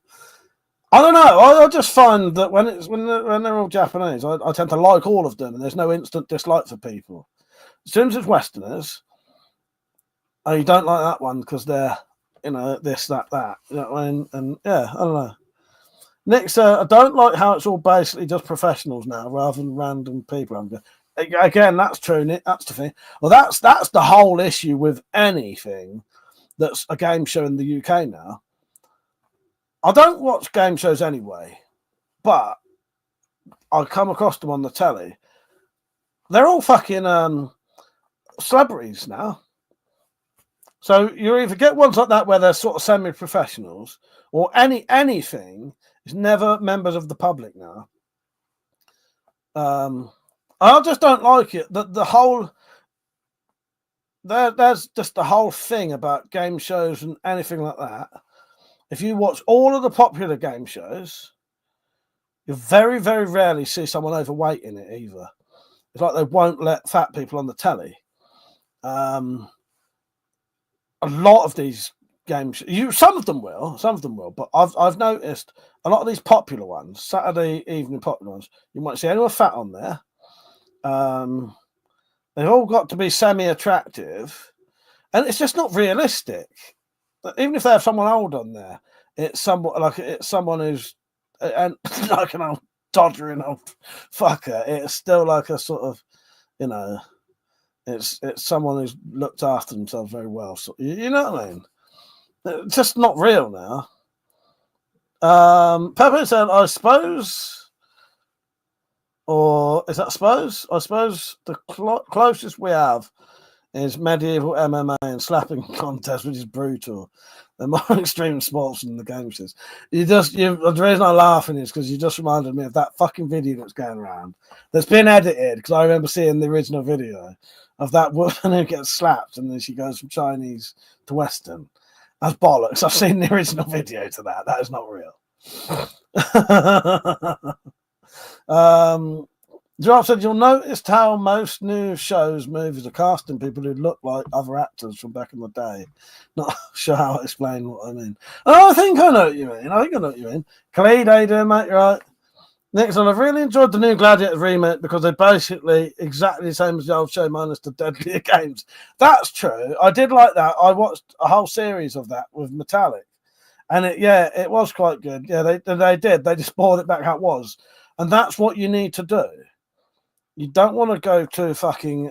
don't know. I just find that when they're all Japanese, I tend to like all of them, and there's no instant dislike for people. As soon as it's Westerners, you don't like that one because they're, this, that. You know what I mean? And yeah, I don't know. Nick, I don't like how it's all basically just professionals now rather than random people. Again, that's true, Nick. That's the thing. Well, that's the whole issue with anything that's a game show in the UK now. I don't watch game shows anyway, but I come across them on the telly. They're all fucking celebrities now. So you either get ones like that where they're sort of semi-professionals, or anything is never members of the public now. I just don't like it. The whole there's just the whole thing about game shows and anything like that. If you watch all of the popular game shows, you very, very rarely see someone overweight in it either. It's like they won't let fat people on the telly. A lot of these games. Some of them will, but I've noticed a lot of these popular ones, Saturday evening popular ones. You might see anyone fat on there. They've all got to be semi-attractive, and it's just not realistic. Even if they have someone old on there, it's someone who's and like an old doddering old fucker. It's still like a sort of, it's someone who's looked after themselves very well. So you know what I mean? It's just not real now. Pepper said, I suppose, or is that suppose? I suppose the closest we have is medieval MMA and slapping contest, which is brutal. They're more extreme sports than the game says. The reason I'm laughing is because you just reminded me of that fucking video that's going around. That's been edited, because I remember seeing the original video of that woman who gets slapped and then she goes from Chinese to Western. That's bollocks. I've seen the original video to that. That is not real. Giraffe said, you'll notice how most new shows, movies are casting people who look like other actors from back in the day. Not sure how to explain what I mean. Oh, I think I know what you mean. Khalid, how you doing, mate? You right? Next one, I've really enjoyed the new Gladiator remake because they're basically exactly the same as the old show minus the deadlier games. That's true. I did like that. I watched a whole series of that with Metallic. And it was quite good. Yeah, they did. They just brought it back how it was. And that's what you need to do. You don't want to go to fucking,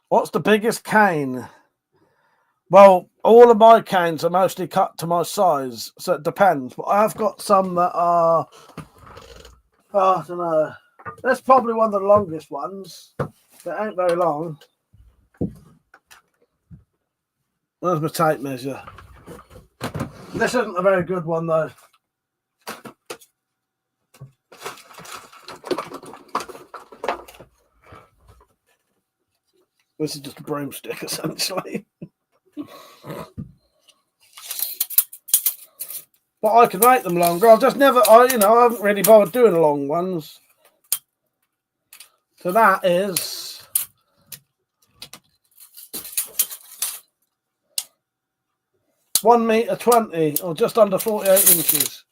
What's the biggest cane? Well, all of my canes are mostly cut to my size, so it depends. But I've got some that are, I don't know. That's probably one of the longest ones. They ain't very long. There's my tape measure. This isn't a very good one, though. This is just a broomstick, essentially. But I can make them longer. I haven't really bothered doing long ones. So that is 1.20 meters, or just under 48 inches.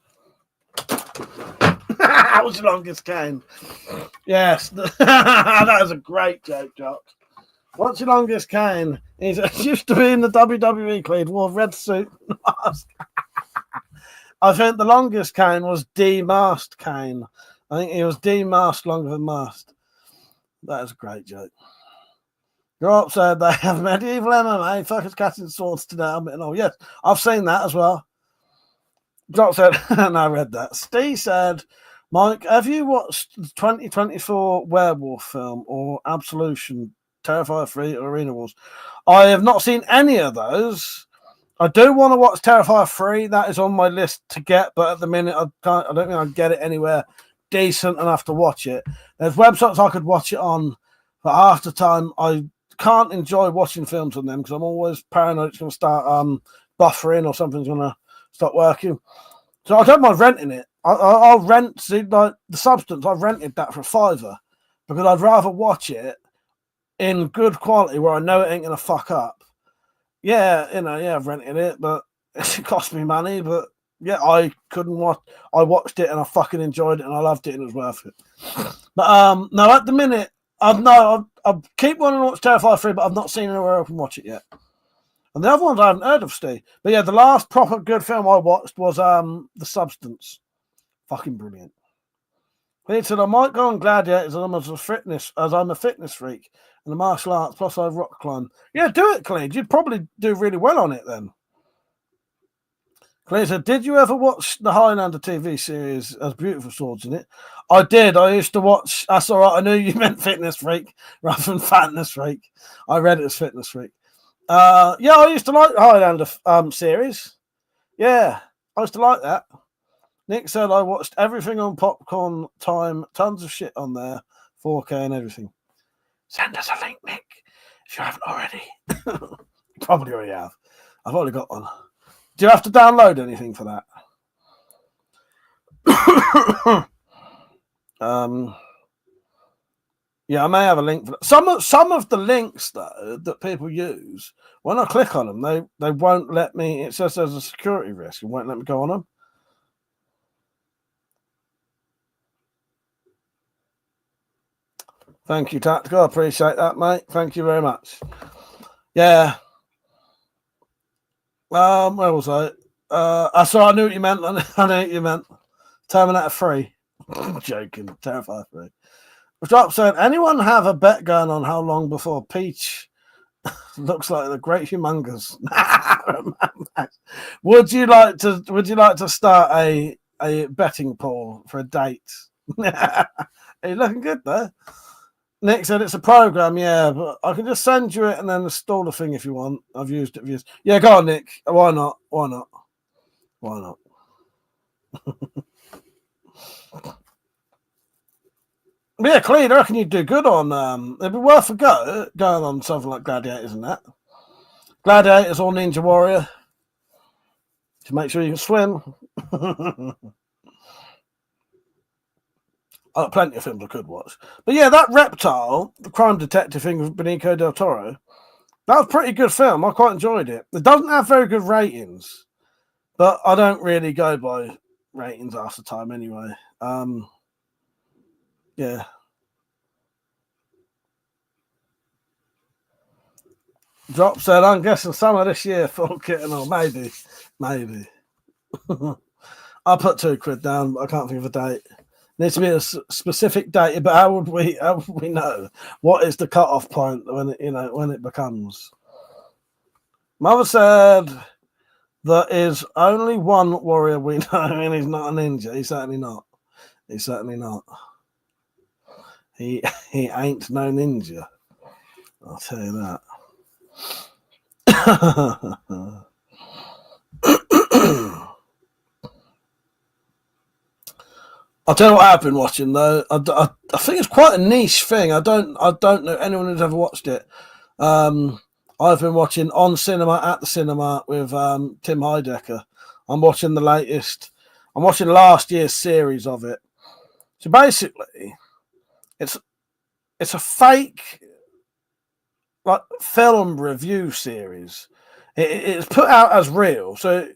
That was the longest cane. Yes, that is a great joke, Jock. What's your longest cane? He used to be in the WWE, Cleed, wore a red suit and mask. I think the longest cane was D-masked cane. I think he was D-masked longer than masked. That is a great joke. Europe said they have medieval MMA, fuckers catching swords today. Yes, I've seen that as well. Drop said, and I read that. Steve said, Mike, have you watched the 2024 werewolf film or Absolution, Terrifier 3 or Arena Wars? I have not seen any of those. I do want to watch Terrifier 3. That is on my list to get, but at the minute I don't think I'd get it anywhere decent enough to watch it. There's websites I could watch it on, but half the time I can't enjoy watching films on them because I'm always paranoid it's going to start buffering or something's going to stop working. So I don't mind renting it. I'll rent the Substance. I've rented that for $5 because I'd rather watch it in good quality where I know it ain't going to fuck up. I've rented it, but it cost me money. But yeah, I couldn't watch. I watched it and I fucking enjoyed it and I loved it and it was worth it. But no, at the minute, I keep wanting to watch Terrifier 3, but I've not seen anywhere I can watch it yet. And the other ones I haven't heard of, Steve. But yeah, the last proper good film I watched was The Substance. Fucking brilliant. He said I might go on Gladiators as I'm a fitness freak and a martial arts, plus I rock climb. Yeah, do it, Cleed. You'd probably do really well on it then. Cleed said, did you ever watch the Highlander TV series Has Beautiful Swords in it? I did. I used to watch. That's all right. I knew you meant fitness freak rather than fatness freak. I read it as fitness freak. I used to like the Highlander series. Yeah, I used to like that. Nick said I watched everything on Popcorn Time. Tons of shit on there. 4K and everything. Send us a link, Nick, if you haven't already. You probably already have. I've already got one. Do you have to download anything for that? Yeah, I may have a link for that. Some of the links though that people use, when I click on them, they won't let me. It says there's a security risk. It won't let me go on them. Thank you, Tactical. I appreciate that, mate. Thank you very much. Yeah. Where was I? I saw. I knew what you meant. I knew what you meant. Terminator 3. Joking. Terrifier 3. Drop said, anyone have a bet going on how long before Peach looks like the Great Humongous? Would you like to start a betting pool for a date? Are you looking good there? Nick said it's a program, yeah, but I can just send you it and then install the thing if you want. I've used it. Yeah, go on, Nick. Why not? Why not? Why not? But yeah, Clean, I reckon you'd do good on it'd be worth a go going on something like Gladiators and that. Gladiators or Ninja Warrior. To make sure you can swim. Plenty of films I could watch. But yeah, that Reptile, the crime detective thing with Benicio del Toro, that was a pretty good film. I quite enjoyed it. It doesn't have very good ratings, but I don't really go by ratings half the time anyway. Yeah. Drop said, I'm guessing summer this year, full kit and all. Maybe. I'll put £2 down, but I can't think of a date. Needs to be a specific date, but how would we know what is the cutoff point when it becomes? Mother said there is only one warrior we know, and he's not a ninja. He's certainly not. He ain't no ninja. I'll tell you that. I'll tell you what I've been watching though. I think it's quite a niche thing. I don't know anyone who's ever watched it. I've been watching On Cinema at the Cinema with Tim Heidecker. I'm watching the latest. I'm watching last year's series of it. So basically, it's a fake like film review series. It's put out as real. So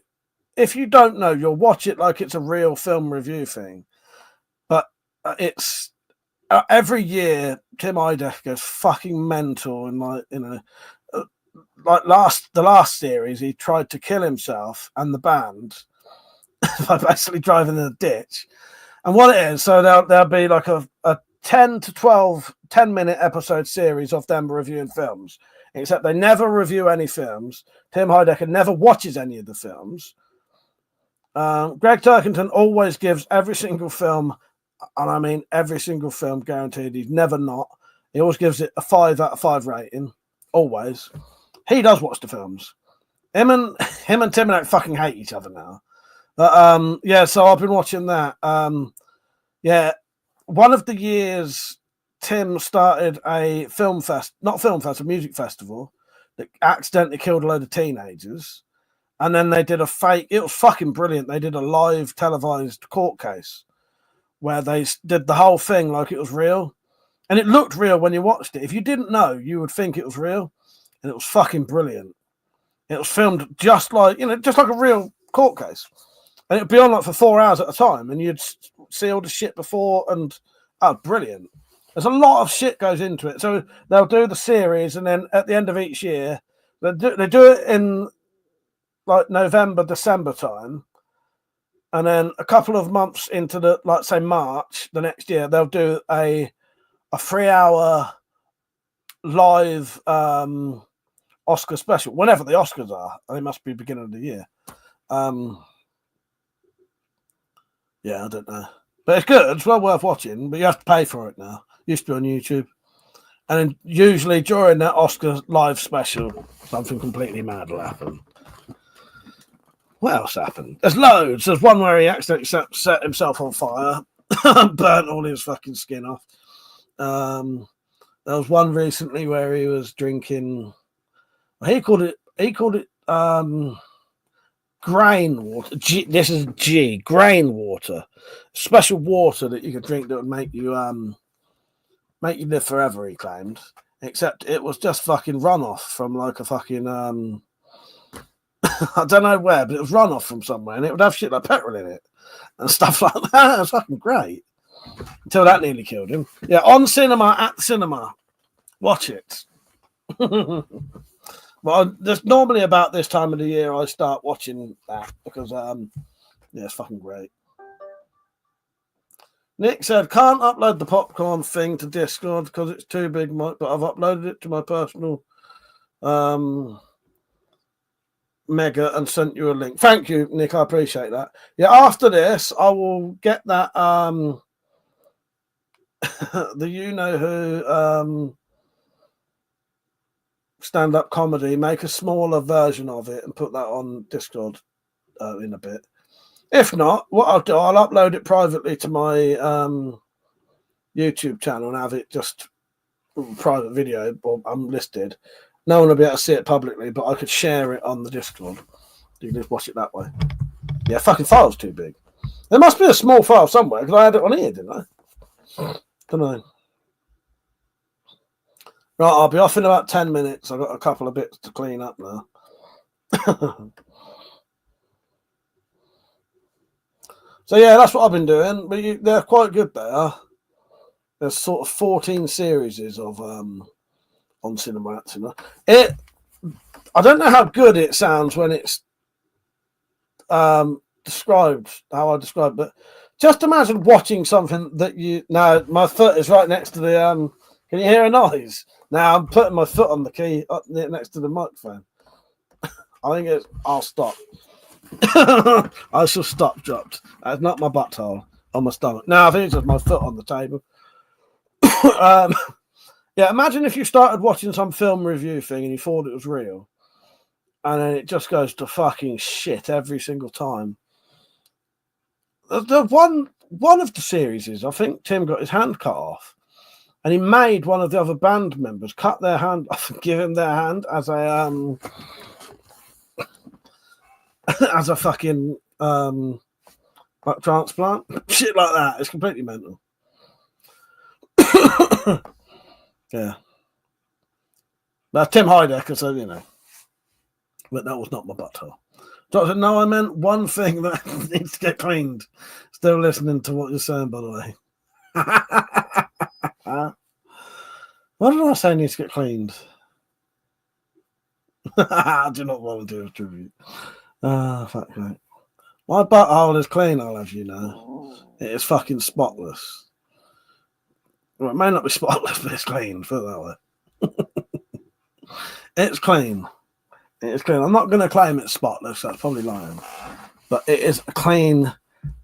if you don't know, you'll watch it like it's a real film review thing. But it's every year Tim Heidecker's fucking mental and like the last series he tried to kill himself and the band by basically driving in a ditch. And what it is, so there'll be like a 10 to 12 10-minute episode series of them reviewing films, except they never review any films. Tim Heidecker never watches any of the films. Greg Turkington always gives every single film, and I mean every single film guaranteed. He's never not. He always gives it a 5 out of 5 rating. Always. He does watch the films. Him and Tim fucking hate each other now. But yeah, so I've been watching that. Yeah, one of the years Tim started a music festival that accidentally killed a load of teenagers. And then they did it was fucking brilliant. They did a live televised court case where they did the whole thing like it was real. And it looked real when you watched it. If you didn't know, you would think it was real. And it was fucking brilliant. It was filmed just like a real court case. And it'd be on like for 4 hours at a time. And you'd see all the shit before and, brilliant. There's a lot of shit goes into it. So they'll do the series and then at the end of each year, they do it in like November, December time. And then a couple of months into the, like say March, the next year, they'll do a 3-hour live Oscar special, whenever the Oscars are. They must be beginning of the year. Yeah, I don't know. But it's good. It's well worth watching, but you have to pay for it now. Used to be on YouTube. And then usually during that Oscar live special, something completely mad will happen. What else happened? There's loads. There's one where he accidentally set himself on fire, burnt all his fucking skin off. There was one recently where he was drinking. He called it grain water. This is grain water. Special water that you could drink that would make you make you live forever, he claimed. Except it was just fucking runoff from like a fucking I don't know where, but it was runoff from somewhere, and it would have shit like petrol in it and stuff like that. It was fucking great. Until that nearly killed him. Yeah, on cinema, at cinema. Watch it. Well, there's normally about this time of the year I start watching that because yeah, it's fucking great. Nick said, can't upload the popcorn thing to Discord because it's too big, but I've uploaded it to my personal Mega and sent you a link. Thank you, Nick. I appreciate that. Yeah, after this, I will get that the you know who stand-up comedy, make a smaller version of it and put that on Discord in a bit. If not, what I'll do, I'll upload it privately to my YouTube channel and have it just private video or unlisted. No one will be able to see it publicly, but I could share it on the Discord. You can just watch it that way. Yeah, fucking file's too big. There must be a small file somewhere because I had it on here, didn't I? Don't know. Right, I'll be off in about 10 minutes. I've got a couple of bits to clean up now. So, yeah, that's what I've been doing. But they're quite good there. There's sort of 14 series of on Cinema at Cinema. I don't know how good it sounds when it's described, how I describe, but just imagine watching something that you... Now, my foot is right next to the... Can you hear a noise? Now I'm putting my foot on the key up next to the microphone. I think it's... I'll stop. I shall stop dropped. That's not my butthole on my stomach. No, I think it's just my foot on the table. Yeah, imagine if you started watching some film review thing and you thought it was real. And then it just goes to fucking shit every single time. The one of the series is, I think Tim got his hand cut off. And he made one of the other band members cut their hand off and give him their hand as a as a fucking like transplant. Shit like that. It's completely mental. Yeah. That's Tim Heidecker, so you know. But that was not my butthole. Doctor, no, I meant one thing that needs to get cleaned. Still listening to what you're saying, by the way. What did I say needs to get cleaned? I do not want to do a tribute. Fuck mate. My butthole is clean, I'll have you know. It is fucking spotless. Well, it may not be spotless, but it's clean. Put it that way. It's clean. It's clean. I'm not going to claim it's spotless. That's probably lying. But it is clean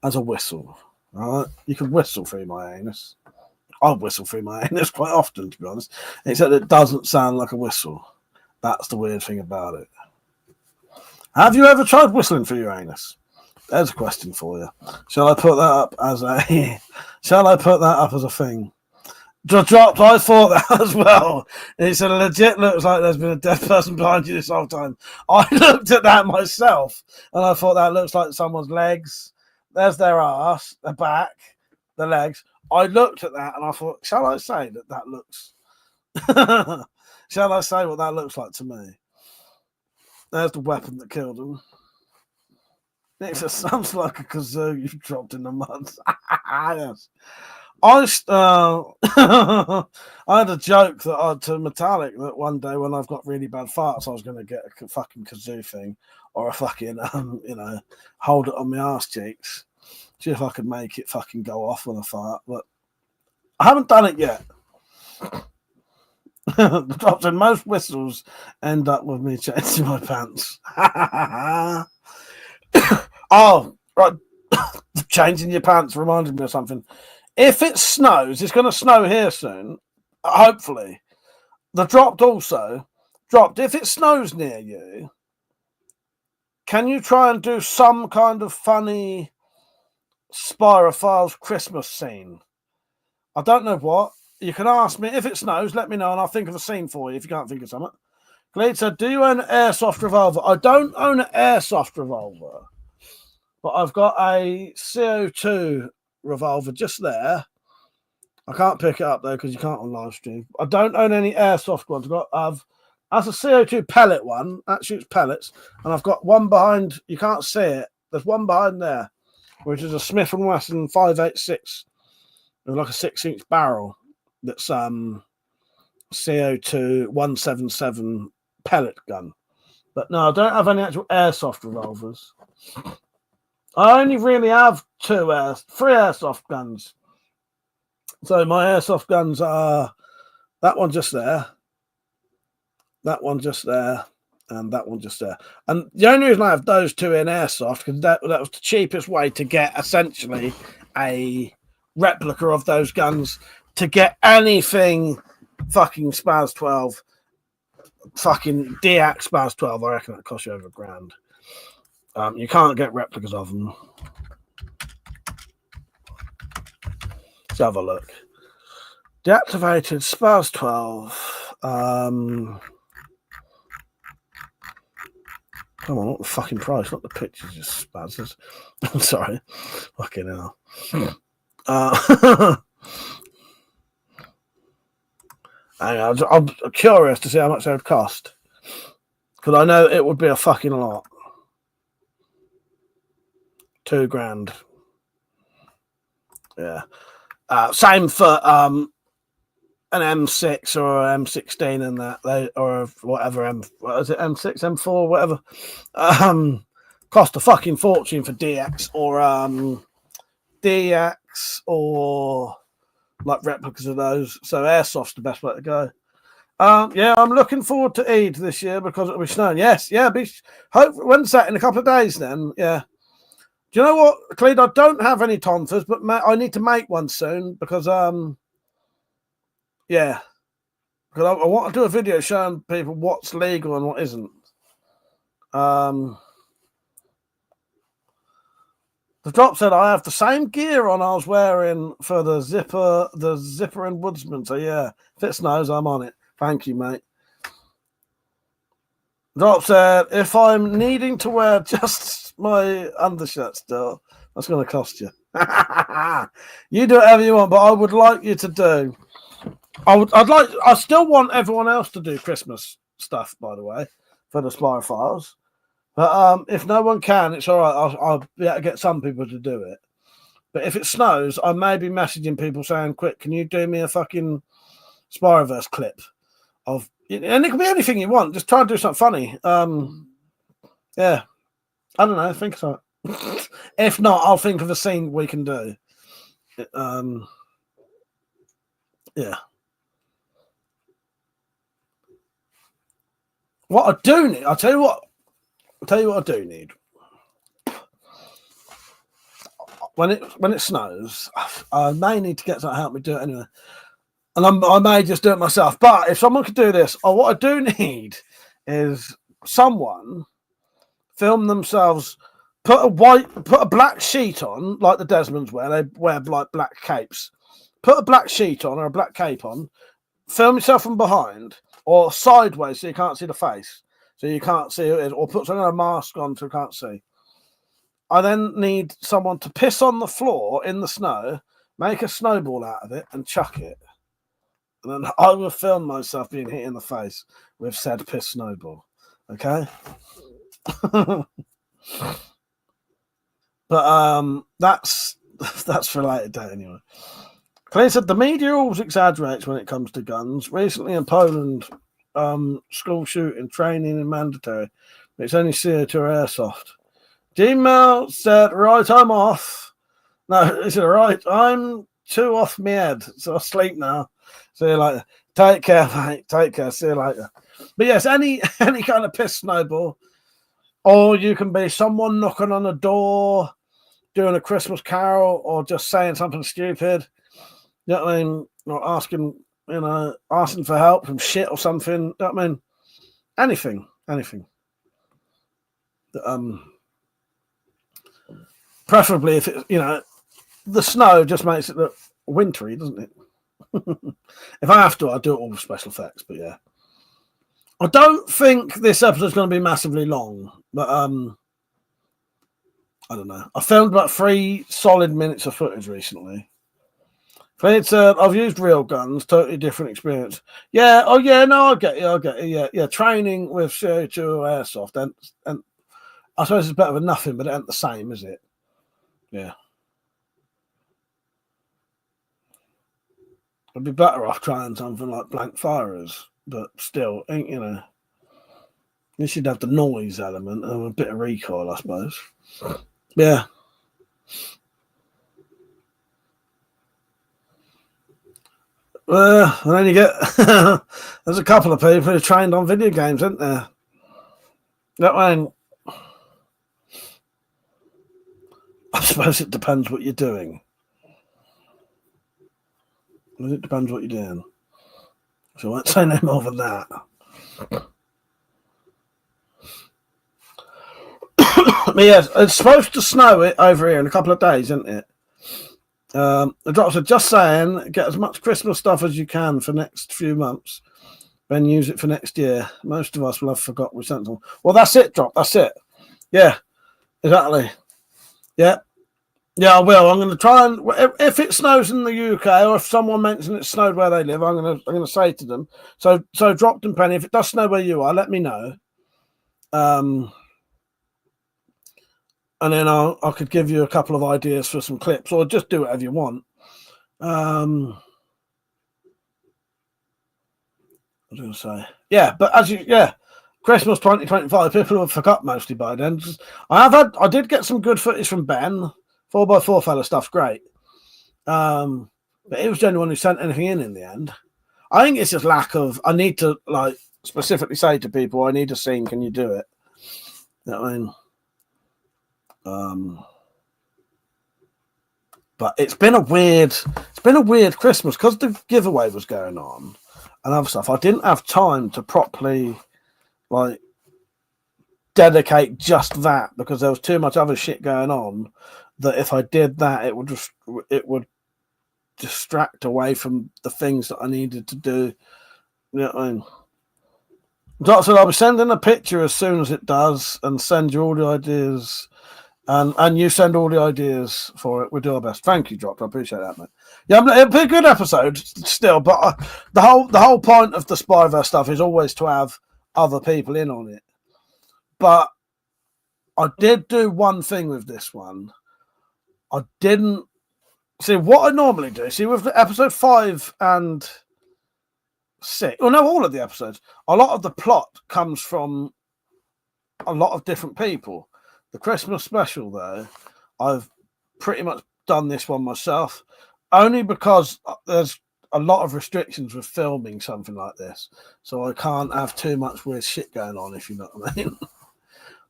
as a whistle. All right? You can whistle through my anus. I whistle through my anus quite often, to be honest. Except it doesn't sound like a whistle. That's the weird thing about it. Have you ever tried whistling through your anus? There's a question for you. Shall I put that up as a... Shall I put that up as a thing? Dropped. I thought that as well. It said, legit looks like there's been a dead person behind you this whole time. I looked at that myself, and I thought that looks like someone's legs. There's their ass, their back, the legs. I looked at that, and I thought, shall I say that looks... Shall I say what that looks like to me? There's the weapon that killed him. It sounds like a kazoo you've dropped in the mud. Yes. I had a joke to Metallic that one day when I've got really bad farts, I was going to get a fucking kazoo thing or a fucking, hold it on my arse cheeks. See if I could make it fucking go off when I fart. But I haven't done it yet. The drops in most whistles end up with me changing my pants. Oh, right. Changing your pants reminded me of something. If it snows, it's going to snow here soon. Hopefully. The dropped. If it snows near you, can you try and do some kind of funny Spirophiles Christmas scene? I don't know what. You can ask me. If it snows, let me know and I'll think of a scene for you if you can't think of something. Glade said, do you own an airsoft revolver? I don't own an airsoft revolver, but I've got a CO2 revolver just there. I can't pick it up though because you can't on live stream. I don't own any airsoft ones. I've that's a CO2 pellet one that shoots pellets, and I've got one behind. You can't see it. There's one behind there, which is a Smith and Wesson 5.86 with like a 6-inch barrel. That's CO2 177 pellet gun. But no, I don't have any actual airsoft revolvers. I only really have three airsoft guns. So my airsoft guns are that one just there, that one just there, and that one just there. And the only reason I have those two in airsoft because that was the cheapest way to get essentially a replica of those guns. To get anything fucking Spaz 12, fucking DX Spaz 12, I reckon that costs you over £1,000. You can't get replicas of them. Let's have a look. Deactivated Spaz 12. Come on, not the fucking price, not the pictures, just Spazes. I'm sorry. Fucking hell. I'm curious to see how much they would cost. Because I know it would be a fucking lot. £2,000. Yeah. Same for an M6 or an M16 and that, or whatever what is it, M6, M4, whatever. Cost a fucking fortune for DX or like replicas of those. So airsoft's the best way to go. Yeah, I'm looking forward to Eid this year because it'll be snowing. Yes, yeah. When's that? In a couple of days then? Yeah. Do you know what, Cleed? I don't have any tonfas, but I need to make one soon because, yeah. Because I want to do a video showing people what's legal and what isn't. The drop said I have the same gear on I was wearing for the zipper and woodsman. So yeah, if it snows, I'm on it. Thank you, mate. Drop said if I'm needing to wear just my undershirt still, that's going to cost you. You do whatever you want, but I would like you to do. I still want everyone else to do Christmas stuff, by the way, for the Spire Files. But if no one can, it's all right. I'll be able to get some people to do it. But if it snows, I may be messaging people saying, quick, can you do me a fucking Spireverse clip? And it can be anything you want. Just try and do something funny. Yeah. I don't know. Think so. If not, I'll think of a scene we can do. Yeah. What I do need, I'll tell you what I do need. When it snows, I may need to get someone to help me do it anyway. And I may just do it myself. But if someone could do this, what I do need is someone film themselves, put a black sheet on, like the Desmonds wear. They wear like black capes. Put a black sheet on or a black cape on. Film yourself from behind or sideways so you can't see the face. So you can't see who it is. Or put some kind of mask on so you can't see. I then need someone to piss on the floor in the snow, make a snowball out of it and chuck it. And then I will film myself being hit in the face with said piss snowball. Okay? But that's for a later date anyway. Clay said the media always exaggerates when it comes to guns. Recently in Poland, school shooting, training and mandatory. It's only CO2 or airsoft. Gmail said, right, I'm off. No, he said, right, I'm too off my head, so I'll sleep now. See you later. Take care, mate. Take care. See you later. But yes, any kind of piss snowball, or you can be someone knocking on a door, doing a Christmas carol, or just saying something stupid. You know what I mean? Or asking for help from shit or something. You know what I mean? Anything. Preferably if it, the snow just makes it look wintry, doesn't it? If I have to, I'll do it all with special effects, but yeah. I don't think this episode's going to be massively long, but I don't know. I filmed about 3 solid minutes of footage recently It's I've used real guns, totally different experience. Yeah, oh yeah, no, I get you, yeah. Training with CO2 airsoft, and I suppose it's better than nothing, but it ain't the same, is it? Yeah. I'd be better off trying something like blank firers, but still, you know, you should have the noise element and a bit of recoil, I suppose. Yeah. And then you get there's a couple of people who trained on video games, isn't there? That one, I suppose it depends what you're doing. It depends what you're doing. So I won't say no more than that. But yes, it's supposed to snow it over here in a couple of days, isn't it? The drops are just saying, get as much Christmas stuff as you can for next few months, then use it for next year. Most of us will have forgot we sent them. Well, that's it, drop. That's it. Yeah, exactly. Yeah. Yeah, I will. I'm going to try and if it snows in the UK, or if someone mentions it snowed where they live, I'm going to say to them. So dropped and penny. If it does snow where you are, let me know. And then I could give you a couple of ideas for some clips, or just do whatever you want. I was going to say, yeah, but Christmas 2025. People have forgot mostly by then. I did get some good footage from Ben. 4x4 fella stuff's great. But it was the only one who sent anything in the end. I think it's just lack of. I need to like specifically say to people, I need a scene. Can you do it? You know what I mean? But it's been a weird Christmas because the giveaway was going on and other stuff. I didn't have time to properly like dedicate just that because there was too much other shit going on that if I did that it would distract away from the things that I needed to do. You know what I mean? Doc said I'll be sending a picture as soon as it does and send you all the ideas. And you send all the ideas for it. We'll do our best. Thank you, Drop. I appreciate that, mate. Yeah, it'll be a good episode still. But the whole point of the Spyverse stuff is always to have other people in on it. But I did do one thing with this one. I didn't see what I normally do. See, with episode 5 and 6, well, no, all of the episodes. A lot of the plot comes from a lot of different people. The Christmas special, though, I've pretty much done this one myself, only because there's a lot of restrictions with filming something like this, so I can't have too much weird shit going on, if you know what I mean.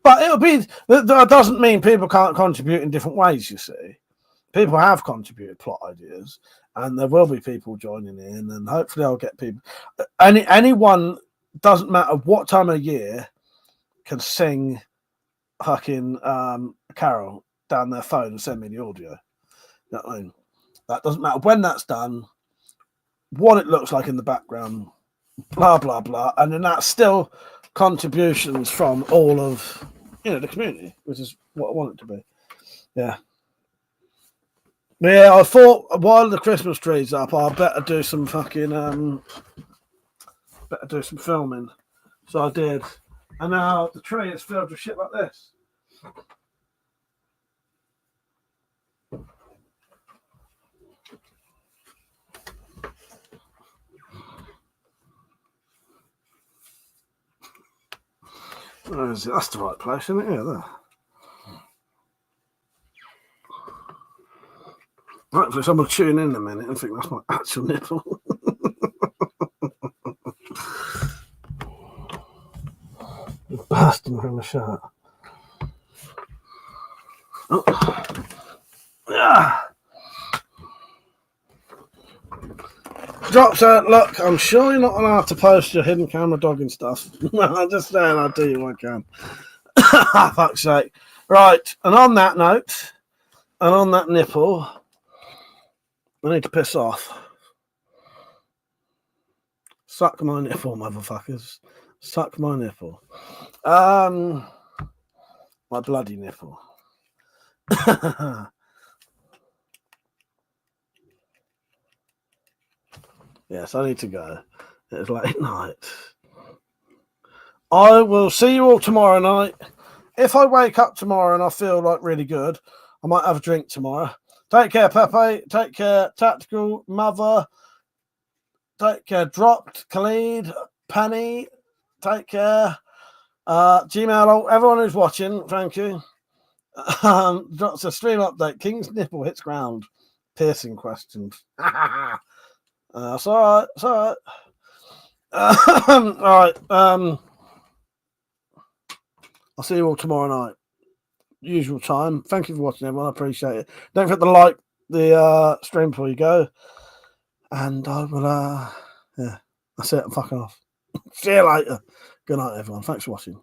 But it'll be. That doesn't mean people can't contribute in different ways. You see, people have contributed plot ideas, and there will be people joining in, and hopefully, I'll get people. Anyone, doesn't matter what time of year, can sing fucking carol down their phone and send me the audio. You know what I mean? That doesn't matter when that's done, what it looks like in the background, blah blah blah, and then that's still contributions from all of the community, which is what I want it to be. Yeah. Yeah, I thought while the Christmas tree's up, I better do some fucking better do some filming. So I did. And now the tree is filled with shit like this. Where is it? That's the right place, isn't it? Yeah, there. Hopefully someone will tune in a minute and think that's my actual nipple. Bursting from the shirt. Oh. Yeah. Drops out. Look, I'm sure you're not allowed to post your hidden camera dog and stuff. I'm just saying I'll do what I can. Fuck's sake. Right, and on that note, and on that nipple, I need to piss off. Suck my nipple, motherfuckers. Suck my nipple. My bloody nipple. Yes, I need to go. It's late night. I will see you all tomorrow night. If I wake up tomorrow and I feel like really good, I might have a drink tomorrow. Take care, Pepe. Take care, Tactical, Mother. Take care, Dropped, Khalid, Penny. Take care. Gmail, everyone who's watching, thank you. Drops a stream update. King's nipple hits ground. Piercing questions. It's all right. It's all right. All right. I'll see you all tomorrow night. Usual time. Thank you for watching, everyone. I appreciate it. Don't forget to like the stream before you go. And I will, yeah, that's it. I'm fucking off. See you later. Good night, everyone. Thanks for watching.